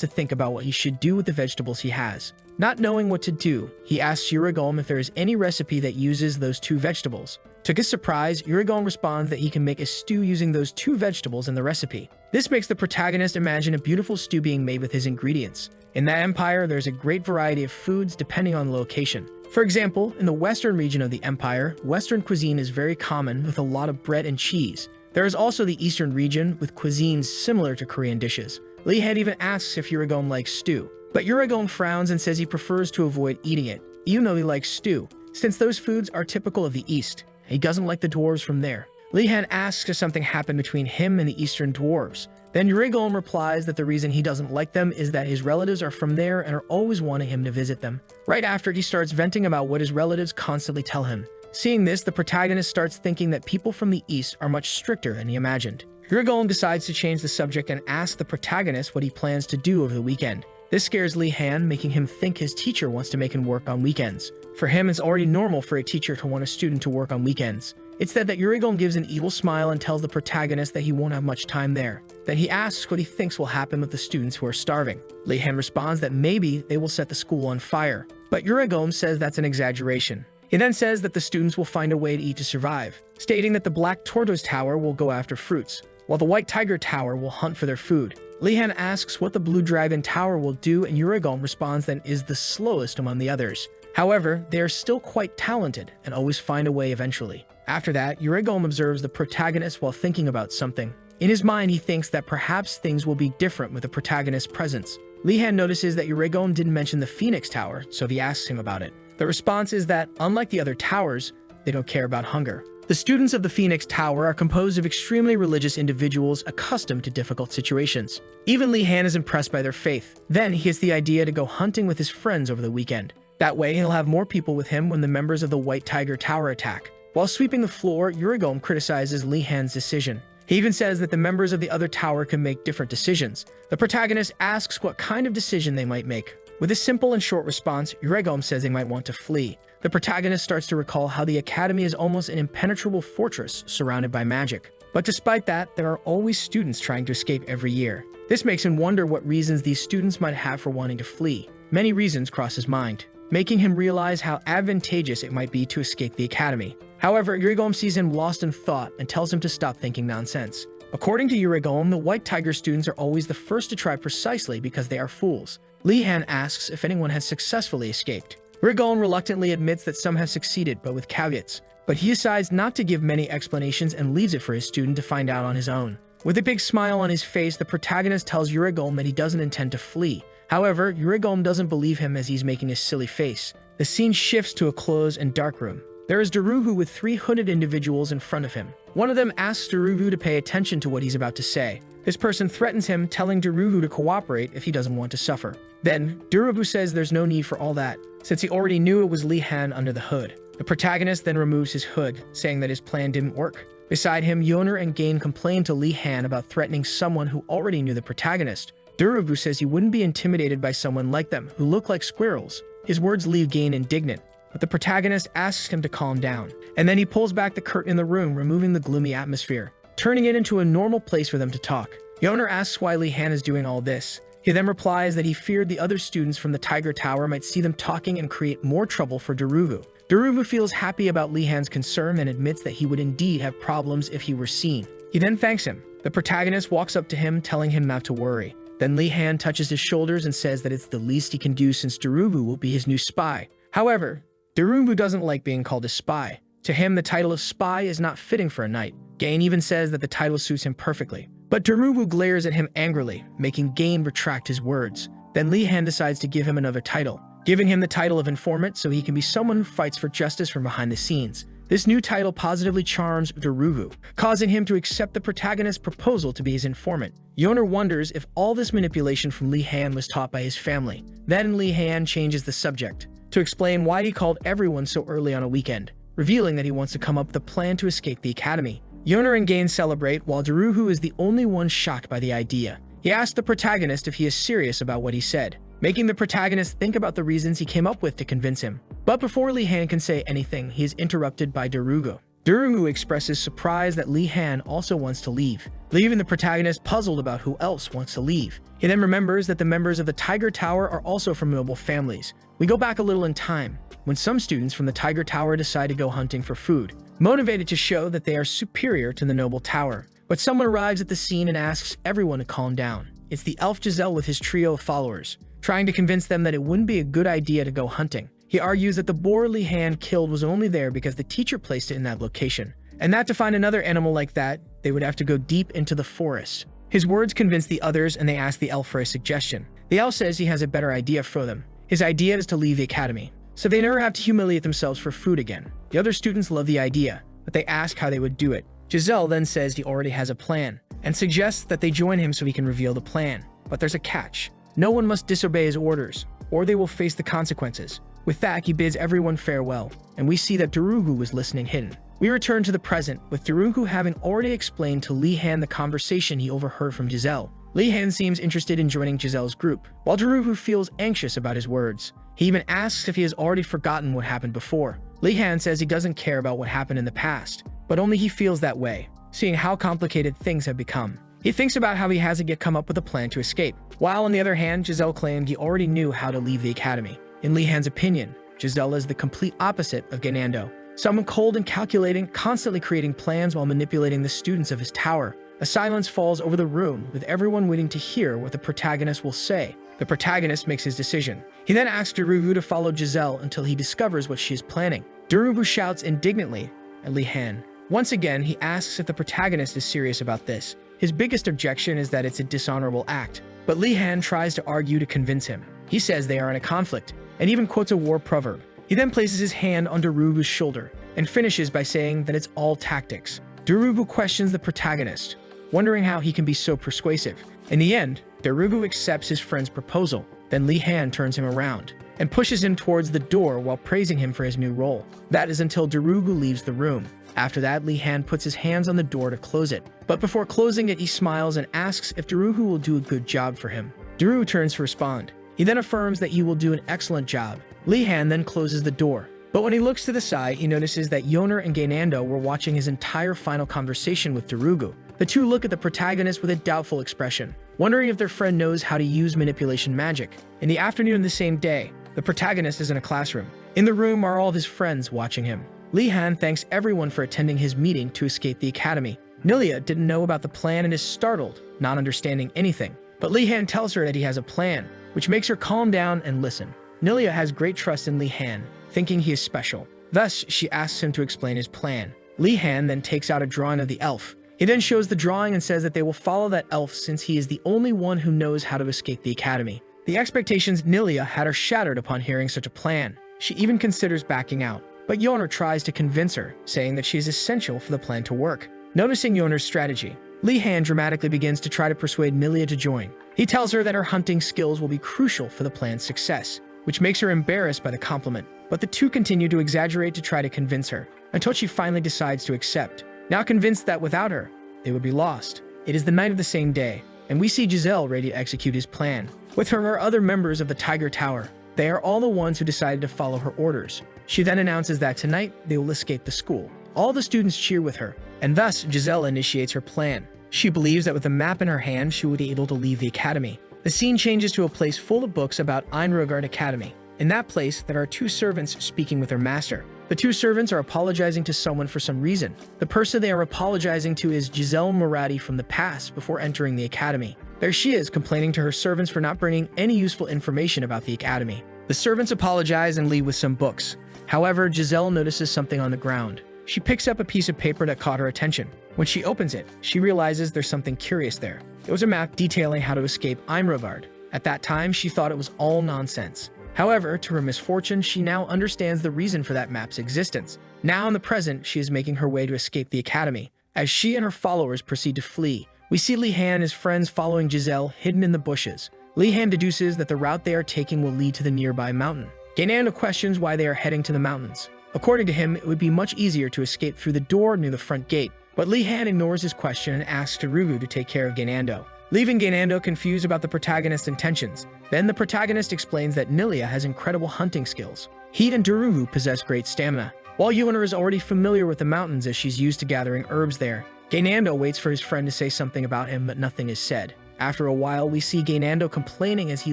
to think about what he should do with the vegetables he has. Not knowing what to do, he asks Yurigom if there is any recipe that uses those 2 vegetables. To his surprise, Yurigom responds that he can make a stew using those 2 vegetables in the recipe. This makes the protagonist imagine a beautiful stew being made with his ingredients. In that empire, there's a great variety of foods depending on the location. For example, in the western region of the empire, Western cuisine is very common with a lot of bread and cheese. There is also the eastern region with cuisines similar to Korean dishes. Li Han even asks if Yurigom likes stew, but Yurigom frowns and says he prefers to avoid eating it, even though he likes stew, since those foods are typical of the East. He doesn't like the dwarves from there. Li Han asks if something happened between him and the Eastern dwarves. Then Yurigom replies that the reason he doesn't like them is that his relatives are from there and are always wanting him to visit them. Right after, he starts venting about what his relatives constantly tell him. Seeing this, the protagonist starts thinking that people from the East are much stricter than he imagined. Yurigom decides to change the subject and asks the protagonist what he plans to do over the weekend. This scares Li Han, making him think his teacher wants to make him work on weekends. For him, it's already normal for a teacher to want a student to work on weekends. It's said that Yurigom gives an evil smile and tells the protagonist that he won't have much time there. Then he asks what he thinks will happen with the students who are starving. Li Han responds that maybe they will set the school on fire. But Yurigom says that's an exaggeration. He then says that the students will find a way to eat to survive, stating that the Black Tortoise Tower will go after fruits, while the White Tiger Tower will hunt for their food. Li Han asks what the Blue Dragon Tower will do, and Yurigom responds that it is the slowest among the others. However, they are still quite talented and always find a way eventually. After that, Yurigom observes the protagonist while thinking about something. In his mind, he thinks that perhaps things will be different with the protagonist's presence. Li Han notices that Yurigom didn't mention the Phoenix Tower, so he asks him about it. The response is that, unlike the other towers, they don't care about hunger. The students of the Phoenix Tower are composed of extremely religious individuals accustomed to difficult situations. Even Li Han is impressed by their faith. Then he gets the idea to go hunting with his friends over the weekend. That way, he'll have more people with him when the members of the White Tiger Tower attack. While sweeping the floor, Yurigom criticizes Li Han's decision. He even says that the members of the other tower can make different decisions. The protagonist asks what kind of decision they might make. With a simple and short response, Yurigom says they might want to flee. The protagonist starts to recall how the academy is almost an impenetrable fortress surrounded by magic. But despite that, there are always students trying to escape every year. This makes him wonder what reasons these students might have for wanting to flee. Many reasons cross his mind, making him realize how advantageous it might be to escape the academy. However, Yurigom sees him lost in thought and tells him to stop thinking nonsense. According to Yurigom, the White Tiger students are always the first to try precisely because they are fools. Li Han asks if anyone has successfully escaped. Yurigom reluctantly admits that some have succeeded, but with caveats. But he decides not to give many explanations and leaves it for his student to find out on his own. With a big smile on his face, the protagonist tells Yurigom that he doesn't intend to flee. However, Yurigom doesn't believe him as he's making a silly face. The scene shifts to a closed and dark room. There is Daruhu with 3 hooded individuals in front of him. One of them asks Daruhu to pay attention to what he's about to say. This person threatens him, telling Daruhu to cooperate if he doesn't want to suffer. Then, Daruhu says there's no need for all that, since he already knew it was Li Han under the hood. The protagonist then removes his hood, saying that his plan didn't work. Beside him, Yoner and Gain complain to Li Han about threatening someone who already knew the protagonist. Daruhu says he wouldn't be intimidated by someone like them, who look like squirrels. His words leave Gain indignant, but the protagonist asks him to calm down. And then he pulls back the curtain in the room, removing the gloomy atmosphere, turning it into a normal place for them to talk. Yoner asks why Li Han is doing all this. He then replies that he feared the other students from the Tiger Tower might see them talking and create more trouble for Daruhu. Daruhu feels happy about Li Han's concern and admits that he would indeed have problems if he were seen. He then thanks him. The protagonist walks up to him, telling him not to worry. Then Li Han touches his shoulders and says that it's the least he can do since Daruhu will be his new spy. However, Daruhu doesn't like being called a spy. To him, the title of spy is not fitting for a knight. Gain even says that the title suits him perfectly. But Daruhu glares at him angrily, making Gain retract his words. Then Li Han decides to give him another title, giving him the title of informant so he can be someone who fights for justice from behind the scenes. This new title positively charms Daruhu, causing him to accept the protagonist's proposal to be his informant. Yoner wonders if all this manipulation from Li Han was taught by his family. Then Li Han changes the subject to explain why he called everyone so early on a weekend, revealing that he wants to come up with a plan to escape the academy. Yoner and Gain celebrate, while Daruhu is the only one shocked by the idea. He asks the protagonist if he is serious about what he said, making the protagonist think about the reasons he came up with to convince him. But before Li Han can say anything, he is interrupted by Daruhu. Daruhu expresses surprise that Li Han also wants to leave, leaving the protagonist puzzled about who else wants to leave. He then remembers that the members of the Tiger Tower are also from noble families. We go back a little in time, when some students from the Tiger Tower decide to go hunting for food, motivated to show that they are superior to the noble tower. But someone arrives at the scene and asks everyone to calm down. It's the elf Giselle with his trio of followers, trying to convince them that it wouldn't be a good idea to go hunting. He argues that the boar Li Han killed was only there because the teacher placed it in that location, and that to find another animal like that, they would have to go deep into the forest. His words convince the others, and they ask the elf for a suggestion. The elf says he has a better idea for them. His idea is to leave the academy, so they never have to humiliate themselves for food again. The other students love the idea, but they ask how they would do it. Giselle then says he already has a plan, and suggests that they join him so he can reveal the plan. But there's a catch. No one must disobey his orders, or they will face the consequences. With that, he bids everyone farewell, and we see that Daruhu was listening hidden. We return to the present, with Daruhu having already explained to Li Han the conversation he overheard from Giselle. Li Han seems interested in joining Giselle's group, while Daruhu feels anxious about his words. He even asks if he has already forgotten what happened before. Li Han says he doesn't care about what happened in the past, but only he feels that way, seeing how complicated things have become. He thinks about how he hasn't yet come up with a plan to escape, while on the other hand, Giselle claimed he already knew how to leave the academy. In Li Han's opinion, Giselle is the complete opposite of Ganando, someone cold and calculating, constantly creating plans while manipulating the students of his tower. A silence falls over the room, with everyone waiting to hear what the protagonist will say. The protagonist makes his decision. He then asks Daruhu to follow Giselle until he discovers what she is planning. Daruhu shouts indignantly at Li Han. Once again, he asks if the protagonist is serious about this. His biggest objection is that it's a dishonorable act, but Li Han tries to argue to convince him. He says they are in a conflict, and even quotes a war proverb. He then places his hand on Daruhu's shoulder, and finishes by saying that it's all tactics. Daruhu questions the protagonist, wondering how he can be so persuasive. In the end, Daruhu accepts his friend's proposal. Then Li Han turns him around, and pushes him towards the door while praising him for his new role. That is until Daruhu leaves the room. After that, Li Han puts his hands on the door to close it. But before closing it, he smiles and asks if Daruhu will do a good job for him. Daruhu turns to respond. He then affirms that he will do an excellent job. Li Han then closes the door. But when he looks to the side, he notices that Yoner and Gainando were watching his entire final conversation with Daruhu. The two look at the protagonist with a doubtful expression, wondering if their friend knows how to use manipulation magic. In the afternoon of the same day, the protagonist is in a classroom. In the room are all of his friends watching him. Li Han thanks everyone for attending his meeting to escape the academy. Nilia didn't know about the plan and is startled, not understanding anything. But Li Han tells her that he has a plan, which makes her calm down and listen. Nilia has great trust in Li Han, thinking he is special. Thus, she asks him to explain his plan. Li Han then takes out a drawing of the elf. He then shows the drawing and says that they will follow that elf since he is the only one who knows how to escape the academy. The expectations Nilia had are shattered upon hearing such a plan. She even considers backing out. but Yoner tries to convince her, saying that she is essential for the plan to work. Noticing Yoner's strategy, Li Han dramatically begins to try to persuade Nilia to join. He tells her that her hunting skills will be crucial for the plan's success, which makes her embarrassed by the compliment. But the two continue to exaggerate to try to convince her, until she finally decides to accept. Now convinced that without her, they would be lost. It is the night of the same day, and we see Giselle ready to execute his plan. With her are other members of the Tiger Tower. They are all the ones who decided to follow her orders. She then announces that tonight they will escape the school. All the students cheer with her, and thus Giselle initiates her plan. She believes that with a map in her hand, she will be able to leave the academy. The scene changes to a place full of books about Einrogard Academy. In that place, there are two servants speaking with their master. The two servants are apologizing to someone for some reason. The person they are apologizing to is Giselle Morati from the past before entering the academy. There she is, complaining to her servants for not bringing any useful information about the academy. The servants apologize and leave with some books. However, Giselle notices something on the ground. She picks up a piece of paper that caught her attention. When she opens it, she realizes there's something curious there. It was a map detailing how to escape Einrogard. At that time, she thought it was all nonsense. However, to her misfortune, she now understands the reason for that map's existence. Now in the present, she is making her way to escape the academy. As she and her followers proceed to flee, we see Li Han and his friends following Giselle hidden in the bushes. Li Han deduces that the route they are taking will lead to the nearby mountain. Gainando questions why they are heading to the mountains. According to him, it would be much easier to escape through the door near the front gate, but Li Han ignores his question and asks Darugu to take care of Gainando, leaving Gainando confused about the protagonist's intentions. Then the protagonist explains that Nilia has incredible hunting skills. He and Darugu possess great stamina, while Yuana is already familiar with the mountains as she's used to gathering herbs there. Gainando waits for his friend to say something about him, but nothing is said. After a while, we see Gainando complaining as he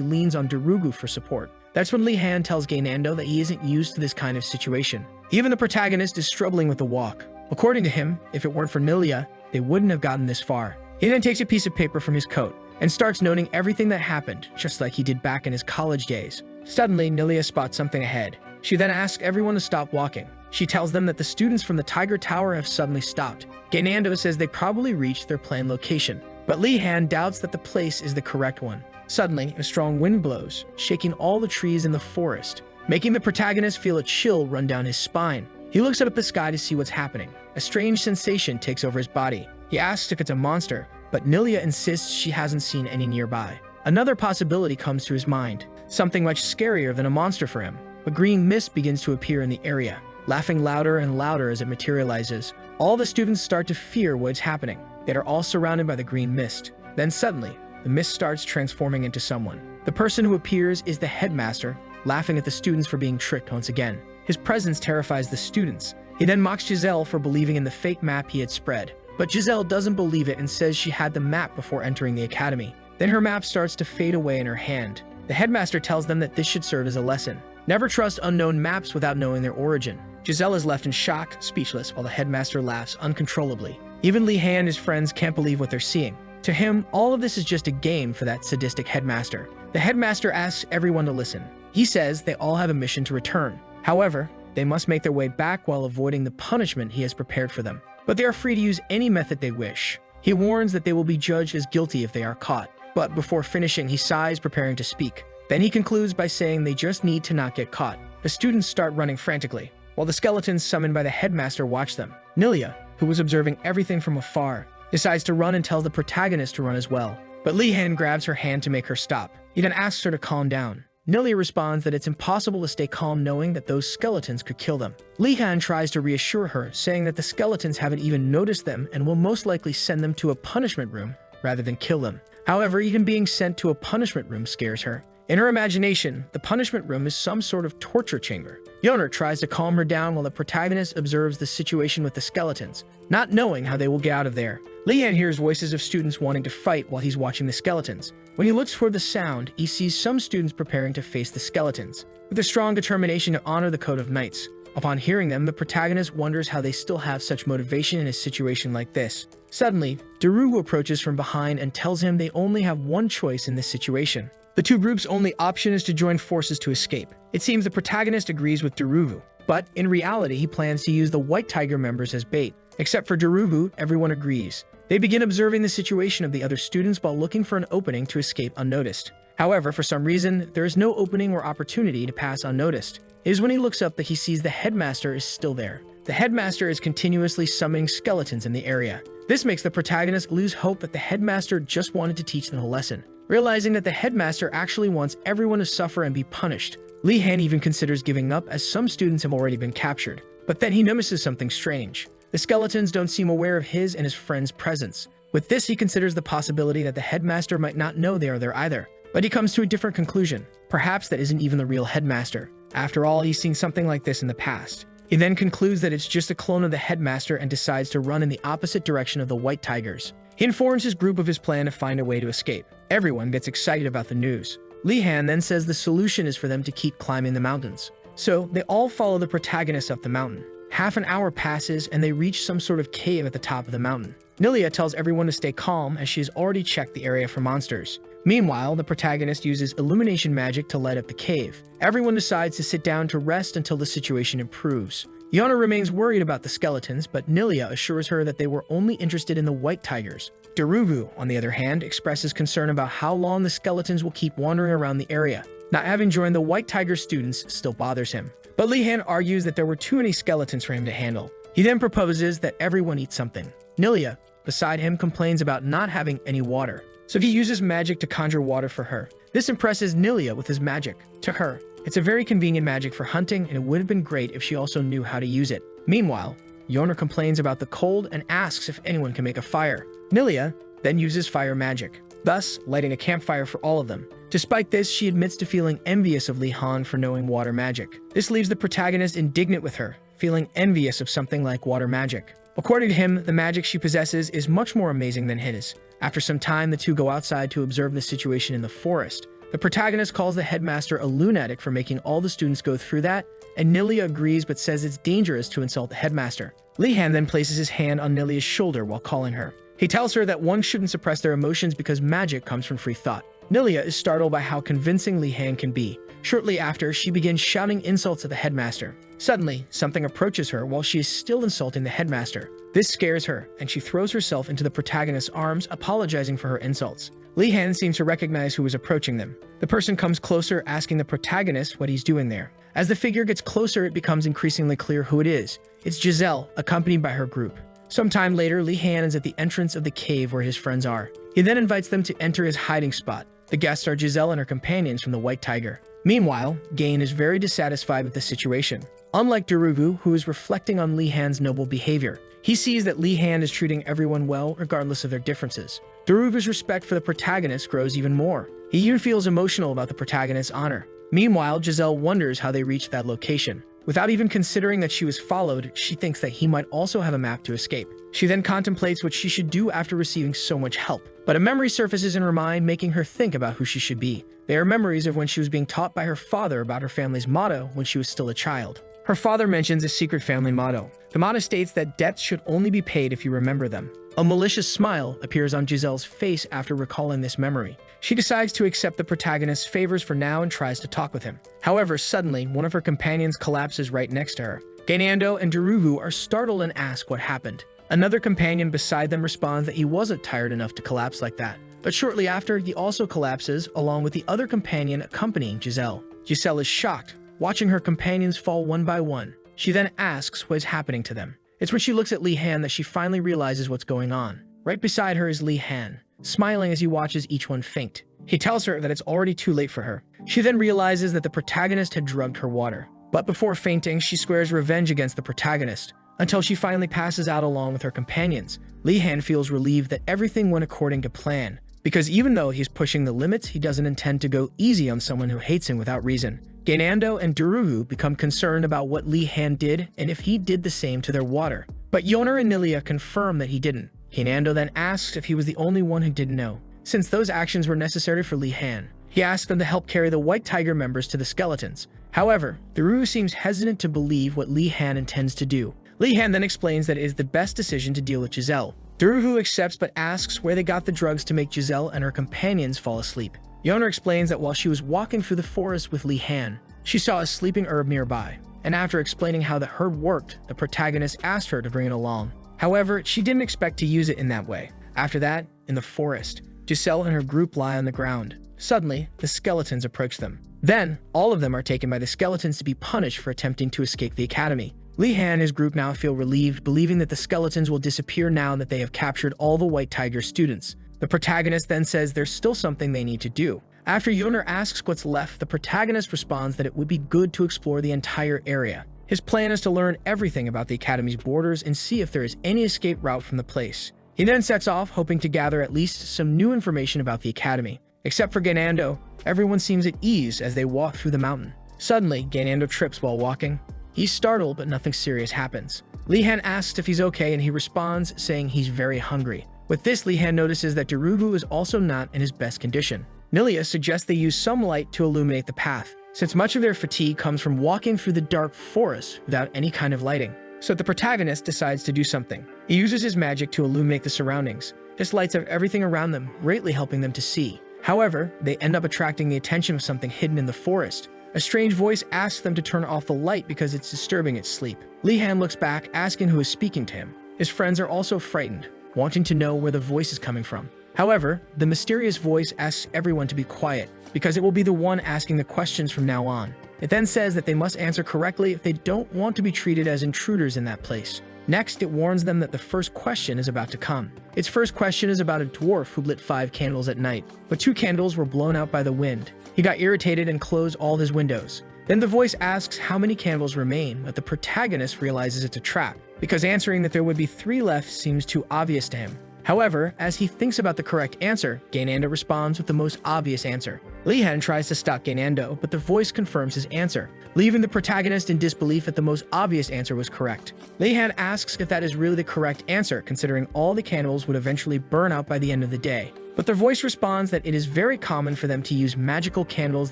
leans on Darugu for support. That's when Li Han tells Gainando that he isn't used to this kind of situation. Even the protagonist is struggling with the walk. According to him, if it weren't for Nilia, they wouldn't have gotten this far. He then takes a piece of paper from his coat and starts noting everything that happened, just like he did back in his college days. Suddenly, Nilia spots something ahead. She then asks everyone to stop walking. She tells them that the students from the Tiger Tower have suddenly stopped. Gainando says they probably reached their planned location, but Li Han doubts that the place is the correct one. Suddenly, a strong wind blows, shaking all the trees in the forest, making the protagonist feel a chill run down his spine. He looks up at the sky to see what's happening. A strange sensation takes over his body. He asks if it's a monster, but Nilia insists she hasn't seen any nearby. Another possibility comes to his mind, something much scarier than a monster for him. A green mist begins to appear in the area, laughing louder and louder as it materializes. All the students start to fear what's happening. They are all surrounded by the green mist. Then suddenly, the mist starts transforming into someone. The person who appears is the headmaster, laughing at the students for being tricked once again. His presence terrifies the students. He then mocks Giselle for believing in the fake map he had spread. But Giselle doesn't believe it and says she had the map before entering the academy. Then her map starts to fade away in her hand. The headmaster tells them that this should serve as a lesson. Never trust unknown maps without knowing their origin. Giselle is left in shock, speechless, while the headmaster laughs uncontrollably. Even Li Han and his friends can't believe what they're seeing. To him, all of this is just a game for that sadistic headmaster. The headmaster asks everyone to listen. He says they all have a mission to return. However, they must make their way back while avoiding the punishment he has prepared for them. But they are free to use any method they wish. He warns that they will be judged as guilty if they are caught. But before finishing, he sighs, preparing to speak. Then he concludes by saying they just need to not get caught. The students start running frantically, while the skeletons summoned by the headmaster watch them. Nilia, who was observing everything from afar, decides to run and tells the protagonist to run as well. But Li Han grabs her hand to make her stop. He then asks her to calm down. Nilia responds that it's impossible to stay calm knowing that those skeletons could kill them. Li Han tries to reassure her, saying that the skeletons haven't even noticed them and will most likely send them to a punishment room rather than kill them. However, even being sent to a punishment room scares her. In her imagination, the punishment room is some sort of torture chamber. Yoner tries to calm her down while the protagonist observes the situation with the skeletons, not knowing how they will get out of there. Li Han hears voices of students wanting to fight while he's watching the skeletons. When he looks toward the sound, he sees some students preparing to face the skeletons, with a strong determination to honor the Code of Knights. Upon hearing them, the protagonist wonders how they still have such motivation in a situation like this. Suddenly, Darugu approaches from behind and tells him they only have one choice in this situation. The two groups' only option is to join forces to escape. It seems the protagonist agrees with Darugu, but in reality he plans to use the White Tiger members as bait. Except for Darugu, everyone agrees. They begin observing the situation of the other students while looking for an opening to escape unnoticed. However, for some reason, there is no opening or opportunity to pass unnoticed. It is when he looks up that he sees the headmaster is still there. The headmaster is continuously summoning skeletons in the area. This makes the protagonist lose hope that the headmaster just wanted to teach them a lesson. Realizing that the headmaster actually wants everyone to suffer and be punished, Li Han even considers giving up as some students have already been captured. But then he notices something strange. The skeletons don't seem aware of his and his friend's presence. With this, he considers the possibility that the headmaster might not know they are there either. But he comes to a different conclusion. Perhaps that isn't even the real headmaster. After all, he's seen something like this in the past. He then concludes that it's just a clone of the headmaster and decides to run in the opposite direction of the white tigers. He informs his group of his plan to find a way to escape. Everyone gets excited about the news. Li Han then says the solution is for them to keep climbing the mountains. So they all follow the protagonist up the mountain. Half an hour passes and they reach some sort of cave at the top of the mountain. Nilia tells everyone to stay calm as she has already checked the area for monsters. Meanwhile, the protagonist uses illumination magic to light up the cave. Everyone decides to sit down to rest until the situation improves. Yona remains worried about the skeletons, but Nilia assures her that they were only interested in the white tigers. Daruvu, on the other hand, expresses concern about how long the skeletons will keep wandering around the area. Not having joined the white tiger students still bothers him. But Li Han argues that there were too many skeletons for him to handle. He then proposes that everyone eat something. Nilia, beside him, complains about not having any water. So he uses magic to conjure water for her. This impresses Nilia with his magic. To her, it's a very convenient magic for hunting, and it would have been great if she also knew how to use it. Meanwhile, Yona complains about the cold and asks if anyone can make a fire. Nilia then uses fire magic, thus lighting a campfire for all of them. Despite this, she admits to feeling envious of Li Han for knowing water magic. This leaves the protagonist indignant with her, feeling envious of something like water magic. According to him, the magic she possesses is much more amazing than his. After some time, the two go outside to observe the situation in the forest. The protagonist calls the headmaster a lunatic for making all the students go through that, and Nilia agrees but says it's dangerous to insult the headmaster. Li Han then places his hand on Nilia's shoulder while calling her. He tells her that one shouldn't suppress their emotions because magic comes from free thought. Nilia is startled by how convincing Li Han can be. Shortly after, she begins shouting insults at the headmaster. Suddenly, something approaches her while she is still insulting the headmaster. This scares her, and she throws herself into the protagonist's arms, apologizing for her insults. Li Han seems to recognize who is approaching them. The person comes closer, asking the protagonist what he's doing there. As the figure gets closer, it becomes increasingly clear who it is. It's Giselle, accompanied by her group. Sometime later, Li Han is at the entrance of the cave where his friends are. He then invites them to enter his hiding spot. The guests are Giselle and her companions from the White Tiger. Meanwhile, Gain is very dissatisfied with the situation. Unlike Daruvu, who is reflecting on Li Han's noble behavior, he sees that Li Han is treating everyone well regardless of their differences. Daruvu's respect for the protagonist grows even more. He even feels emotional about the protagonist's honor. Meanwhile, Giselle wonders how they reached that location. Without even considering that she was followed, she thinks that he might also have a map to escape. She then contemplates what she should do after receiving so much help. But a memory surfaces in her mind, making her think about who she should be. They are memories of when she was being taught by her father about her family's motto when she was still a child. Her father mentions a secret family motto. The motto states that debts should only be paid if you remember them. A malicious smile appears on Giselle's face after recalling this memory. She decides to accept the protagonist's favors for now and tries to talk with him. However, suddenly, one of her companions collapses right next to her. Gainando and Daruvu are startled and ask what happened. Another companion beside them responds that he wasn't tired enough to collapse like that. But shortly after, he also collapses, along with the other companion accompanying Giselle. Giselle is shocked, watching her companions fall one by one. She then asks what is happening to them. It's when she looks at Li Han that she finally realizes what's going on. Right beside her is Li Han, smiling as he watches each one faint. He tells her that it's already too late for her. She then realizes that the protagonist had drugged her water. But before fainting, she swears revenge against the protagonist, until she finally passes out along with her companions. Li Han feels relieved that everything went according to plan, because even though he's pushing the limits, he doesn't intend to go easy on someone who hates him without reason. Gainando and Daruvu become concerned about what Li Han did and if he did the same to their water. But Yoner and Nilia confirm that he didn't. Gainando then asks if he was the only one who didn't know, since those actions were necessary for Li Han. He asks them to help carry the White Tiger members to the skeletons. However, Daruvu seems hesitant to believe what Li Han intends to do. Li Han then explains that it is the best decision to deal with Giselle. Daruvu accepts but asks where they got the drugs to make Giselle and her companions fall asleep. Yoner explains that while she was walking through the forest with Li Han, she saw a sleeping herb nearby, and after explaining how the herb worked, the protagonist asked her to bring it along. However, she didn't expect to use it in that way. After that, in the forest, Giselle and her group lie on the ground. Suddenly, the skeletons approach them. Then, all of them are taken by the skeletons to be punished for attempting to escape the academy. Li-Han and his group now feel relieved, believing that the skeletons will disappear now that they have captured all the White Tiger students. The protagonist then says there's still something they need to do. After Yoner asks what's left, the protagonist responds that it would be good to explore the entire area. His plan is to learn everything about the academy's borders and see if there is any escape route from the place. He then sets off, hoping to gather at least some new information about the academy. Except for Ganando, everyone seems at ease as they walk through the mountain. Suddenly, Ganando trips while walking. He's startled, but nothing serious happens. Li-Han asks if he's okay, and he responds saying he's very hungry. With this, Li-Han notices that Darugu is also not in his best condition. Nilia suggests they use some light to illuminate the path, since much of their fatigue comes from walking through the dark forest without any kind of lighting. So the protagonist decides to do something. He uses his magic to illuminate the surroundings. This lights up everything around them, greatly helping them to see. However, they end up attracting the attention of something hidden in the forest. A strange voice asks them to turn off the light because it's disturbing its sleep. Li-Han looks back, asking who is speaking to him. His friends are also frightened, wanting to know where the voice is coming from. However, the mysterious voice asks everyone to be quiet, because it will be the one asking the questions from now on. It then says that they must answer correctly if they don't want to be treated as intruders in that place. Next, it warns them that the first question is about to come. Its first question is about a dwarf who lit 5 candles at night, but 2 candles were blown out by the wind. He got irritated and closed all his windows. Then the voice asks how many candles remain, but the protagonist realizes it's a trap, because answering that there would be 3 left seems too obvious to him. However, as he thinks about the correct answer, Ganando responds with the most obvious answer. Li-Han tries to stop Ganando, but the voice confirms his answer, leaving the protagonist in disbelief that the most obvious answer was correct. Li-Han asks if that is really the correct answer, considering all the candles would eventually burn out by the end of the day. But their voice responds that it is very common for them to use magical candles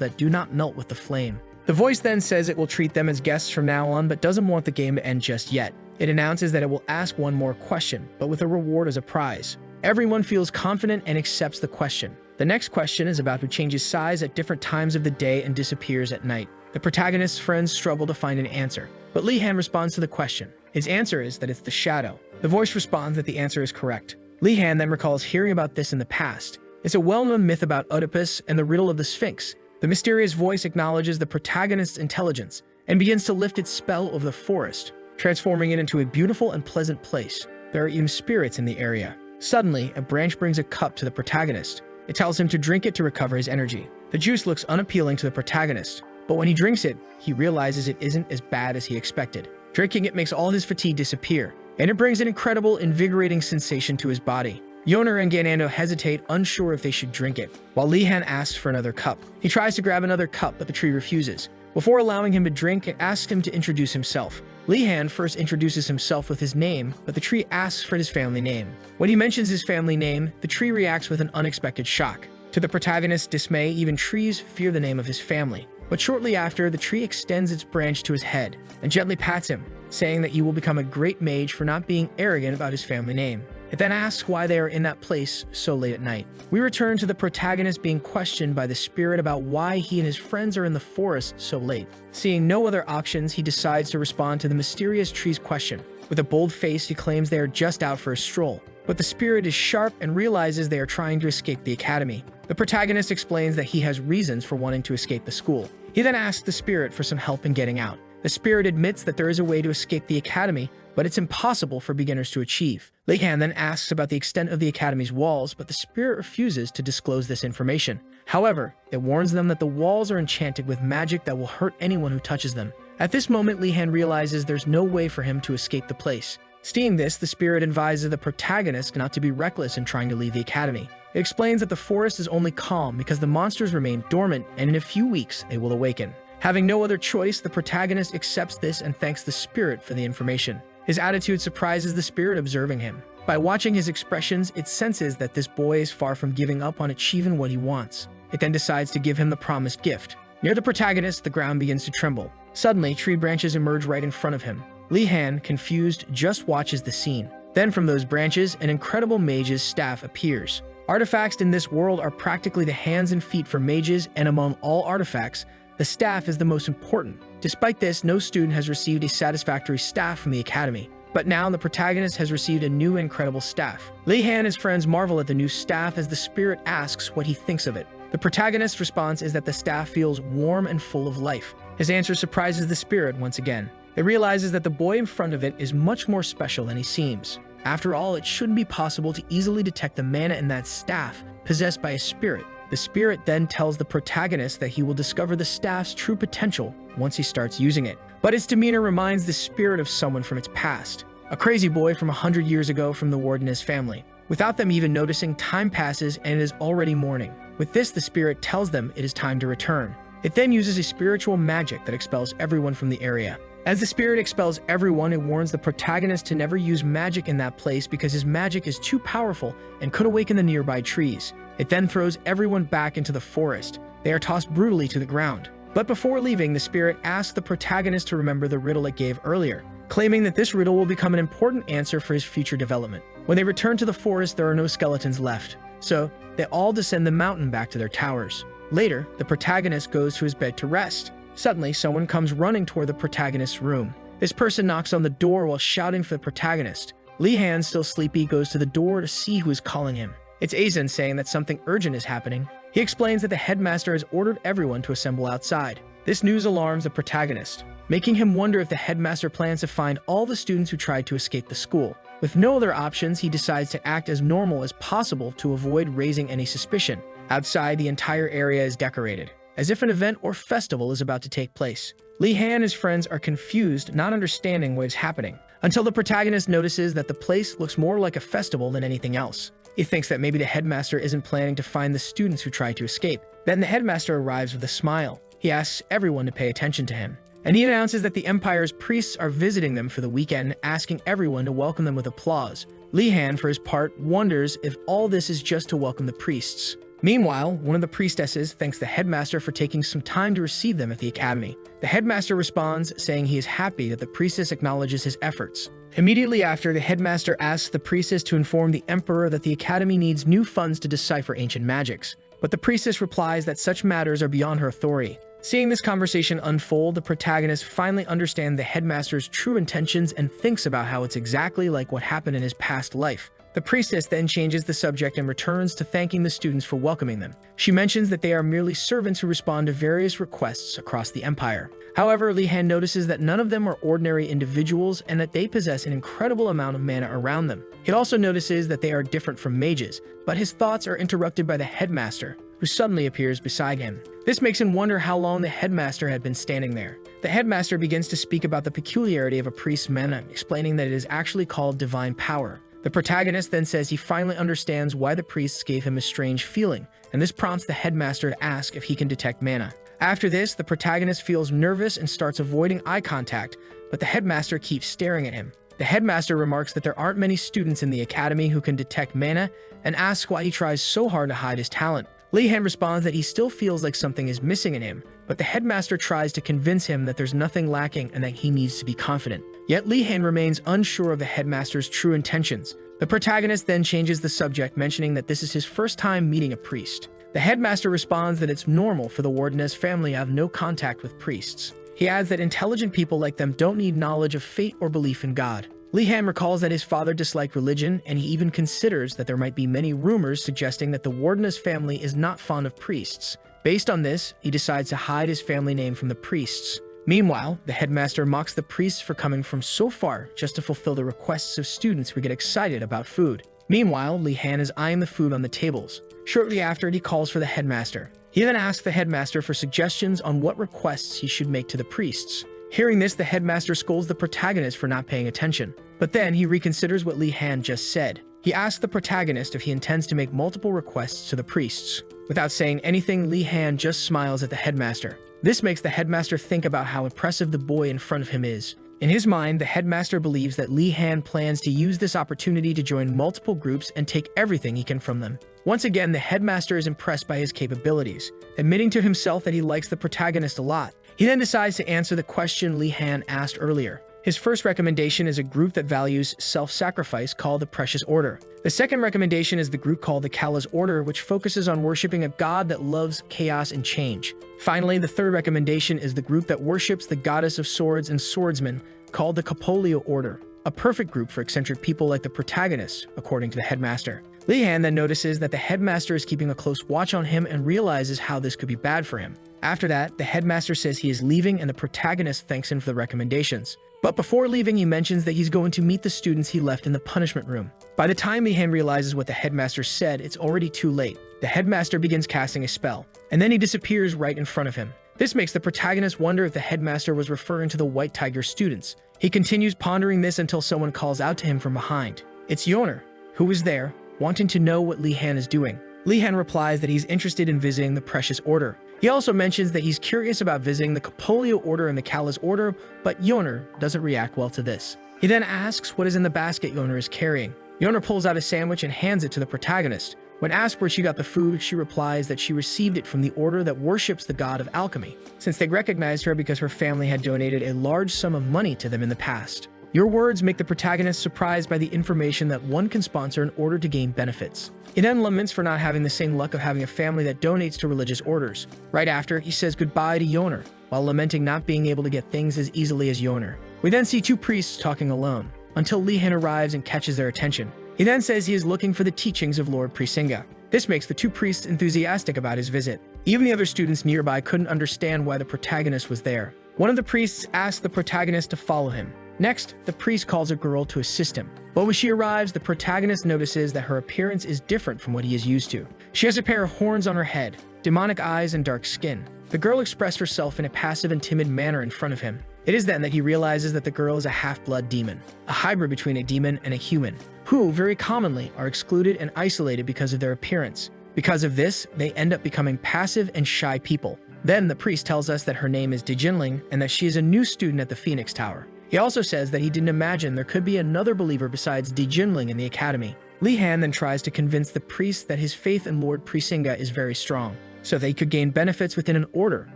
that do not melt with the flame. The voice then says it will treat them as guests from now on, but doesn't want the game to end just yet. It announces that it will ask one more question, but with a reward as a prize. Everyone feels confident and accepts the question. The next question is about who changes size at different times of the day and disappears at night. The protagonist's friends struggle to find an answer, but Li-Han responds to the question. His answer is that it's the shadow. The voice responds that the answer is correct. Li-Han then recalls hearing about this in the past. It's a well-known myth about Oedipus and the riddle of the Sphinx. The mysterious voice acknowledges the protagonist's intelligence and begins to lift its spell over the forest, transforming it into a beautiful and pleasant place. There are even spirits in the area. Suddenly, a branch brings a cup to the protagonist. It tells him to drink it to recover his energy. The juice looks unappealing to the protagonist, but when he drinks it, he realizes it isn't as bad as he expected. Drinking it makes all his fatigue disappear, and it brings an incredible, invigorating sensation to his body. Yoner and Ganando hesitate, unsure if they should drink it, while Li-Han asks for another cup. He tries to grab another cup, but the tree refuses. Before allowing him to drink, it asks him to introduce himself. Li-Han first introduces himself with his name, but the tree asks for his family name. When he mentions his family name, the tree reacts with an unexpected shock. To the protagonist's dismay, even trees fear the name of his family. But shortly after, the tree extends its branch to his head and gently pats him, saying that he will become a great mage for not being arrogant about his family name. It then asks why they are in that place so late at night. We return to the protagonist being questioned by the spirit about why he and his friends are in the forest so late. Seeing no other options, he decides to respond to the mysterious tree's question. With a bold face, he claims they are just out for a stroll. But the spirit is sharp and realizes they are trying to escape the academy. The protagonist explains that he has reasons for wanting to escape the school. He then asks the spirit for some help in getting out. The spirit admits that there is a way to escape the academy, but it's impossible for beginners to achieve. Li-Han then asks about the extent of the academy's walls, but the spirit refuses to disclose this information. However, it warns them that the walls are enchanted with magic that will hurt anyone who touches them. At this moment, Li-Han realizes there's no way for him to escape the place. Seeing this, the spirit advises the protagonist not to be reckless in trying to leave the academy. It explains that the forest is only calm because the monsters remain dormant, and in a few weeks they will awaken. Having no other choice, the protagonist accepts this and thanks the spirit for the information. His attitude surprises the spirit observing him. By watching his expressions, it senses that this boy is far from giving up on achieving what he wants. It then decides to give him the promised gift. Near the protagonist, the ground begins to tremble. Suddenly, tree branches emerge right in front of him. Li-Han, confused, just watches the scene. Then from those branches, an incredible mage's staff appears. Artifacts in this world are practically the hands and feet for mages, and among all artifacts, the staff is the most important. Despite this, no student has received a satisfactory staff from the academy. But now the protagonist has received a new incredible staff. Li-Han and his friends marvel at the new staff as the spirit asks what he thinks of it. The protagonist's response is that the staff feels warm and full of life. His answer surprises the spirit once again. It realizes that the boy in front of it is much more special than he seems. After all, it shouldn't be possible to easily detect the mana in that staff possessed by a spirit. The spirit then tells the protagonist that he will discover the staff's true potential once he starts using it. But its demeanor reminds the spirit of someone from its past, a crazy boy from 100 years ago from the ward and his family. Without them even noticing, time passes and it is already morning. With this, the spirit tells them it is time to return. It then uses a spiritual magic that expels everyone from the area. As the spirit expels everyone, it warns the protagonist to never use magic in that place because his magic is too powerful and could awaken the nearby trees. It then throws everyone back into the forest. They are tossed brutally to the ground. But before leaving, the spirit asks the protagonist to remember the riddle it gave earlier, claiming that this riddle will become an important answer for his future development. When they return to the forest, there are no skeletons left, so they all descend the mountain back to their towers. Later, the protagonist goes to his bed to rest. Suddenly, someone comes running toward the protagonist's room. This person knocks on the door while shouting for the protagonist. Li Han, still sleepy, goes to the door to see who is calling him. It's Aizen saying that something urgent is happening. He explains that the headmaster has ordered everyone to assemble outside. This news alarms the protagonist, making him wonder if the headmaster plans to find all the students who tried to escape the school. With no other options, he decides to act as normal as possible to avoid raising any suspicion. Outside, the entire area is decorated, as if an event or festival is about to take place. Li Han and his friends are confused, not understanding what is happening, until the protagonist notices that the place looks more like a festival than anything else. He thinks that maybe the headmaster isn't planning to find the students who tried to escape. Then the headmaster arrives with a smile. He asks everyone to pay attention to him, and he announces that the Empire's priests are visiting them for the weekend, asking everyone to welcome them with applause. Li Han, for his part, wonders if all this is just to welcome the priests. Meanwhile, one of the priestesses thanks the headmaster for taking some time to receive them at the academy. The headmaster responds, saying he is happy that the priestess acknowledges his efforts. Immediately after, the headmaster asks the priestess to inform the emperor that the academy needs new funds to decipher ancient magics. But the priestess replies that such matters are beyond her authority. Seeing this conversation unfold, the protagonist finally understands the headmaster's true intentions and thinks about how it's exactly like what happened in his past life. The priestess then changes the subject and returns to thanking the students for welcoming them. She mentions that they are merely servants who respond to various requests across the empire. However, Li Han notices that none of them are ordinary individuals and that they possess an incredible amount of mana around them. He also notices that they are different from mages, but his thoughts are interrupted by the headmaster, who suddenly appears beside him. This makes him wonder how long the headmaster had been standing there. The headmaster begins to speak about the peculiarity of a priest's mana, explaining that it is actually called divine power. The protagonist then says he finally understands why the priests gave him a strange feeling, and this prompts the headmaster to ask if he can detect mana. After this, the protagonist feels nervous and starts avoiding eye contact, but the headmaster keeps staring at him. The headmaster remarks that there aren't many students in the academy who can detect mana and asks why he tries so hard to hide his talent. Li Han responds that he still feels like something is missing in him, but the headmaster tries to convince him that there's nothing lacking and that he needs to be confident. Yet Li Han remains unsure of the headmaster's true intentions. The protagonist then changes the subject, mentioning that this is his first time meeting a priest. The headmaster responds that it's normal for the warden's family to have no contact with priests. He adds that intelligent people like them don't need knowledge of fate or belief in God. Li Han recalls that his father disliked religion, and he even considers that there might be many rumors suggesting that the warden's family is not fond of priests. Based on this, he decides to hide his family name from the priests. Meanwhile, the headmaster mocks the priests for coming from so far just to fulfill the requests of students who get excited about food. Meanwhile, Li Han is eyeing the food on the tables. Shortly after, he calls for the headmaster. He then asks the headmaster for suggestions on what requests he should make to the priests. Hearing this, the headmaster scolds the protagonist for not paying attention. But then he reconsiders what Li Han just said. He asks the protagonist if he intends to make multiple requests to the priests. Without saying anything, Li Han just smiles at the headmaster. This makes the headmaster think about how impressive the boy in front of him is. In his mind, the headmaster believes that Li Han plans to use this opportunity to join multiple groups and take everything he can from them. Once again, the headmaster is impressed by his capabilities, admitting to himself that he likes the protagonist a lot. He then decides to answer the question Li Han asked earlier. His first recommendation is a group that values self-sacrifice called the Precious Order. The second recommendation is the group called the Kala's Order, which focuses on worshipping a god that loves chaos and change. Finally, the third recommendation is the group that worships the goddess of swords and swordsmen, called the Capolio Order, a perfect group for eccentric people like the protagonist, according to the headmaster. Li Han then notices that the headmaster is keeping a close watch on him and realizes how this could be bad for him. After that, the headmaster says he is leaving and the protagonist thanks him for the recommendations. But before leaving, he mentions that he's going to meet the students he left in the punishment room. By the time Li Han realizes what the headmaster said, it's already too late. The headmaster begins casting a spell, and then he disappears right in front of him. This makes the protagonist wonder if the headmaster was referring to the White Tiger students. He continues pondering this until someone calls out to him from behind. It's Yoner, who is there, wanting to know what Li Han is doing. Li Han replies that he's interested in visiting the Precious Order. He also mentions that he's curious about visiting the Capolio Order and the Callous Order, but Yoner doesn't react well to this. He then asks what is in the basket Yoner is carrying. Yoner pulls out a sandwich and hands it to the protagonist. When asked where she got the food, she replies that she received it from the order that worships the god of alchemy, since they recognized her because her family had donated a large sum of money to them in the past. Your words make the protagonist surprised by the information that one can sponsor in order to gain benefits. He then laments for not having the same luck of having a family that donates to religious orders. Right after, he says goodbye to Yoner, while lamenting not being able to get things as easily as Yoner. We then see two priests talking alone, until Li Han arrives and catches their attention. He then says he is looking for the teachings of Lord Prisinga. This makes the two priests enthusiastic about his visit. Even the other students nearby couldn't understand why the protagonist was there. One of the priests asks the protagonist to follow him. Next, the priest calls a girl to assist him. But when she arrives, the protagonist notices that her appearance is different from what he is used to. She has a pair of horns on her head, demonic eyes, and dark skin. The girl expressed herself in a passive and timid manner in front of him. It is then that he realizes that the girl is a half-blood demon, a hybrid between a demon and a human, who, very commonly, are excluded and isolated because of their appearance. Because of this, they end up becoming passive and shy people. Then the priest tells us that her name is Dijinling and that she is a new student at the Phoenix Tower. He also says that he didn't imagine there could be another believer besides Dijinling in the academy. Li Han then tries to convince the priest that his faith in Lord Prisinga is very strong, so they could gain benefits within an order.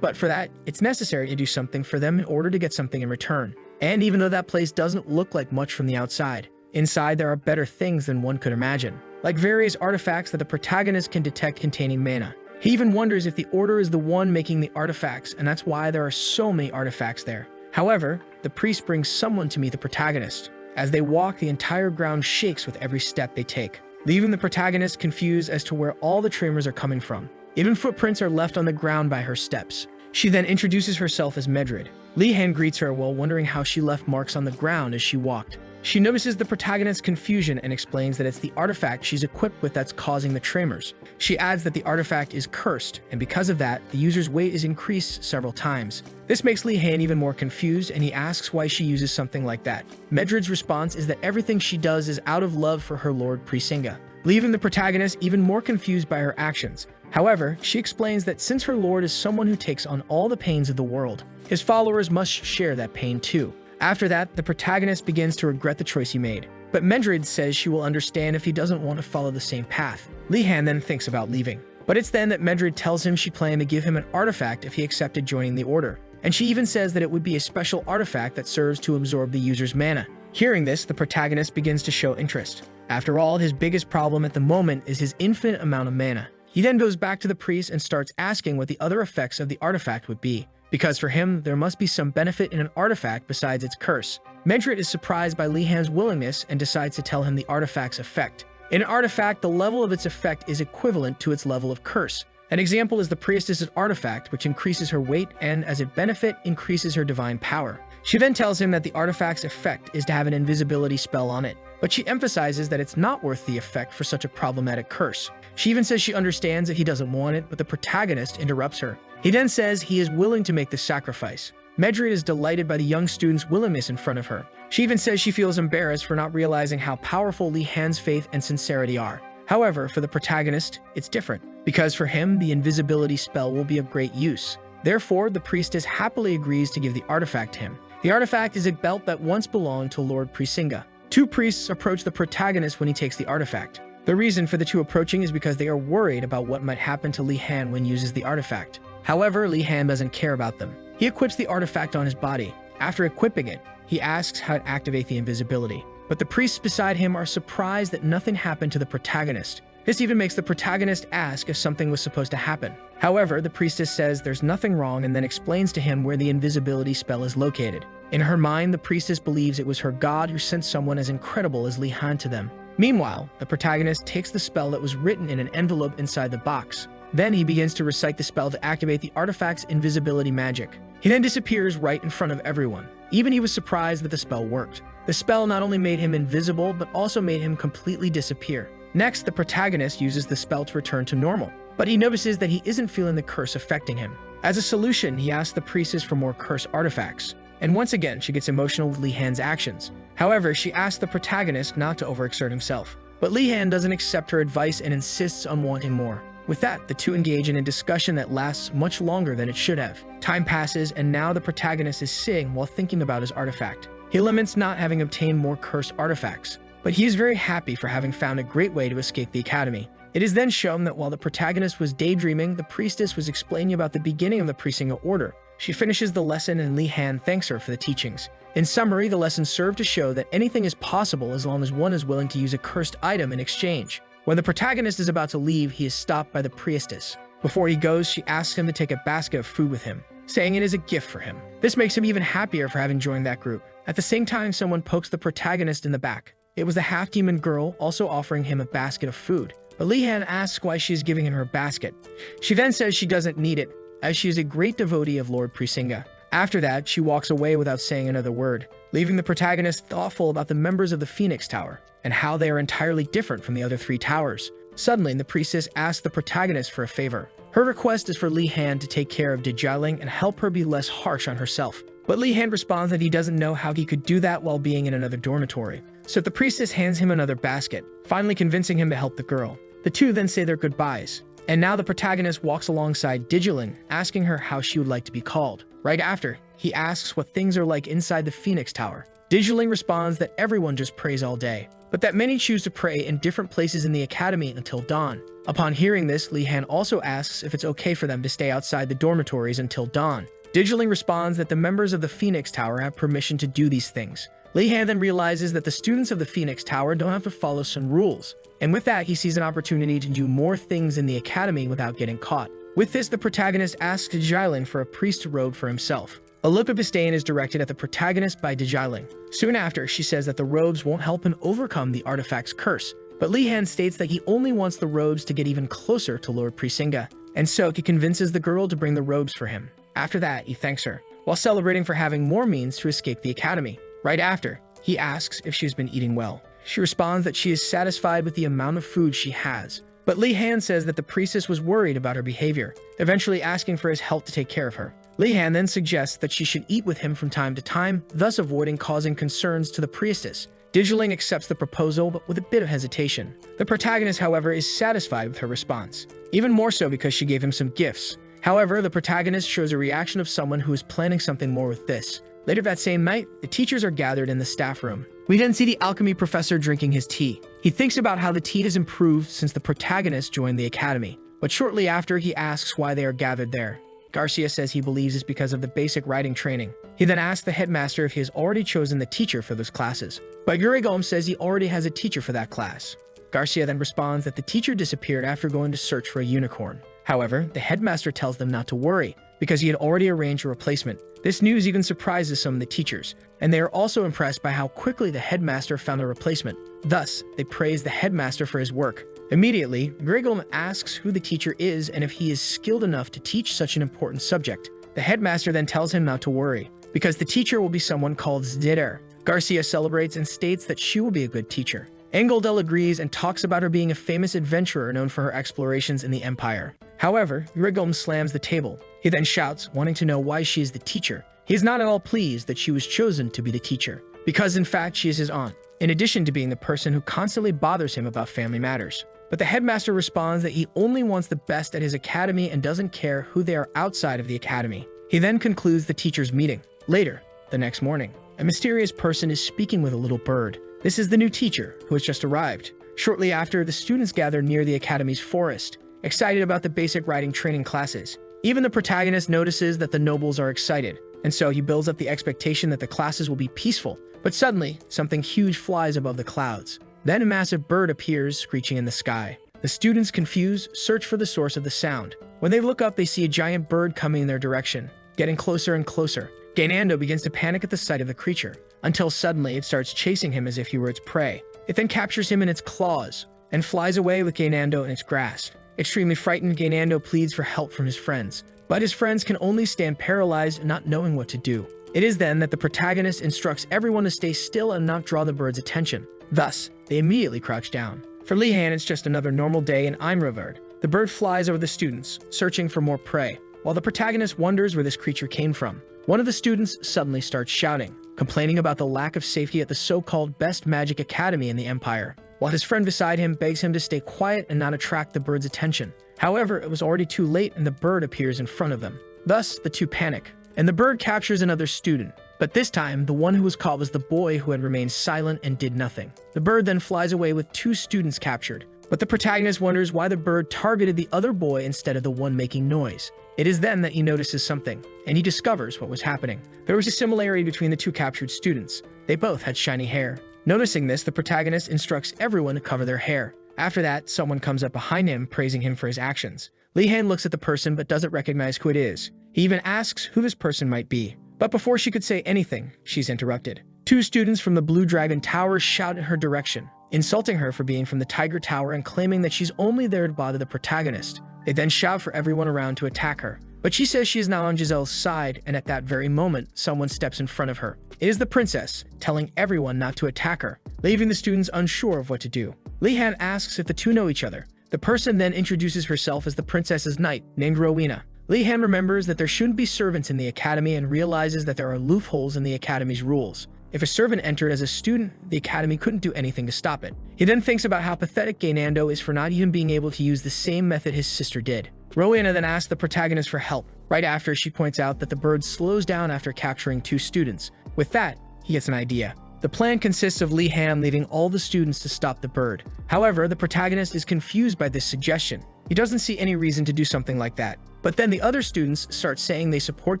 But for that, it's necessary to do something for them in order to get something in return. And even though that place doesn't look like much from the outside, inside there are better things than one could imagine, like various artifacts that the protagonist can detect containing mana. He even wonders if the order is the one making the artifacts, and that's why there are so many artifacts there. However, the priest brings someone to meet the protagonist. As they walk, the entire ground shakes with every step they take, leaving the protagonist confused as to where all the tremors are coming from. Even footprints are left on the ground by her steps. She then introduces herself as Medrid. Li Han greets her while wondering how she left marks on the ground as she walked. She notices the protagonist's confusion and explains that it's the artifact she's equipped with that's causing the tremors. She adds that the artifact is cursed, and because of that, the user's weight is increased several times. This makes Li Han even more confused, and he asks why she uses something like that. Medrid's response is that everything she does is out of love for her Lord Prisinga, leaving the protagonist even more confused by her actions. However, she explains that since her lord is someone who takes on all the pains of the world, his followers must share that pain too. After that, the protagonist begins to regret the choice he made, but Medrid says she will understand if he doesn't want to follow the same path. Li Han then thinks about leaving, but it's then that Medrid tells him she planned to give him an artifact if he accepted joining the order, and she even says that it would be a special artifact that serves to absorb the user's mana. Hearing this, the protagonist begins to show interest. After all, his biggest problem at the moment is his infinite amount of mana. He then goes back to the priest and starts asking what the other effects of the artifact would be, because for him, there must be some benefit in an artifact besides its curse. Medrid is surprised by Li Han's willingness and decides to tell him the artifact's effect. In an artifact, the level of its effect is equivalent to its level of curse. An example is the priestess's artifact, which increases her weight and, as a benefit, increases her divine power. She then tells him that the artifact's effect is to have an invisibility spell on it, but she emphasizes that it's not worth the effect for such a problematic curse. She even says she understands that he doesn't want it, but the protagonist interrupts her. He then says he is willing to make the sacrifice. Medrid is delighted by the young student's willingness in front of her. She even says she feels embarrassed for not realizing how powerful Li Han's faith and sincerity are. However, for the protagonist, it's different, because for him, the invisibility spell will be of great use. Therefore, the priestess happily agrees to give the artifact to him. The artifact is a belt that once belonged to Lord Prisinga. Two priests approach the protagonist when he takes the artifact. The reason for the two approaching is because they are worried about what might happen to Li Han when he uses the artifact. However, Li Han doesn't care about them. He equips the artifact on his body. After equipping it, he asks how to activate the invisibility. But the priests beside him are surprised that nothing happened to the protagonist. This even makes the protagonist ask if something was supposed to happen. However, the priestess says there's nothing wrong and then explains to him where the invisibility spell is located. In her mind, the priestess believes it was her god who sent someone as incredible as Li Han to them. Meanwhile, the protagonist takes the spell that was written in an envelope inside the box. Then he begins to recite the spell to activate the artifact's invisibility magic. He then disappears right in front of everyone. Even he was surprised that the spell worked. The spell not only made him invisible, but also made him completely disappear. Next, the protagonist uses the spell to return to normal, but he notices that he isn't feeling the curse affecting him. As a solution, he asks the priestess for more curse artifacts. And once again, she gets emotional with Li-Han's actions. However, she asks the protagonist not to overexert himself. But Li-Han doesn't accept her advice and insists on wanting more. With that, the two engage in a discussion that lasts much longer than it should have. Time passes, and now the protagonist is sitting while thinking about his artifact. He laments not having obtained more cursed artifacts, but he is very happy for having found a great way to escape the academy. It is then shown that while the protagonist was daydreaming, the priestess was explaining about the beginning of the Precinga order. She finishes the lesson and Li-Han thanks her for the teachings. In summary, the lesson served to show that anything is possible as long as one is willing to use a cursed item in exchange. When the protagonist is about to leave, he is stopped by the priestess. Before he goes, she asks him to take a basket of food with him, saying it is a gift for him. This makes him even happier for having joined that group. At the same time, someone pokes the protagonist in the back. It was the half-demon girl also offering him a basket of food. But Li-Han asks why she is giving him her basket. She then says she doesn't need it, as she is a great devotee of Lord Precinga. After that, she walks away without saying another word, leaving the protagonist thoughtful about the members of the Phoenix Tower and how they are entirely different from the other three towers. Suddenly, the priestess asks the protagonist for a favor. Her request is for Li-Han to take care of Dejiling and help her be less harsh on herself. But Li-Han responds that he doesn't know how he could do that while being in another dormitory. So the priestess hands him another basket, finally convincing him to help the girl. The two then say their goodbyes. And now the protagonist walks alongside Dejiling, asking her how she would like to be called. Right after, he asks what things are like inside the Phoenix Tower. Dejiling responds that everyone just prays all day, but that many choose to pray in different places in the academy until dawn. Upon hearing this, Li-Han also asks if it's okay for them to stay outside the dormitories until dawn. Dejiling responds that the members of the Phoenix Tower have permission to do these things. Li-Han then realizes that the students of the Phoenix Tower don't have to follow some rules, and with that, he sees an opportunity to do more things in the academy without getting caught. With this, the protagonist asks Dejiling for a priest robe for himself. A look of disdain is directed at the protagonist by Dejiling. Soon after, she says that the robes won't help him overcome the artifact's curse, but Li-Han states that he only wants the robes to get even closer to Lord Precinga, and so he convinces the girl to bring the robes for him. After that, he thanks her, while celebrating for having more means to escape the academy. Right after, he asks if she's been eating well. She responds that she is satisfied with the amount of food she has. But Li-Han says that the priestess was worried about her behavior, eventually asking for his help to take care of her. Li-Han then suggests that she should eat with him from time to time, thus avoiding causing concerns to the priestess. Dejiling accepts the proposal, but with a bit of hesitation. The protagonist, however, is satisfied with her response, even more so because she gave him some gifts. However, the protagonist shows a reaction of someone who is planning something more with this. Later that same night, the teachers are gathered in the staff room. We then see the alchemy professor drinking his tea. He thinks about how the tea has improved since the protagonist joined the academy, but shortly after, he asks why they are gathered there. Garcia says he believes it's because of the basic writing training. He then asks the headmaster if he has already chosen the teacher for those classes, but Yurigom says he already has a teacher for that class. Garcia then responds that the teacher disappeared after going to search for a unicorn. However, the headmaster tells them not to worry, because he had already arranged a replacement. This news even surprises some of the teachers, and they are also impressed by how quickly the headmaster found a replacement. Thus, they praise the headmaster for his work. Immediately, Gregor asks who the teacher is and if he is skilled enough to teach such an important subject. The headmaster then tells him not to worry, because the teacher will be someone called Zdider. Garcia celebrates and states that she will be a good teacher. Engeldel agrees and talks about her being a famous adventurer known for her explorations in the Empire. However, Yurigom slams the table. He then shouts, wanting to know why she is the teacher. He is not at all pleased that she was chosen to be the teacher, because in fact she is his aunt, in addition to being the person who constantly bothers him about family matters. But the headmaster responds that he only wants the best at his academy and doesn't care who they are outside of the academy. He then concludes the teachers' meeting. Later, the next morning, a mysterious person is speaking with a little bird. This is the new teacher, who has just arrived. Shortly after, the students gather near the academy's forest, excited about the basic writing training classes. Even the protagonist notices that the nobles are excited, and so he builds up the expectation that the classes will be peaceful. But suddenly, something huge flies above the clouds. Then a massive bird appears, screeching in the sky. The students, confused, search for the source of the sound. When they look up, they see a giant bird coming in their direction, getting closer and closer. Gainando begins to panic at the sight of the creature, until suddenly it starts chasing him as if he were its prey. It then captures him in its claws and flies away with Gainando in its grasp. Extremely frightened, Gainando pleads for help from his friends, but his friends can only stand paralyzed, not knowing what to do. It is then that the protagonist instructs everyone to stay still and not draw the bird's attention. Thus, they immediately crouch down. For Li-Han, it's just another normal day in Imravard. The bird flies over the students, searching for more prey, while the protagonist wonders where this creature came from. One of the students suddenly starts shouting, complaining about the lack of safety at the so-called best magic academy in the Empire, while his friend beside him begs him to stay quiet and not attract the bird's attention. However, it was already too late and the bird appears in front of them. Thus, the two panic, and the bird captures another student. But this time, the one who was caught was the boy who had remained silent and did nothing. The bird then flies away with two students captured, but the protagonist wonders why the bird targeted the other boy instead of the one making noise. It is then that he notices something, and he discovers what was happening. There was a similarity between the two captured students. They both had shiny hair. Noticing this, the protagonist instructs everyone to cover their hair. After that, someone comes up behind him, praising him for his actions. Li-Han looks at the person but doesn't recognize who it is. He even asks who this person might be. But before she could say anything, she's interrupted. Two students from the Blue Dragon Tower shout in her direction, insulting her for being from the Tiger Tower and claiming that she's only there to bother the protagonist. They then shout for everyone around to attack her. But she says she is now on Giselle's side, and at that very moment, someone steps in front of her. It is the princess, telling everyone not to attack her, leaving the students unsure of what to do. Li-Han asks if the two know each other. The person then introduces herself as the princess's knight, named Rowena. Li-Han remembers that there shouldn't be servants in the academy and realizes that there are loopholes in the academy's rules. If a servant entered as a student, the academy couldn't do anything to stop it. He then thinks about how pathetic Gainando is for not even being able to use the same method his sister did. Rowena then asks the protagonist for help. Right after, she points out that the bird slows down after capturing two students. With that, he gets an idea. The plan consists of Li-Han leaving all the students to stop the bird. However, the protagonist is confused by this suggestion. He doesn't see any reason to do something like that. But then the other students start saying they support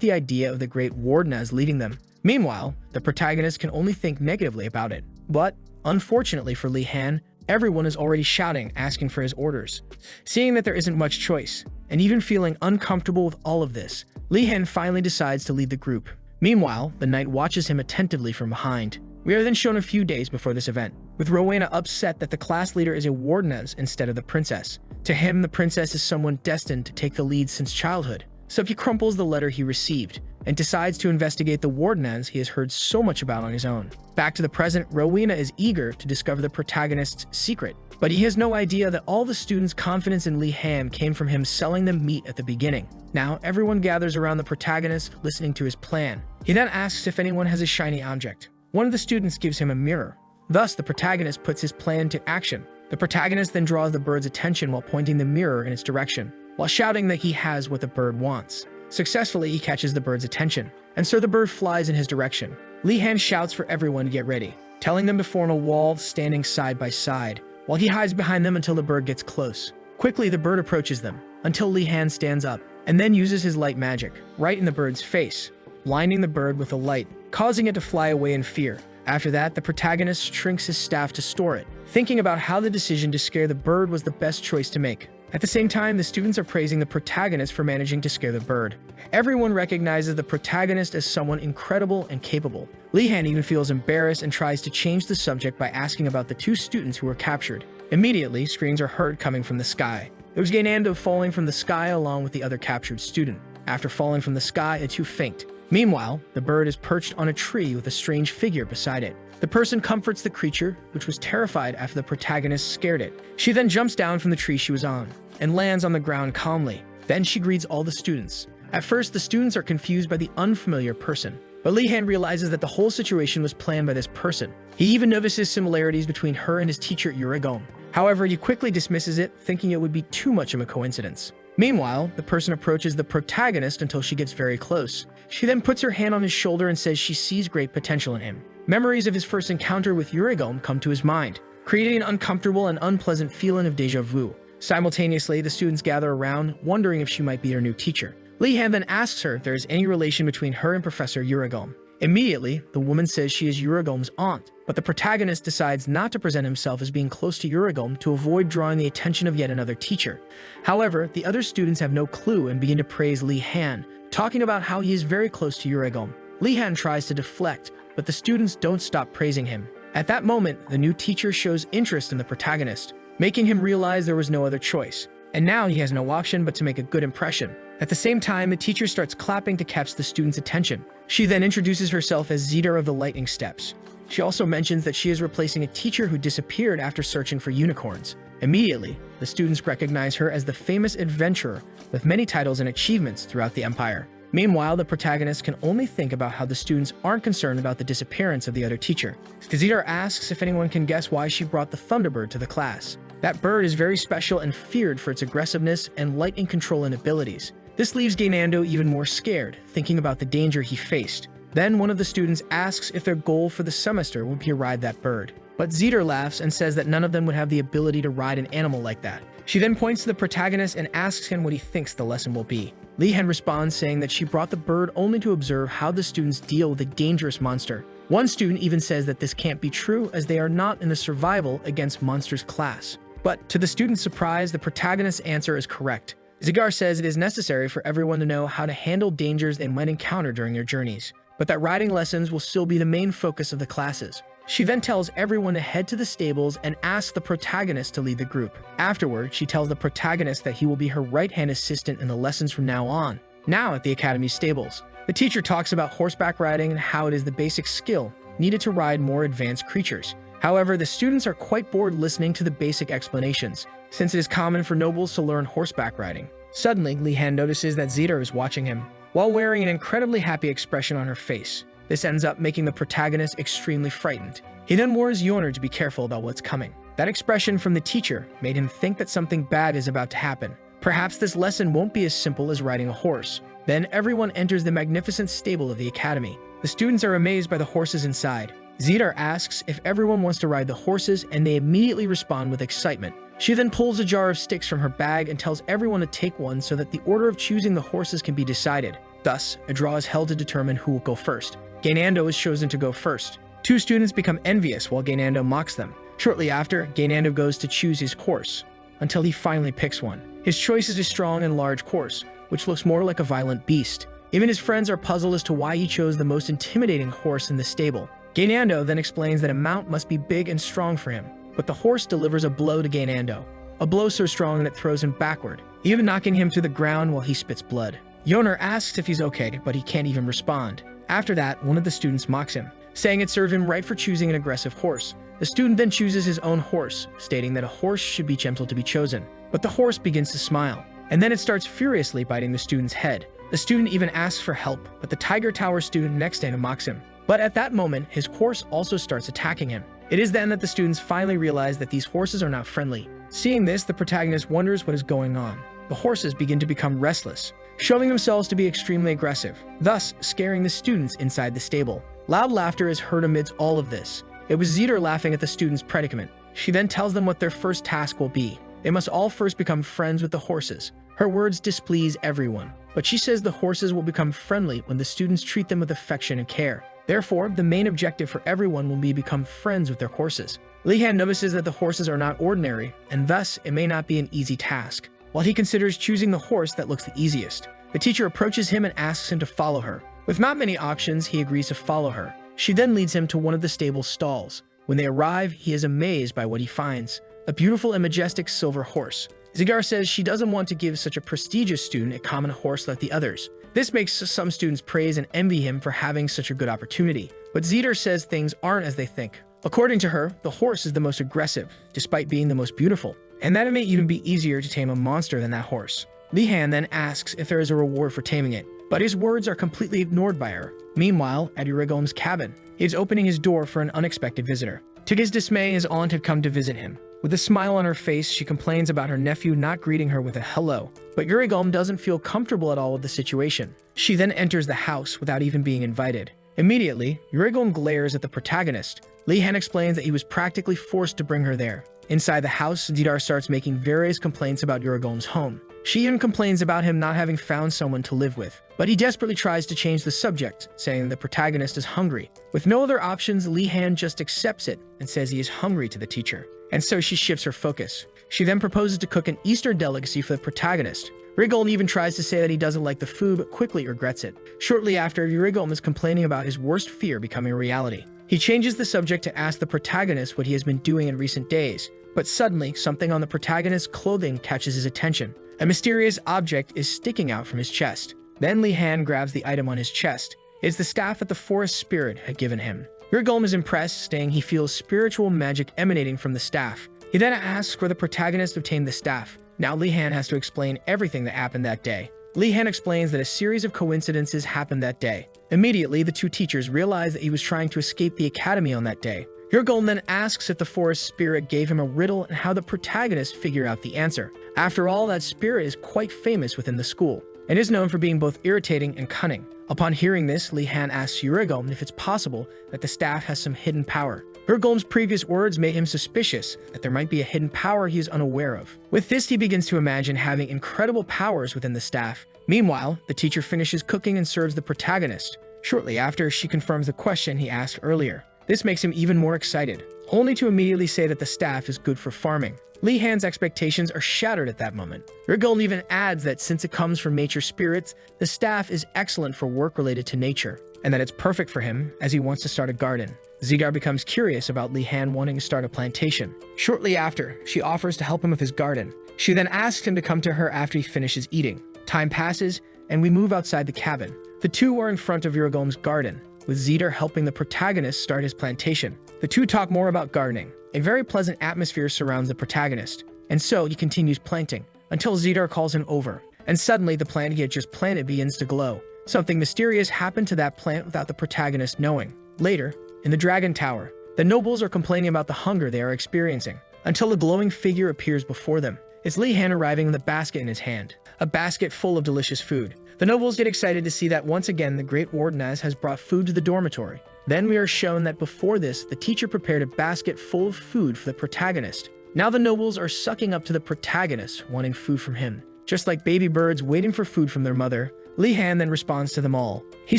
the idea of the Great Warden as leading them. Meanwhile, the protagonist can only think negatively about it. But, unfortunately for Li-Han, everyone is already shouting, asking for his orders. Seeing that there isn't much choice, and even feeling uncomfortable with all of this, Li-Han finally decides to lead the group. Meanwhile, the knight watches him attentively from behind. We are then shown a few days before this event, with Rowena upset that the class leader is a wardeness instead of the princess. To him, the princess is someone destined to take the lead since childhood. So he crumples the letter he received, and decides to investigate the wardeness he has heard so much about on his own. Back to the present, Rowena is eager to discover the protagonist's secret, but he has no idea that all the students' confidence in Li-Han came from him selling them meat at the beginning. Now, everyone gathers around the protagonist, listening to his plan. He then asks if anyone has a shiny object. One of the students gives him a mirror. Thus, the protagonist puts his plan into action. The protagonist then draws the bird's attention while pointing the mirror in its direction, while shouting that he has what the bird wants. Successfully, he catches the bird's attention, and so the bird flies in his direction. Li-Han shouts for everyone to get ready, telling them to form a wall standing side by side, while he hides behind them until the bird gets close. Quickly, the bird approaches them, until Li-Han stands up, and then uses his light magic, right in the bird's face, blinding the bird with the light, causing it to fly away in fear. After that, the protagonist shrinks his staff to store it, thinking about how the decision to scare the bird was the best choice to make. At the same time, the students are praising the protagonist for managing to scare the bird. Everyone recognizes the protagonist as someone incredible and capable. Li-Han even feels embarrassed and tries to change the subject by asking about the two students who were captured. Immediately, screams are heard coming from the sky. It was Gainando falling from the sky along with the other captured student. After falling from the sky, the two faint. Meanwhile, the bird is perched on a tree with a strange figure beside it. The person comforts the creature, which was terrified after the protagonist scared it. She then jumps down from the tree she was on, and lands on the ground calmly. Then she greets all the students. At first, the students are confused by the unfamiliar person, but Li-Han realizes that the whole situation was planned by this person. He even notices similarities between her and his teacher Uragom. However, he quickly dismisses it, thinking it would be too much of a coincidence. Meanwhile, the person approaches the protagonist until she gets very close. She then puts her hand on his shoulder and says she sees great potential in him. Memories of his first encounter with Uragom come to his mind, creating an uncomfortable and unpleasant feeling of déjà vu. Simultaneously, the students gather around, wondering if she might be her new teacher. Li-Han then asks her if there is any relation between her and Professor Uragom. Immediately, the woman says she is Uragom's aunt, but the protagonist decides not to present himself as being close to Uragom to avoid drawing the attention of yet another teacher. However, the other students have no clue and begin to praise Li-Han, talking about how he is very close to Uragom. Li-Han tries to deflect, but the students don't stop praising him. At that moment, the new teacher shows interest in the protagonist, making him realize there was no other choice. And now he has no option but to make a good impression. At the same time, the teacher starts clapping to catch the student's attention. She then introduces herself as Zeta of the Lightning Steps. She also mentions that she is replacing a teacher who disappeared after searching for unicorns. Immediately, the students recognize her as the famous adventurer with many titles and achievements throughout the Empire. Meanwhile, the protagonist can only think about how the students aren't concerned about the disappearance of the other teacher. Zeta asks if anyone can guess why she brought the Thunderbird to the class. That bird is very special and feared for its aggressiveness and lightning controlling abilities. This leaves Gainando even more scared, thinking about the danger he faced. Then one of the students asks if their goal for the semester would be to ride that bird. But Zeta laughs and says that none of them would have the ability to ride an animal like that. She then points to the protagonist and asks him what he thinks the lesson will be. Li-Han responds saying that she brought the bird only to observe how the students deal with a dangerous monster. One student even says that this can't be true as they are not in the survival against monsters class. But to the student's surprise, the protagonist's answer is correct. Zigar says it is necessary for everyone to know how to handle dangers they might encounter during their journeys, but that riding lessons will still be the main focus of the classes. She then tells everyone to head to the stables and asks the protagonist to lead the group. Afterward, she tells the protagonist that he will be her right-hand assistant in the lessons from now on. Now at the Academy stables, the teacher talks about horseback riding and how it is the basic skill needed to ride more advanced creatures. However, the students are quite bored listening to the basic explanations, since it is common for nobles to learn horseback riding. Suddenly, Li-Han notices that Zeta is watching him, while wearing an incredibly happy expression on her face. This ends up making the protagonist extremely frightened. He then warns Yoner to be careful about what's coming. That expression from the teacher made him think that something bad is about to happen. Perhaps this lesson won't be as simple as riding a horse. Then everyone enters the magnificent stable of the academy. The students are amazed by the horses inside. Zeta asks if everyone wants to ride the horses, and they immediately respond with excitement. She then pulls a jar of sticks from her bag and tells everyone to take one so that the order of choosing the horses can be decided. Thus, a draw is held to determine who will go first. Gainando is chosen to go first. Two students become envious while Gainando mocks them. Shortly after, Gainando goes to choose his course, until he finally picks one. His choice is a strong and large course, which looks more like a violent beast. Even his friends are puzzled as to why he chose the most intimidating horse in the stable. Gainando then explains that a mount must be big and strong for him, but the horse delivers a blow to Gainando. A blow so strong that it throws him backward, even knocking him to the ground while he spits blood. Yoner asks if he's okay, but he can't even respond. After that, one of the students mocks him, saying it served him right for choosing an aggressive horse. The student then chooses his own horse, stating that a horse should be gentle to be chosen. But the horse begins to smile, and then it starts furiously biting the student's head. The student even asks for help, but the Tiger Tower student next to him mocks him. But at that moment, his horse also starts attacking him. It is then that the students finally realize that these horses are not friendly. Seeing this, the protagonist wonders what is going on. The horses begin to become restless, showing themselves to be extremely aggressive, thus scaring the students inside the stable. Loud laughter is heard amidst all of this. It was Zeta laughing at the students' predicament. She then tells them what their first task will be. They must all first become friends with the horses. Her words displease everyone, but she says the horses will become friendly when the students treat them with affection and care. Therefore, the main objective for everyone will be to become friends with their horses. Li-Han notices that the horses are not ordinary, and thus it may not be an easy task. While he considers choosing the horse that looks the easiest, the teacher approaches him and asks him to follow her. With not many options, he agrees to follow her. She then leads him to one of the stable's stalls. When they arrive, he is amazed by what he finds: a beautiful and majestic silver horse. Zigar says she doesn't want to give such a prestigious student a common horse like the others. This makes some students praise and envy him for having such a good opportunity. But Zeta says things aren't as they think. According to her, the horse is the most aggressive, despite being the most beautiful, and that it may even be easier to tame a monster than that horse. Li-Han then asks if there is a reward for taming it, but his words are completely ignored by her. Meanwhile, at Urigolm's cabin, he is opening his door for an unexpected visitor. To his dismay, his aunt had come to visit him. With a smile on her face, she complains about her nephew not greeting her with a hello, but Urigolm doesn't feel comfortable at all with the situation. She then enters the house without even being invited. Immediately, Urigolm glares at the protagonist. Li-Han explains that he was practically forced to bring her there. Inside the house, Didar starts making various complaints about Urigolm's home. She even complains about him not having found someone to live with, but he desperately tries to change the subject, saying the protagonist is hungry. With no other options, Li-Han just accepts it and says he is hungry to the teacher, and so she shifts her focus. She then proposes to cook an Easter delicacy for the protagonist. Urigolm even tries to say that he doesn't like the food, but quickly regrets it. Shortly after, Urigolm is complaining about his worst fear becoming a reality. He changes the subject to ask the protagonist what he has been doing in recent days, but suddenly something on the protagonist's clothing catches his attention. A mysterious object is sticking out from his chest. Then Li Han grabs the item on his chest. It's the staff that the forest spirit had given him. Rivalry is impressed, saying he feels spiritual magic emanating from the staff. He then asks where the protagonist obtained the staff. Now Li Han has to explain everything that happened that day. Li Han explains that a series of coincidences happened that day. Immediately, the two teachers realize that he was trying to escape the academy on that day. Rivalry then asks if the forest spirit gave him a riddle and how the protagonist figured out the answer. After all, that spirit is quite famous within the school and is known for being both irritating and cunning. Upon hearing this, Li Han asks Rivalry if it's possible that the staff has some hidden power. Rivalry's previous words made him suspicious that there might be a hidden power he is unaware of. With this, he begins to imagine having incredible powers within the staff. Meanwhile, the teacher finishes cooking and serves the protagonist. Shortly after, she confirms the question he asked earlier. This makes him even more excited, only to immediately say that the staff is good for farming. Li Han's expectations are shattered at that moment. Rivalry even adds that since it comes from nature spirits, the staff is excellent for work related to nature, and that it's perfect for him as he wants to start a garden. Zidar becomes curious about Li Han wanting to start a plantation. Shortly after, she offers to help him with his garden. She then asks him to come to her after he finishes eating. Time passes, and we move outside the cabin. The two are in front of Rivalry's garden, with Zidar helping the protagonist start his plantation. The two talk more about gardening. A very pleasant atmosphere surrounds the protagonist, and so he continues planting, until Zidar calls him over, and suddenly the plant he had just planted begins to glow. Something mysterious happened to that plant without the protagonist knowing. Later, in the Dragon Tower, the nobles are complaining about the hunger they are experiencing, until a glowing figure appears before them. It's Li Han arriving with a basket in his hand, a basket full of delicious food. The nobles get excited to see that once again the Great Wardeness has brought food to the dormitory. Then we are shown that before this, the teacher prepared a basket full of food for the protagonist. Now the nobles are sucking up to the protagonist, wanting food from him. Just like baby birds waiting for food from their mother, Li Han then responds to them all. He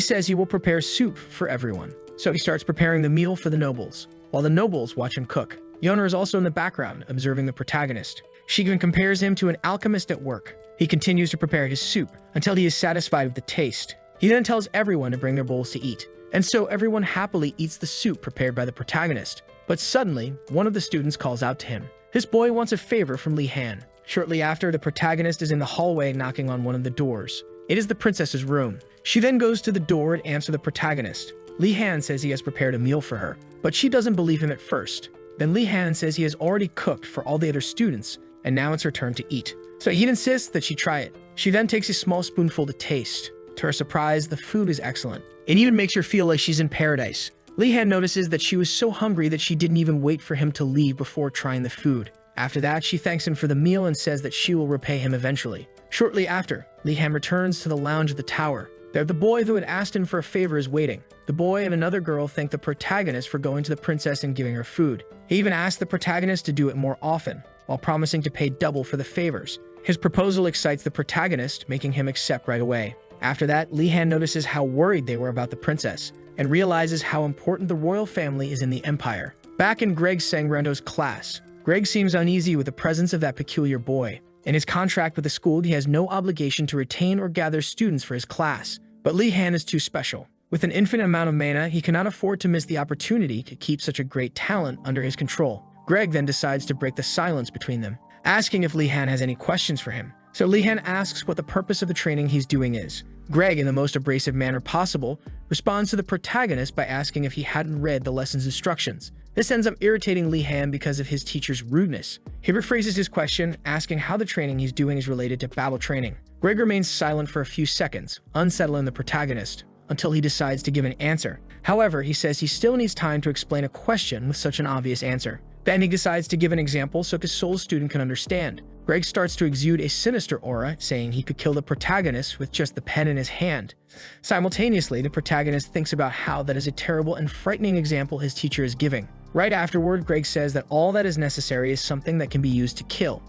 says he will prepare soup for everyone. So he starts preparing the meal for the nobles, while the nobles watch him cook. Yona is also in the background, observing the protagonist. She even compares him to an alchemist at work. He continues to prepare his soup until he is satisfied with the taste. He then tells everyone to bring their bowls to eat. And so everyone happily eats the soup prepared by the protagonist. But suddenly, one of the students calls out to him. This boy wants a favor from Li Han. Shortly after, the protagonist is in the hallway knocking on one of the doors. It is the princess's room. She then goes to the door and answers the protagonist. Li Han says he has prepared a meal for her, but she doesn't believe him at first. Then Li Han says he has already cooked for all the other students, and now it's her turn to eat. So he insists that she try it. She then takes a small spoonful to taste. To her surprise, the food is excellent. It even makes her feel like she's in paradise. Li Han notices that she was so hungry that she didn't even wait for him to leave before trying the food. After that, she thanks him for the meal and says that she will repay him eventually. Shortly after, Li Han returns to the lounge of the tower. There, the boy who had asked him for a favor is waiting. The boy and another girl thank the protagonist for going to the princess and giving her food. He even asked the protagonist to do it more often, while promising to pay double for the favors. His proposal excites the protagonist, making him accept right away. After that, Li Han notices how worried they were about the princess, and realizes how important the royal family is in the empire. Back in Greg Sangrando's class, Greg seems uneasy with the presence of that peculiar boy. In his contract with the school, he has no obligation to retain or gather students for his class. But Li Han is too special. With an infinite amount of mana, he cannot afford to miss the opportunity to keep such a great talent under his control. Greg then decides to break the silence between them, asking if Li Han has any questions for him. So Li Han asks what the purpose of the training he's doing is. Greg, in the most abrasive manner possible, responds to the protagonist by asking if he hadn't read the lesson's instructions. This ends up irritating Li Han because of his teacher's rudeness. He rephrases his question, asking how the training he's doing is related to battle training. Greg remains silent for a few seconds, unsettling the protagonist, until he decides to give an answer. However, he says he still needs time to explain a question with such an obvious answer. Then he decides to give an example so his soul student can understand. Greg starts to exude a sinister aura, saying he could kill the protagonist with just the pen in his hand. Simultaneously, the protagonist thinks about how that is a terrible and frightening example his teacher is giving. Right afterward, Greg says that all that is necessary is something that can be used to kill,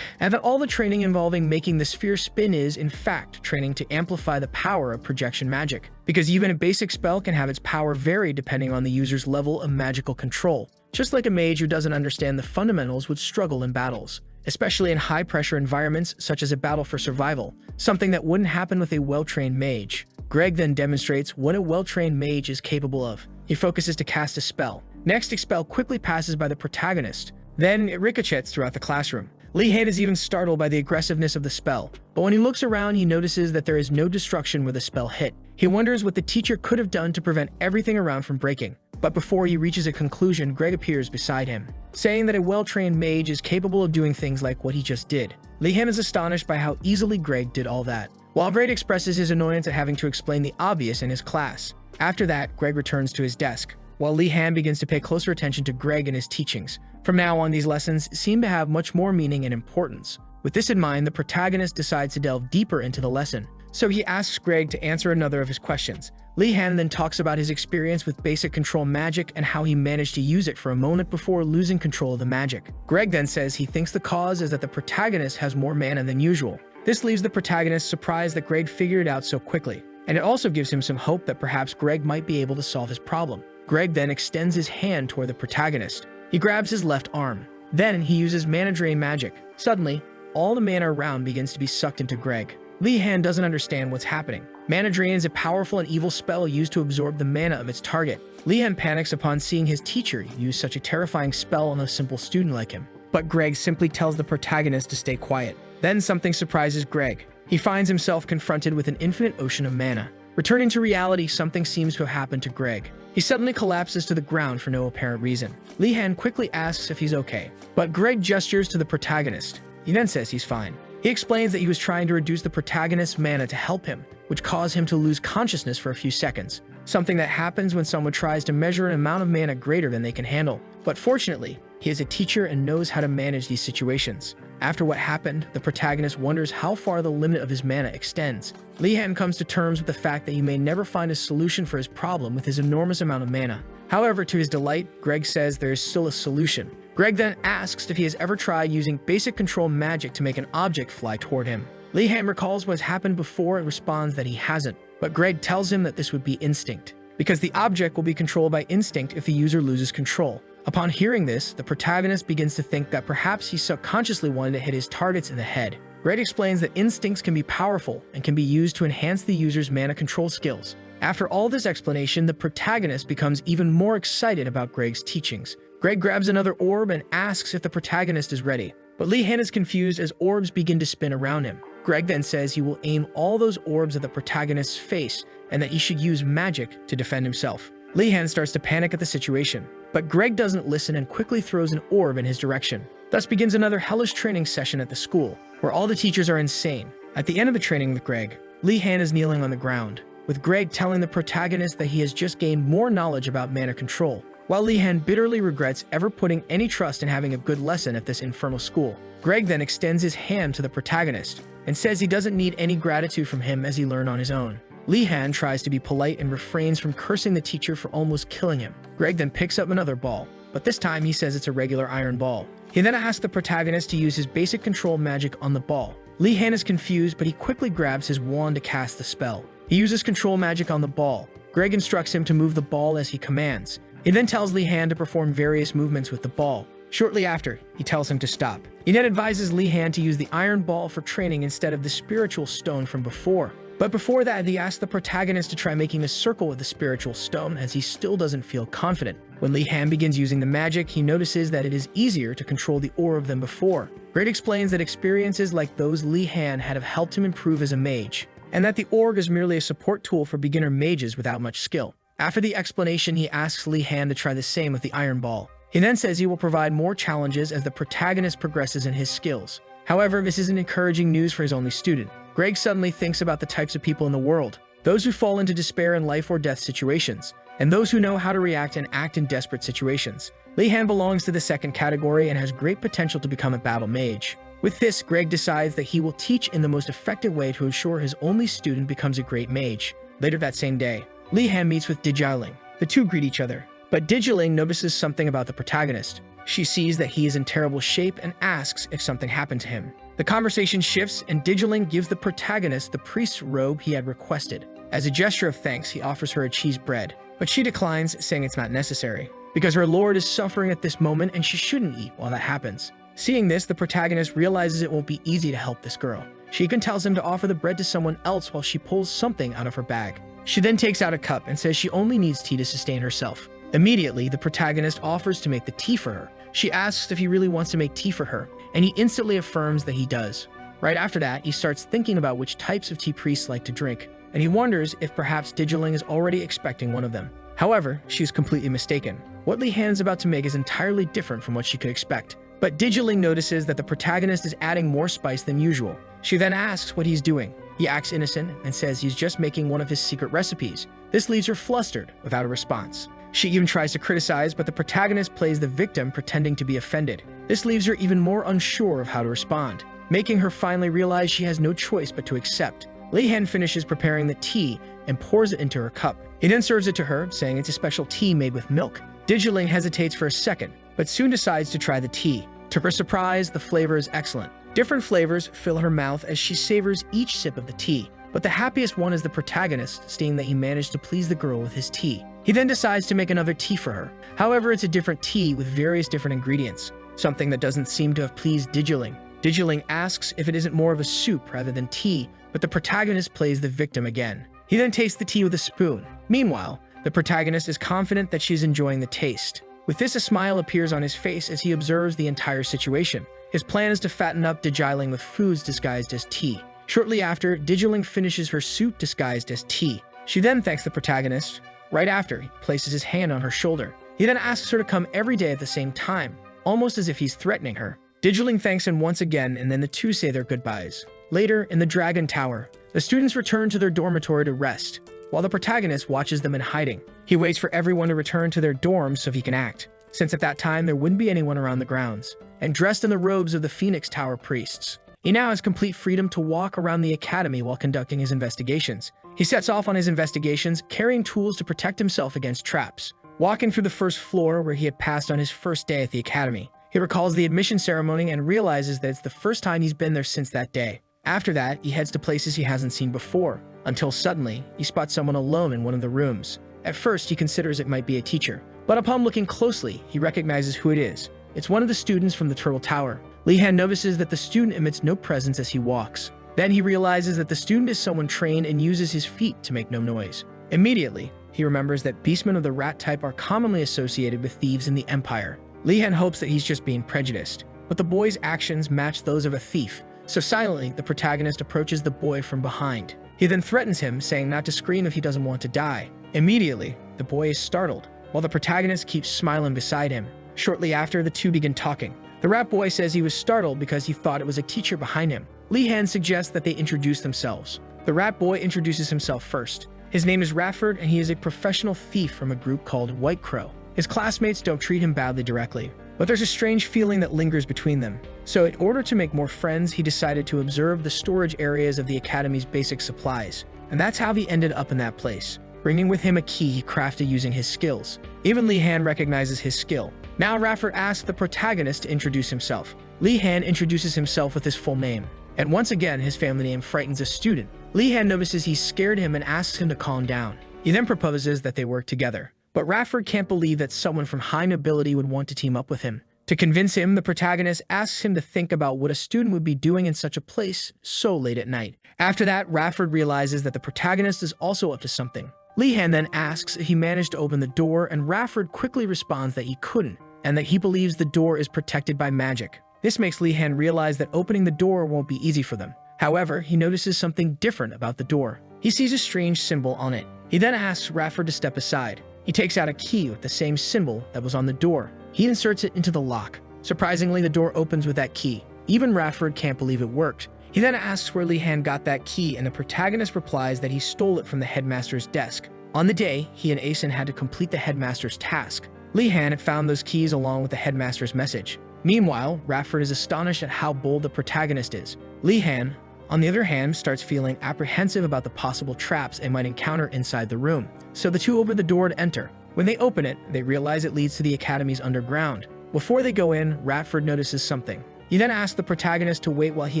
and that all the training involving making the sphere spin is, in fact, training to amplify the power of projection magic, because even a basic spell can have its power vary depending on the user's level of magical control. Just like a mage who doesn't understand the fundamentals would struggle in battles, especially in high-pressure environments such as a battle for survival, something that wouldn't happen with a well-trained mage. Greg then demonstrates what a well-trained mage is capable of. He focuses to cast a spell. Next, expel quickly passes by the protagonist. Then it ricochets throughout the classroom. Li-Han is even startled by the aggressiveness of the spell, but when he looks around, he notices that there is no destruction where the spell hit. He wonders what the teacher could have done to prevent everything around from breaking. But before he reaches a conclusion, Greg appears beside him, saying that a well-trained mage is capable of doing things like what he just did. Li-Han is astonished by how easily Greg did all that, while Greg expresses his annoyance at having to explain the obvious in his class. After that, Greg returns to his desk, while Li-Han begins to pay closer attention to Greg and his teachings. From now on, these lessons seem to have much more meaning and importance. With this in mind, the protagonist decides to delve deeper into the lesson. So he asks Greg to answer another of his questions. Li-Han then talks about his experience with basic control magic and how he managed to use it for a moment before losing control of the magic. Greg then says he thinks the cause is that the protagonist has more mana than usual. This leaves the protagonist surprised that Greg figured it out so quickly, and it also gives him some hope that perhaps Greg might be able to solve his problem. Greg then extends his hand toward the protagonist. He grabs his left arm. Then he uses mana drain magic. Suddenly, all the mana around begins to be sucked into Greg. Li-Han doesn't understand what's happening. Mana drain is a powerful and evil spell used to absorb the mana of its target. Li-Han panics upon seeing his teacher use such a terrifying spell on a simple student like him. But Greg simply tells the protagonist to stay quiet. Then something surprises Greg. He finds himself confronted with an infinite ocean of mana. Returning to reality, something seems to have happened to Greg. He suddenly collapses to the ground for no apparent reason. Li-Han quickly asks if he's okay, but Greg gestures to the protagonist. He then says he's fine. He explains that he was trying to reduce the protagonist's mana to help him, which caused him to lose consciousness for a few seconds, something that happens when someone tries to measure an amount of mana greater than they can handle. But fortunately, he is a teacher and knows how to manage these situations. After what happened, the protagonist wonders how far the limit of his mana extends. Li-Han comes to terms with the fact that he may never find a solution for his problem with his enormous amount of mana. However, to his delight, Greg says there is still a solution. Greg then asks if he has ever tried using basic control magic to make an object fly toward him. Li-Han recalls what has happened before and responds that he hasn't, but Greg tells him that this would be instinct, because the object will be controlled by instinct if the user loses control. Upon hearing this, the protagonist begins to think that perhaps he subconsciously wanted to hit his targets in the head. Greg explains that instincts can be powerful and can be used to enhance the user's mana control skills. After all this explanation, the protagonist becomes even more excited about Greg's teachings. Greg grabs another orb and asks if the protagonist is ready, but Li-Han is confused as orbs begin to spin around him. Greg then says he will aim all those orbs at the protagonist's face and that he should use magic to defend himself. Li-Han starts to panic at the situation, but Greg doesn't listen and quickly throws an orb in his direction. Thus begins another hellish training session at the school, where all the teachers are insane. At the end of the training with Greg, Li-Han is kneeling on the ground, with Greg telling the protagonist that he has just gained more knowledge about mana control, while Li-Han bitterly regrets ever putting any trust in having a good lesson at this infernal school. Greg then extends his hand to the protagonist, and says he doesn't need any gratitude from him as he learned on his own. Li-Han tries to be polite and refrains from cursing the teacher for almost killing him. Greg then picks up another ball, but this time he says it's a regular iron ball. He then asks the protagonist to use his basic control magic on the ball. Li-Han is confused, but he quickly grabs his wand to cast the spell. He uses control magic on the ball. Greg instructs him to move the ball as he commands. He then tells Li-Han to perform various movements with the ball. Shortly after, he tells him to stop. He then advises Li-Han to use the iron ball for training instead of the spiritual stone from before. But before that, he asks the protagonist to try making a circle with the spiritual stone as he still doesn't feel confident. When Li-Han begins using the magic, he notices that it is easier to control the orb than before. Greg explains that experiences like those Li-Han had have helped him improve as a mage, and that the orb is merely a support tool for beginner mages without much skill. After the explanation, he asks Li-Han to try the same with the iron ball. He then says he will provide more challenges as the protagonist progresses in his skills. However, this isn't encouraging news for his only student. Greg suddenly thinks about the types of people in the world, those who fall into despair in life or death situations, and those who know how to react and act in desperate situations. Li-Han belongs to the second category and has great potential to become a battle mage. With this, Greg decides that he will teach in the most effective way to ensure his only student becomes a great mage. Later that same day, Li-Han meets with Digiling. The two greet each other, but Digiling notices something about the protagonist. She sees that he is in terrible shape and asks if something happened to him. The conversation shifts and Digiling gives the protagonist the priest's robe he had requested. As a gesture of thanks, he offers her a cheese bread, but she declines, saying it's not necessary, because her lord is suffering at this moment and she shouldn't eat while that happens. Seeing this, the protagonist realizes it won't be easy to help this girl. She even tells him to offer the bread to someone else while she pulls something out of her bag. She then takes out a cup and says she only needs tea to sustain herself. Immediately, the protagonist offers to make the tea for her. She asks if he really wants to make tea for her, and he instantly affirms that he does. Right after that, he starts thinking about which types of tea priests like to drink, and he wonders if perhaps Digiling is already expecting one of them. However, she's completely mistaken. What Li-Han is about to make is entirely different from what she could expect. But Digiling notices that the protagonist is adding more spice than usual. She then asks what he's doing. He acts innocent and says he's just making one of his secret recipes. This leaves her flustered without a response. She even tries to criticize, but the protagonist plays the victim pretending to be offended. This leaves her even more unsure of how to respond, making her finally realize she has no choice but to accept. Li-Han finishes preparing the tea and pours it into her cup. He then serves it to her, saying it's a special tea made with milk. Digiling hesitates for a second, but soon decides to try the tea. To her surprise, the flavor is excellent. Different flavors fill her mouth as she savors each sip of the tea, but the happiest one is the protagonist, seeing that he managed to please the girl with his tea. He then decides to make another tea for her. However, it's a different tea with various different ingredients, something that doesn't seem to have pleased Digiling. Digiling asks if it isn't more of a soup rather than tea, but the protagonist plays the victim again. He then tastes the tea with a spoon. Meanwhile, the protagonist is confident that she's enjoying the taste. With this, a smile appears on his face as he observes the entire situation. His plan is to fatten up Digiling with foods disguised as tea. Shortly after, Digiling finishes her soup disguised as tea. She then thanks the protagonist. Right after, he places his hand on her shoulder. He then asks her to come every day at the same time, almost as if he's threatening her. Digiling thanks him once again, and then the two say their goodbyes. Later, in the Dragon Tower, the students return to their dormitory to rest, while the protagonist watches them in hiding. He waits for everyone to return to their dorms so he can act, since at that time there wouldn't be anyone around the grounds. And dressed in the robes of the Phoenix Tower priests, he now has complete freedom to walk around the academy while conducting his investigations. He sets off on his investigations, carrying tools to protect himself against traps. Walking through the first floor where he had passed on his first day at the academy, he recalls the admission ceremony and realizes that it's the first time he's been there since that day. After that, he heads to places he hasn't seen before, until suddenly, he spots someone alone in one of the rooms. At first, he considers it might be a teacher, but upon looking closely, he recognizes who it is. It's one of the students from the Turtle Tower. Li-Han notices that the student emits no presence as he walks. Then he realizes that the student is someone trained and uses his feet to make no noise. Immediately, he remembers that beastmen of the rat type are commonly associated with thieves in the Empire. Li-Han hopes that he's just being prejudiced, but the boy's actions match those of a thief. So silently, the protagonist approaches the boy from behind. He then threatens him, saying not to scream if he doesn't want to die. Immediately, the boy is startled, while the protagonist keeps smiling beside him. Shortly after, the two begin talking. The rat boy says he was startled because he thought it was a teacher behind him. Li-Han suggests that they introduce themselves. The rat boy introduces himself first. His name is Radford, and he is a professional thief from a group called White Crow. His classmates don't treat him badly directly, but there's a strange feeling that lingers between them. So in order to make more friends, he decided to observe the storage areas of the Academy's basic supplies. And that's how he ended up in that place, bringing with him a key he crafted using his skills. Even Li-Han recognizes his skill. Now Radford asks the protagonist to introduce himself. Li-Han introduces himself with his full name, and once again his family name frightens a student. Li-Han notices he's scared him and asks him to calm down. He then proposes that they work together. But Radford can't believe that someone from high nobility would want to team up with him. To convince him, the protagonist asks him to think about what a student would be doing in such a place so late at night. After that, Radford realizes that the protagonist is also up to something. Li-Han then asks if he managed to open the door, and Radford quickly responds that he couldn't, and that he believes the door is protected by magic. This makes Li-Han realize that opening the door won't be easy for them. However, he notices something different about the door. He sees a strange symbol on it. He then asks Radford to step aside. He takes out a key with the same symbol that was on the door. He inserts it into the lock. Surprisingly, the door opens with that key. Even Radford can't believe it worked. He then asks where Li-Han got that key, and the protagonist replies that he stole it from the headmaster's desk. On the day, he and Asen had to complete the headmaster's task. Li-Han had found those keys along with the headmaster's message. Meanwhile, Radford is astonished at how bold the protagonist is. Li-Han, on the other hand, starts feeling apprehensive about the possible traps they might encounter inside the room. So the two open the door to enter. When they open it, they realize it leads to the Academy's underground. Before they go in, Radford notices something. He then asks the protagonist to wait while he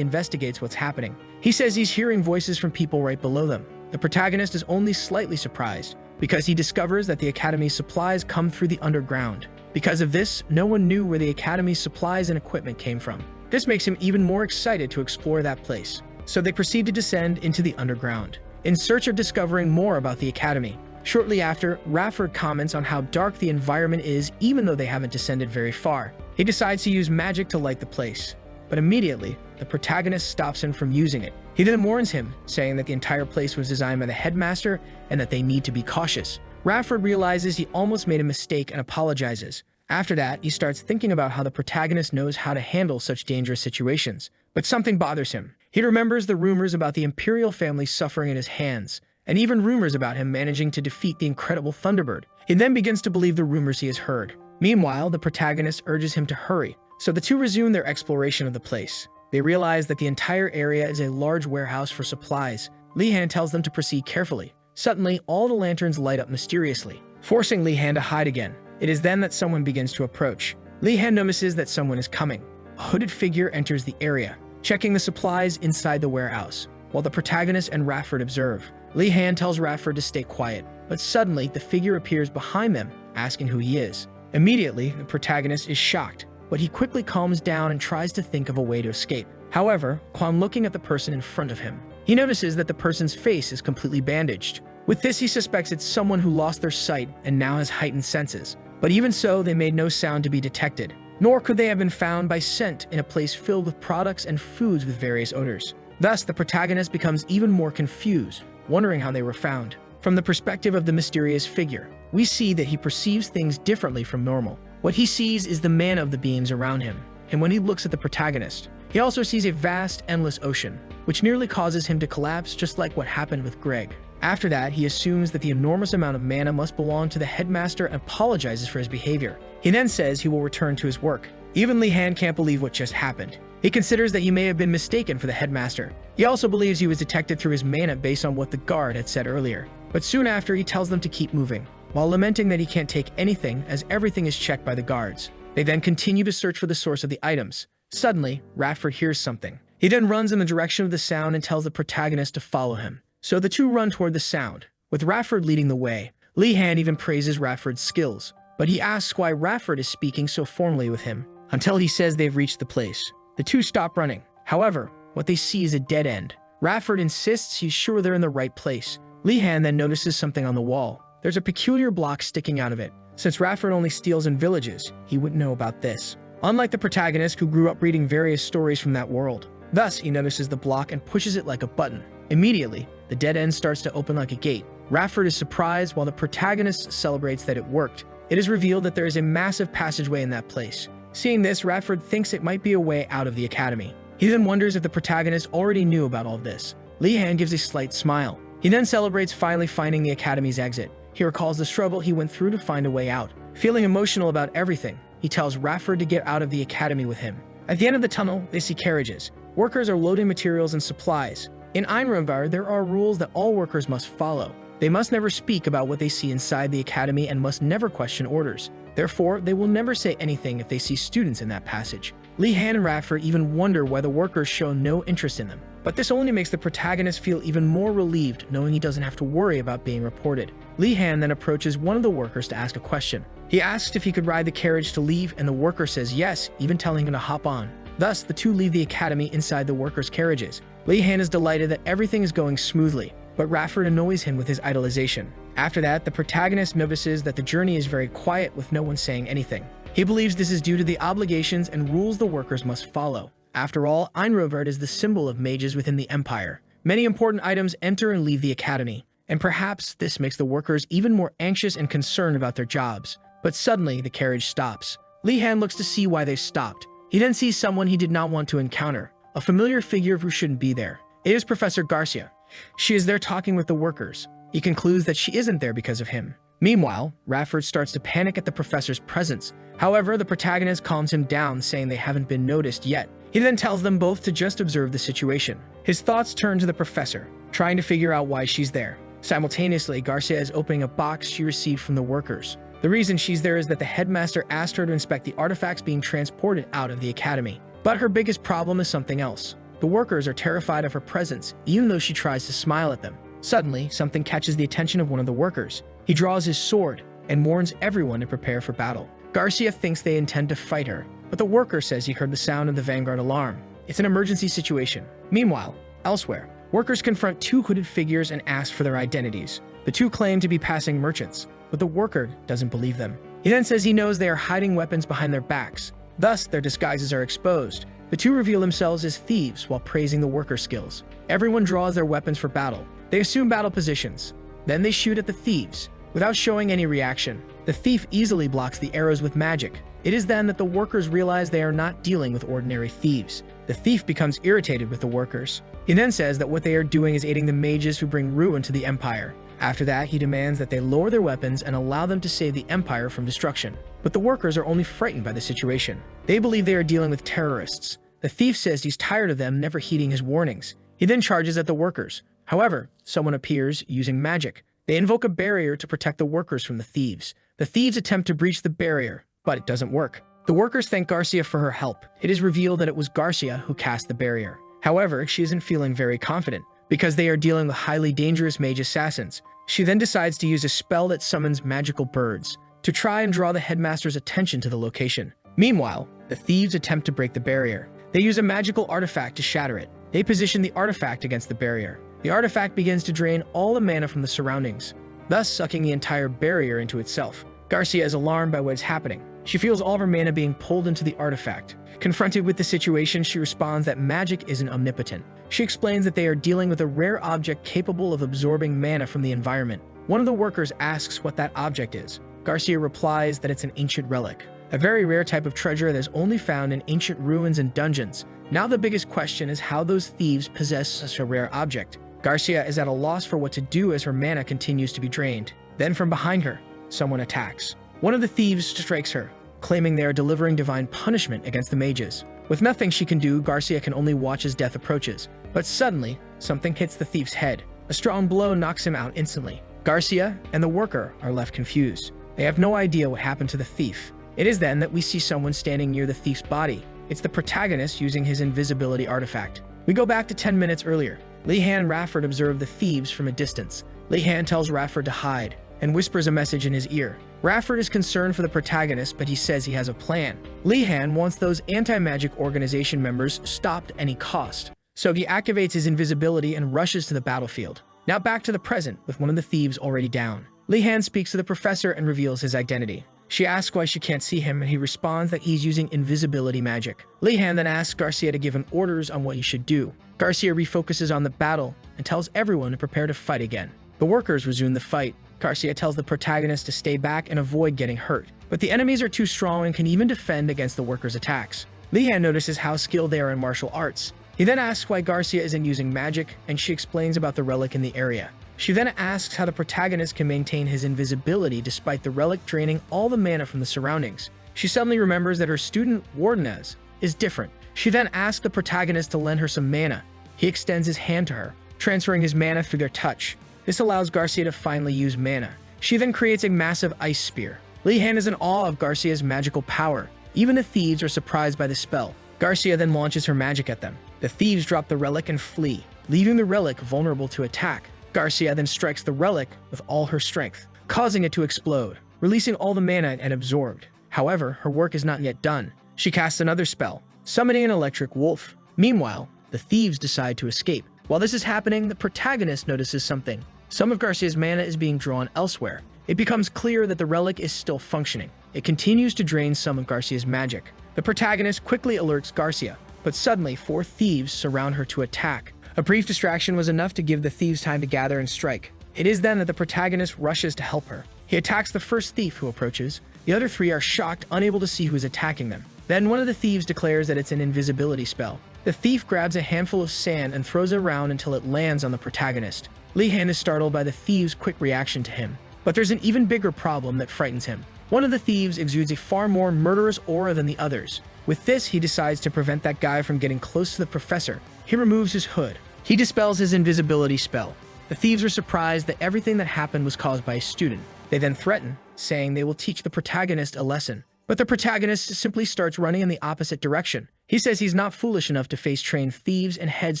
investigates what's happening. He says he's hearing voices from people right below them. The protagonist is only slightly surprised, because he discovers that the Academy's supplies come through the underground. Because of this, no one knew where the Academy's supplies and equipment came from. This makes him even more excited to explore that place. So they proceed to descend into the underground. in search of discovering more about the academy. Shortly after, Rafford comments on how dark the environment is even though they haven't descended very far. He decides to use magic to light the place, but immediately, the protagonist stops him from using it. He then warns him, saying that the entire place was designed by the headmaster and that they need to be cautious. Rafford realizes he almost made a mistake and apologizes. After that, he starts thinking about how the protagonist knows how to handle such dangerous situations. But something bothers him. He remembers the rumors about the imperial family suffering at his hands, and even rumors about him managing to defeat the incredible Thunderbird. He then begins to believe the rumors he has heard. Meanwhile, the protagonist urges him to hurry, so the two resume their exploration of the place. They realize that the entire area is a large warehouse for supplies. Li-Han tells them to proceed carefully. Suddenly, all the lanterns light up mysteriously, forcing Li-Han to hide again. It is then that someone begins to approach. Li-Han notices that someone is coming. A hooded figure enters the area, checking the supplies inside the warehouse, while the protagonist and Rafford observe. Li-Han tells Rafford to stay quiet, but suddenly the figure appears behind them, asking who he is. Immediately, the protagonist is shocked, but he quickly calms down and tries to think of a way to escape. However, upon looking at the person in front of him, he notices that the person's face is completely bandaged. With this, he suspects it's someone who lost their sight and now has heightened senses. But even so, they made no sound to be detected, nor could they have been found by scent in a place filled with products and foods with various odors. Thus, the protagonist becomes even more confused, wondering how they were found. From the perspective of the mysterious figure, we see that he perceives things differently from normal. What he sees is the mana of the beings around him, and when he looks at the protagonist, he also sees a vast, endless ocean, which nearly causes him to collapse just like what happened with Greg. After that, he assumes that the enormous amount of mana must belong to the headmaster and apologizes for his behavior. He then says he will return to his work. Even Li-Han can't believe what just happened. He considers that he may have been mistaken for the headmaster. He also believes he was detected through his mana based on what the guard had said earlier. But soon after, he tells them to keep moving, while lamenting that he can't take anything as everything is checked by the guards. They then continue to search for the source of the items. Suddenly, Rafford hears something. He then runs in the direction of the sound and tells the protagonist to follow him. So the two run toward the sound, with Rafford leading the way. Li-Han even praises Rafford's skills, but he asks why Rafford is speaking so formally with him, until he says they've reached the place. The two stop running. However, what they see is a dead end. Rafford insists he's sure they're in the right place. Li-Han then notices something on the wall. There's a peculiar block sticking out of it. Since Rafford only steals in villages, he wouldn't know about this. Unlike the protagonist who grew up reading various stories from that world. Thus, he notices the block and pushes it like a button. Immediately, the dead end starts to open like a gate. Rafford is surprised while the protagonist celebrates that it worked. It is revealed that there is a massive passageway in that place. Seeing this, Rafford thinks it might be a way out of the academy. He then wonders if the protagonist already knew about all this. Li-Han gives a slight smile. He then celebrates finally finding the academy's exit. He recalls the struggle he went through to find a way out. Feeling emotional about everything, he tells Rafford to get out of the academy with him. At the end of the tunnel, they see carriages. Workers are loading materials and supplies. In rivalry, there are rules that all workers must follow. They must never speak about what they see inside the academy and must never question orders. Therefore, they will never say anything if they see students in that passage. Li-Han and Rafford even wonder why the workers show no interest in them. But this only makes the protagonist feel even more relieved knowing he doesn't have to worry about being reported. Li-Han then approaches one of the workers to ask a question. He asks if he could ride the carriage to leave, and the worker says yes, even telling him to hop on. Thus, the two leave the academy inside the workers' carriages. Li-Han is delighted that everything is going smoothly, but Rafford annoys him with his idolization. After that, the protagonist notices that the journey is very quiet with no one saying anything. He believes this is due to the obligations and rules the workers must follow. After all, rivalry is the symbol of mages within the Empire. Many important items enter and leave the academy, and perhaps this makes the workers even more anxious and concerned about their jobs. But suddenly, the carriage stops. Li-Han looks to see why they stopped. He then sees someone he did not want to encounter, a familiar figure who shouldn't be there. It is Professor Garcia. She is there talking with the workers. He concludes that she isn't there because of him. Meanwhile, Rafford starts to panic at the professor's presence. However, the protagonist calms him down, saying they haven't been noticed yet. He then tells them both to just observe the situation. His thoughts turn to the professor, trying to figure out why she's there. Simultaneously, Garcia is opening a box she received from the workers. The reason she's there is that the headmaster asked her to inspect the artifacts being transported out of the academy. But her biggest problem is something else. The workers are terrified of her presence, even though she tries to smile at them. Suddenly, something catches the attention of one of the workers. He draws his sword and warns everyone to prepare for battle. Garcia thinks they intend to fight her, but the worker says he heard the sound of the Vanguard alarm. It's an emergency situation. Meanwhile, elsewhere, Workers confront two hooded figures and ask for their identities. The two claim to be passing merchants, but the worker doesn't believe them. He then says he knows they are hiding weapons behind their backs. Thus, their disguises are exposed. The two reveal themselves as thieves while praising the workers' skills. Everyone draws their weapons for battle. They assume battle positions. Then they shoot at the thieves. Without showing any reaction, the thief easily blocks the arrows with magic. It is then that the workers realize they are not dealing with ordinary thieves. The thief becomes irritated with the workers. He then says that what they are doing is aiding the mages who bring ruin to the Empire. After that, he demands that they lower their weapons and allow them to save the Empire from destruction. But the workers are only frightened by the situation. They believe they are dealing with terrorists. The thief says he's tired of them never heeding his warnings. He then charges at the workers. However, someone appears using magic. They invoke a barrier to protect the workers from the thieves. The thieves attempt to breach the barrier, but it doesn't work. The workers thank Garcia for her help. It is revealed that it was Garcia who cast the barrier. However, she isn't feeling very confident because they are dealing with highly dangerous mage assassins. She then decides to use a spell that summons magical birds to try and draw the headmaster's attention to the location. Meanwhile, the thieves attempt to break the barrier. They use a magical artifact to shatter it. They position the artifact against the barrier. The artifact begins to drain all the mana from the surroundings, thus sucking the entire barrier into itself. Garcia is alarmed by what is happening. She feels all of her mana being pulled into the artifact. Confronted with the situation, she responds that magic isn't omnipotent. She explains that they are dealing with a rare object capable of absorbing mana from the environment. One of the workers asks what that object is. Garcia replies that it's an ancient relic, a very rare type of treasure that is only found in ancient ruins and dungeons. Now the biggest question is how those thieves possess such a rare object. Garcia is at a loss for what to do as her mana continues to be drained. Then from behind her, someone attacks. One of the thieves strikes her, claiming they are delivering divine punishment against the mages. With nothing she can do, Garcia can only watch as death approaches. But suddenly, something hits the thief's head. A strong blow knocks him out instantly. Garcia and the worker are left confused. They have no idea what happened to the thief. It is then that we see someone standing near the thief's body. It's the protagonist using his invisibility artifact. We go back to 10 minutes earlier. Li-Han and Rafford observe the thieves from a distance. Li-Han tells Rafford to hide and whispers a message in his ear. Rafford is concerned for the protagonist, but he says he has a plan. Li-Han wants those anti-magic organization members stopped at any cost. So he activates his invisibility and rushes to the battlefield. Now back to the present, with one of the thieves already down. Li-Han speaks to the professor and reveals his identity. She asks why she can't see him, and he responds that he's using invisibility magic. Li-Han then asks Garcia to give him orders on what he should do. Garcia refocuses on the battle and tells everyone to prepare to fight again. The workers resume the fight. Garcia tells the protagonist to stay back and avoid getting hurt. But the enemies are too strong and can even defend against the workers' attacks. Li-Han notices how skilled they are in martial arts. He then asks why Garcia isn't using magic, and she explains about the relic in the area. She then asks how the protagonist can maintain his invisibility despite the relic draining all the mana from the surroundings. She suddenly remembers that her student, Wardenez, is different. She then asks the protagonist to lend her some mana. He extends his hand to her, transferring his mana through their touch. This allows Garcia to finally use mana. She then creates a massive ice spear. Li-Han is in awe of Garcia's magical power. Even the thieves are surprised by the spell. Garcia then launches her magic at them. The thieves drop the relic and flee, leaving the relic vulnerable to attack. Garcia then strikes the relic with all her strength, causing it to explode, releasing all the mana it had absorbed. However, her work is not yet done. She casts another spell, summoning an electric wolf. Meanwhile, the thieves decide to escape. While this is happening, the protagonist notices something. Some of Garcia's mana is being drawn elsewhere. It becomes clear that the relic is still functioning. It continues to drain some of Garcia's magic. The protagonist quickly alerts Garcia, but suddenly 4 thieves surround her to attack. A brief distraction was enough to give the thieves time to gather and strike. It is then that the protagonist rushes to help her. He attacks the first thief who approaches. The other 3 are shocked, unable to see who is attacking them. Then one of the thieves declares that it's an invisibility spell. The thief grabs a handful of sand and throws it around until it lands on the protagonist. Li-Han is startled by the thieves' quick reaction to him. But there's an even bigger problem that frightens him. One of the thieves exudes a far more murderous aura than the others. With this, he decides to prevent that guy from getting close to the professor. He removes his hood. He dispels his invisibility spell. The thieves are surprised that everything that happened was caused by a student. They then threaten, saying they will teach the protagonist a lesson. But the protagonist simply starts running in the opposite direction. He says he's not foolish enough to face trained thieves and heads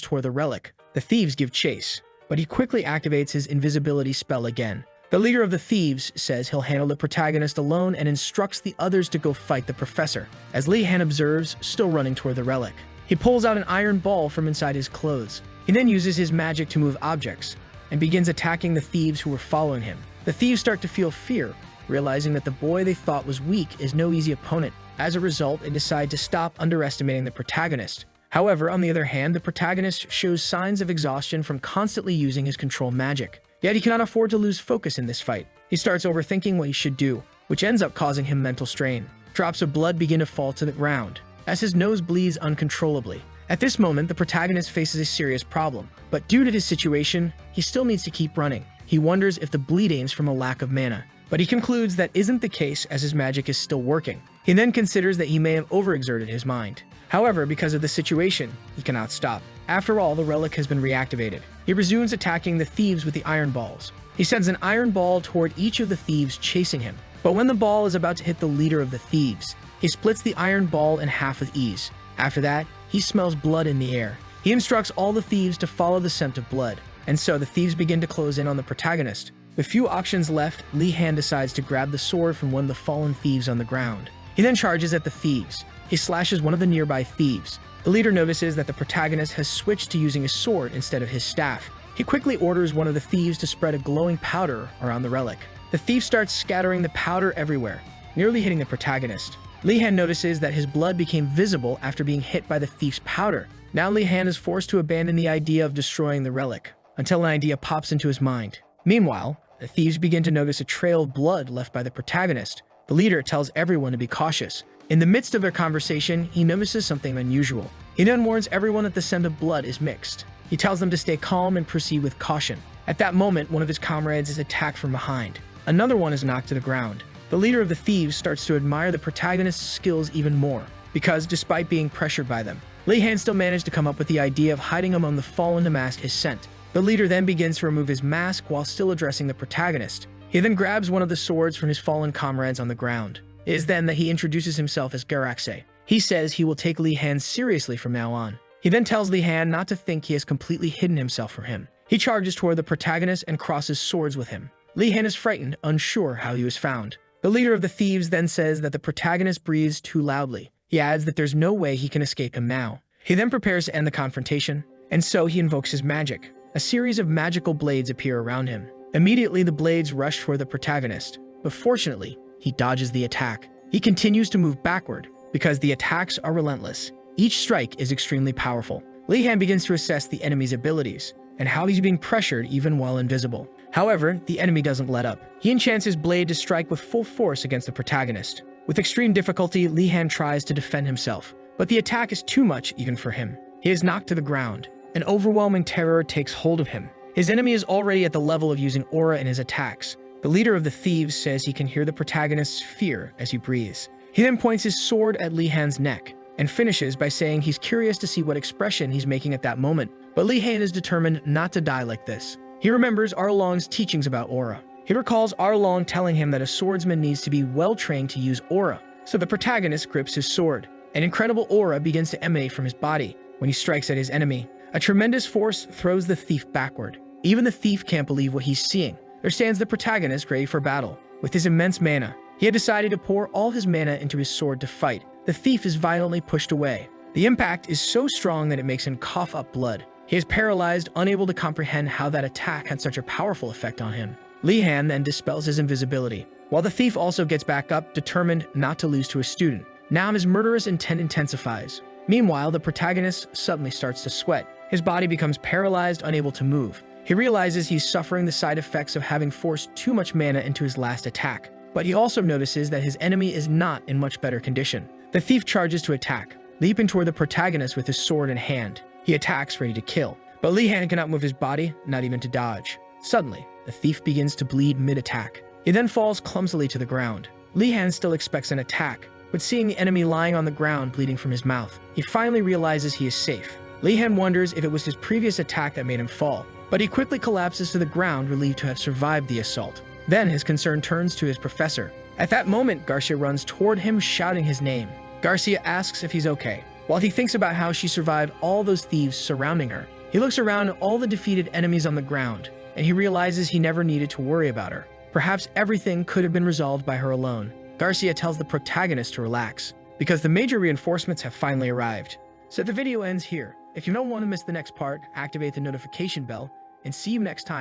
toward the relic. The thieves give chase, but he quickly activates his invisibility spell again. The leader of the thieves says he'll handle the protagonist alone and instructs the others to go fight the professor, as Li-Han observes, still running toward the relic. He pulls out an iron ball from inside his clothes. He then uses his magic to move objects and begins attacking the thieves who were following him. The thieves start to feel fear, realizing that the boy they thought was weak is no easy opponent. As a result, they decide to stop underestimating the protagonist. However, on the other hand, the protagonist shows signs of exhaustion from constantly using his control magic. Yet he cannot afford to lose focus in this fight. He starts overthinking what he should do, which ends up causing him mental strain. Drops of blood begin to fall to the ground, as his nose bleeds uncontrollably. At this moment, the protagonist faces a serious problem, but due to his situation, he still needs to keep running. He wonders if the bleeding is from a lack of mana, but he concludes that isn't the case as his magic is still working. He then considers that he may have overexerted his mind. However, because of the situation, he cannot stop. After all, the relic has been reactivated. He resumes attacking the thieves with the iron balls. He sends an iron ball toward each of the thieves chasing him. But when the ball is about to hit the leader of the thieves, he splits the iron ball in half with ease. After that, he smells blood in the air. He instructs all the thieves to follow the scent of blood, and so the thieves begin to close in on the protagonist. With few options left, Li Han decides to grab the sword from one of the fallen thieves on the ground. He then charges at the thieves. He slashes one of the nearby thieves. The leader notices that the protagonist has switched to using his sword instead of his staff. He quickly orders one of the thieves to spread a glowing powder around the relic. The thief starts scattering the powder everywhere, nearly hitting the protagonist. Li Han notices that his blood became visible after being hit by the thief's powder. Now Li Han is forced to abandon the idea of destroying the relic, until an idea pops into his mind. Meanwhile, the thieves begin to notice a trail of blood left by the protagonist. The leader tells everyone to be cautious. In the midst of their conversation, he notices something unusual. He then warns everyone that the scent of blood is mixed. He tells them to stay calm and proceed with caution. At that moment, one of his comrades is attacked from behind. Another one is knocked to the ground. The leader of the thieves starts to admire the protagonist's skills even more, because despite being pressured by them, Li Han still managed to come up with the idea of hiding among the fallen to mask his scent. The leader then begins to remove his mask while still addressing the protagonist. He then grabs one of the swords from his fallen comrades on the ground. It is then that he introduces himself as Garaxe. He says he will take Li Han seriously from now on. He then tells Li Han not to think he has completely hidden himself from him. He charges toward the protagonist and crosses swords with him. Li Han is frightened, unsure how he was found. The leader of the thieves then says that the protagonist breathes too loudly. He adds that there's no way he can escape him now. He then prepares to end the confrontation, and so he invokes his magic. A series of magical blades appear around him. Immediately, the blades rush toward the protagonist, but fortunately, he dodges the attack. He continues to move backward, because the attacks are relentless. Each strike is extremely powerful. Li Han begins to assess the enemy's abilities, and how he's being pressured even while invisible. However, the enemy doesn't let up. He enchants his blade to strike with full force against the protagonist. With extreme difficulty, Li Han tries to defend himself, but the attack is too much even for him. He is knocked to the ground. An overwhelming terror takes hold of him. His enemy is already at the level of using aura in his attacks. The leader of the thieves says he can hear the protagonist's fear as he breathes. He then points his sword at Li Han's neck, and finishes by saying he's curious to see what expression he's making at that moment. But Li Han is determined not to die like this. He remembers Arlong's teachings about aura. He recalls Arlong telling him that a swordsman needs to be well-trained to use aura. So the protagonist grips his sword. An incredible aura begins to emanate from his body when he strikes at his enemy. A tremendous force throws the thief backward. Even the thief can't believe what he's seeing. There stands the protagonist ready for battle. With his immense mana, he had decided to pour all his mana into his sword to fight. The thief is violently pushed away. The impact is so strong that it makes him cough up blood. He is paralyzed, unable to comprehend how that attack had such a powerful effect on him. Li Han then dispels his invisibility, while the thief also gets back up, determined not to lose to a student. Now his murderous intent intensifies. Meanwhile, the protagonist suddenly starts to sweat. His body becomes paralyzed, unable to move. He realizes he's suffering the side effects of having forced too much mana into his last attack. But he also notices that his enemy is not in much better condition. The thief charges to attack, leaping toward the protagonist with his sword in hand. He attacks, ready to kill. But Li Han cannot move his body, not even to dodge. Suddenly, the thief begins to bleed mid-attack. He then falls clumsily to the ground. Li Han still expects an attack, but seeing the enemy lying on the ground bleeding from his mouth, he finally realizes he is safe. Li Han wonders if it was his previous attack that made him fall, but he quickly collapses to the ground, relieved to have survived the assault. Then his concern turns to his professor. At that moment, Garcia runs toward him, shouting his name. Garcia asks if he's okay. While he thinks about how she survived all those thieves surrounding her, he looks around at all the defeated enemies on the ground, and he realizes he never needed to worry about her. Perhaps everything could have been resolved by her alone. Garcia tells the protagonist to relax, because the major reinforcements have finally arrived. So the video ends here. If you don't want to miss the next part, activate the notification bell, and see you next time.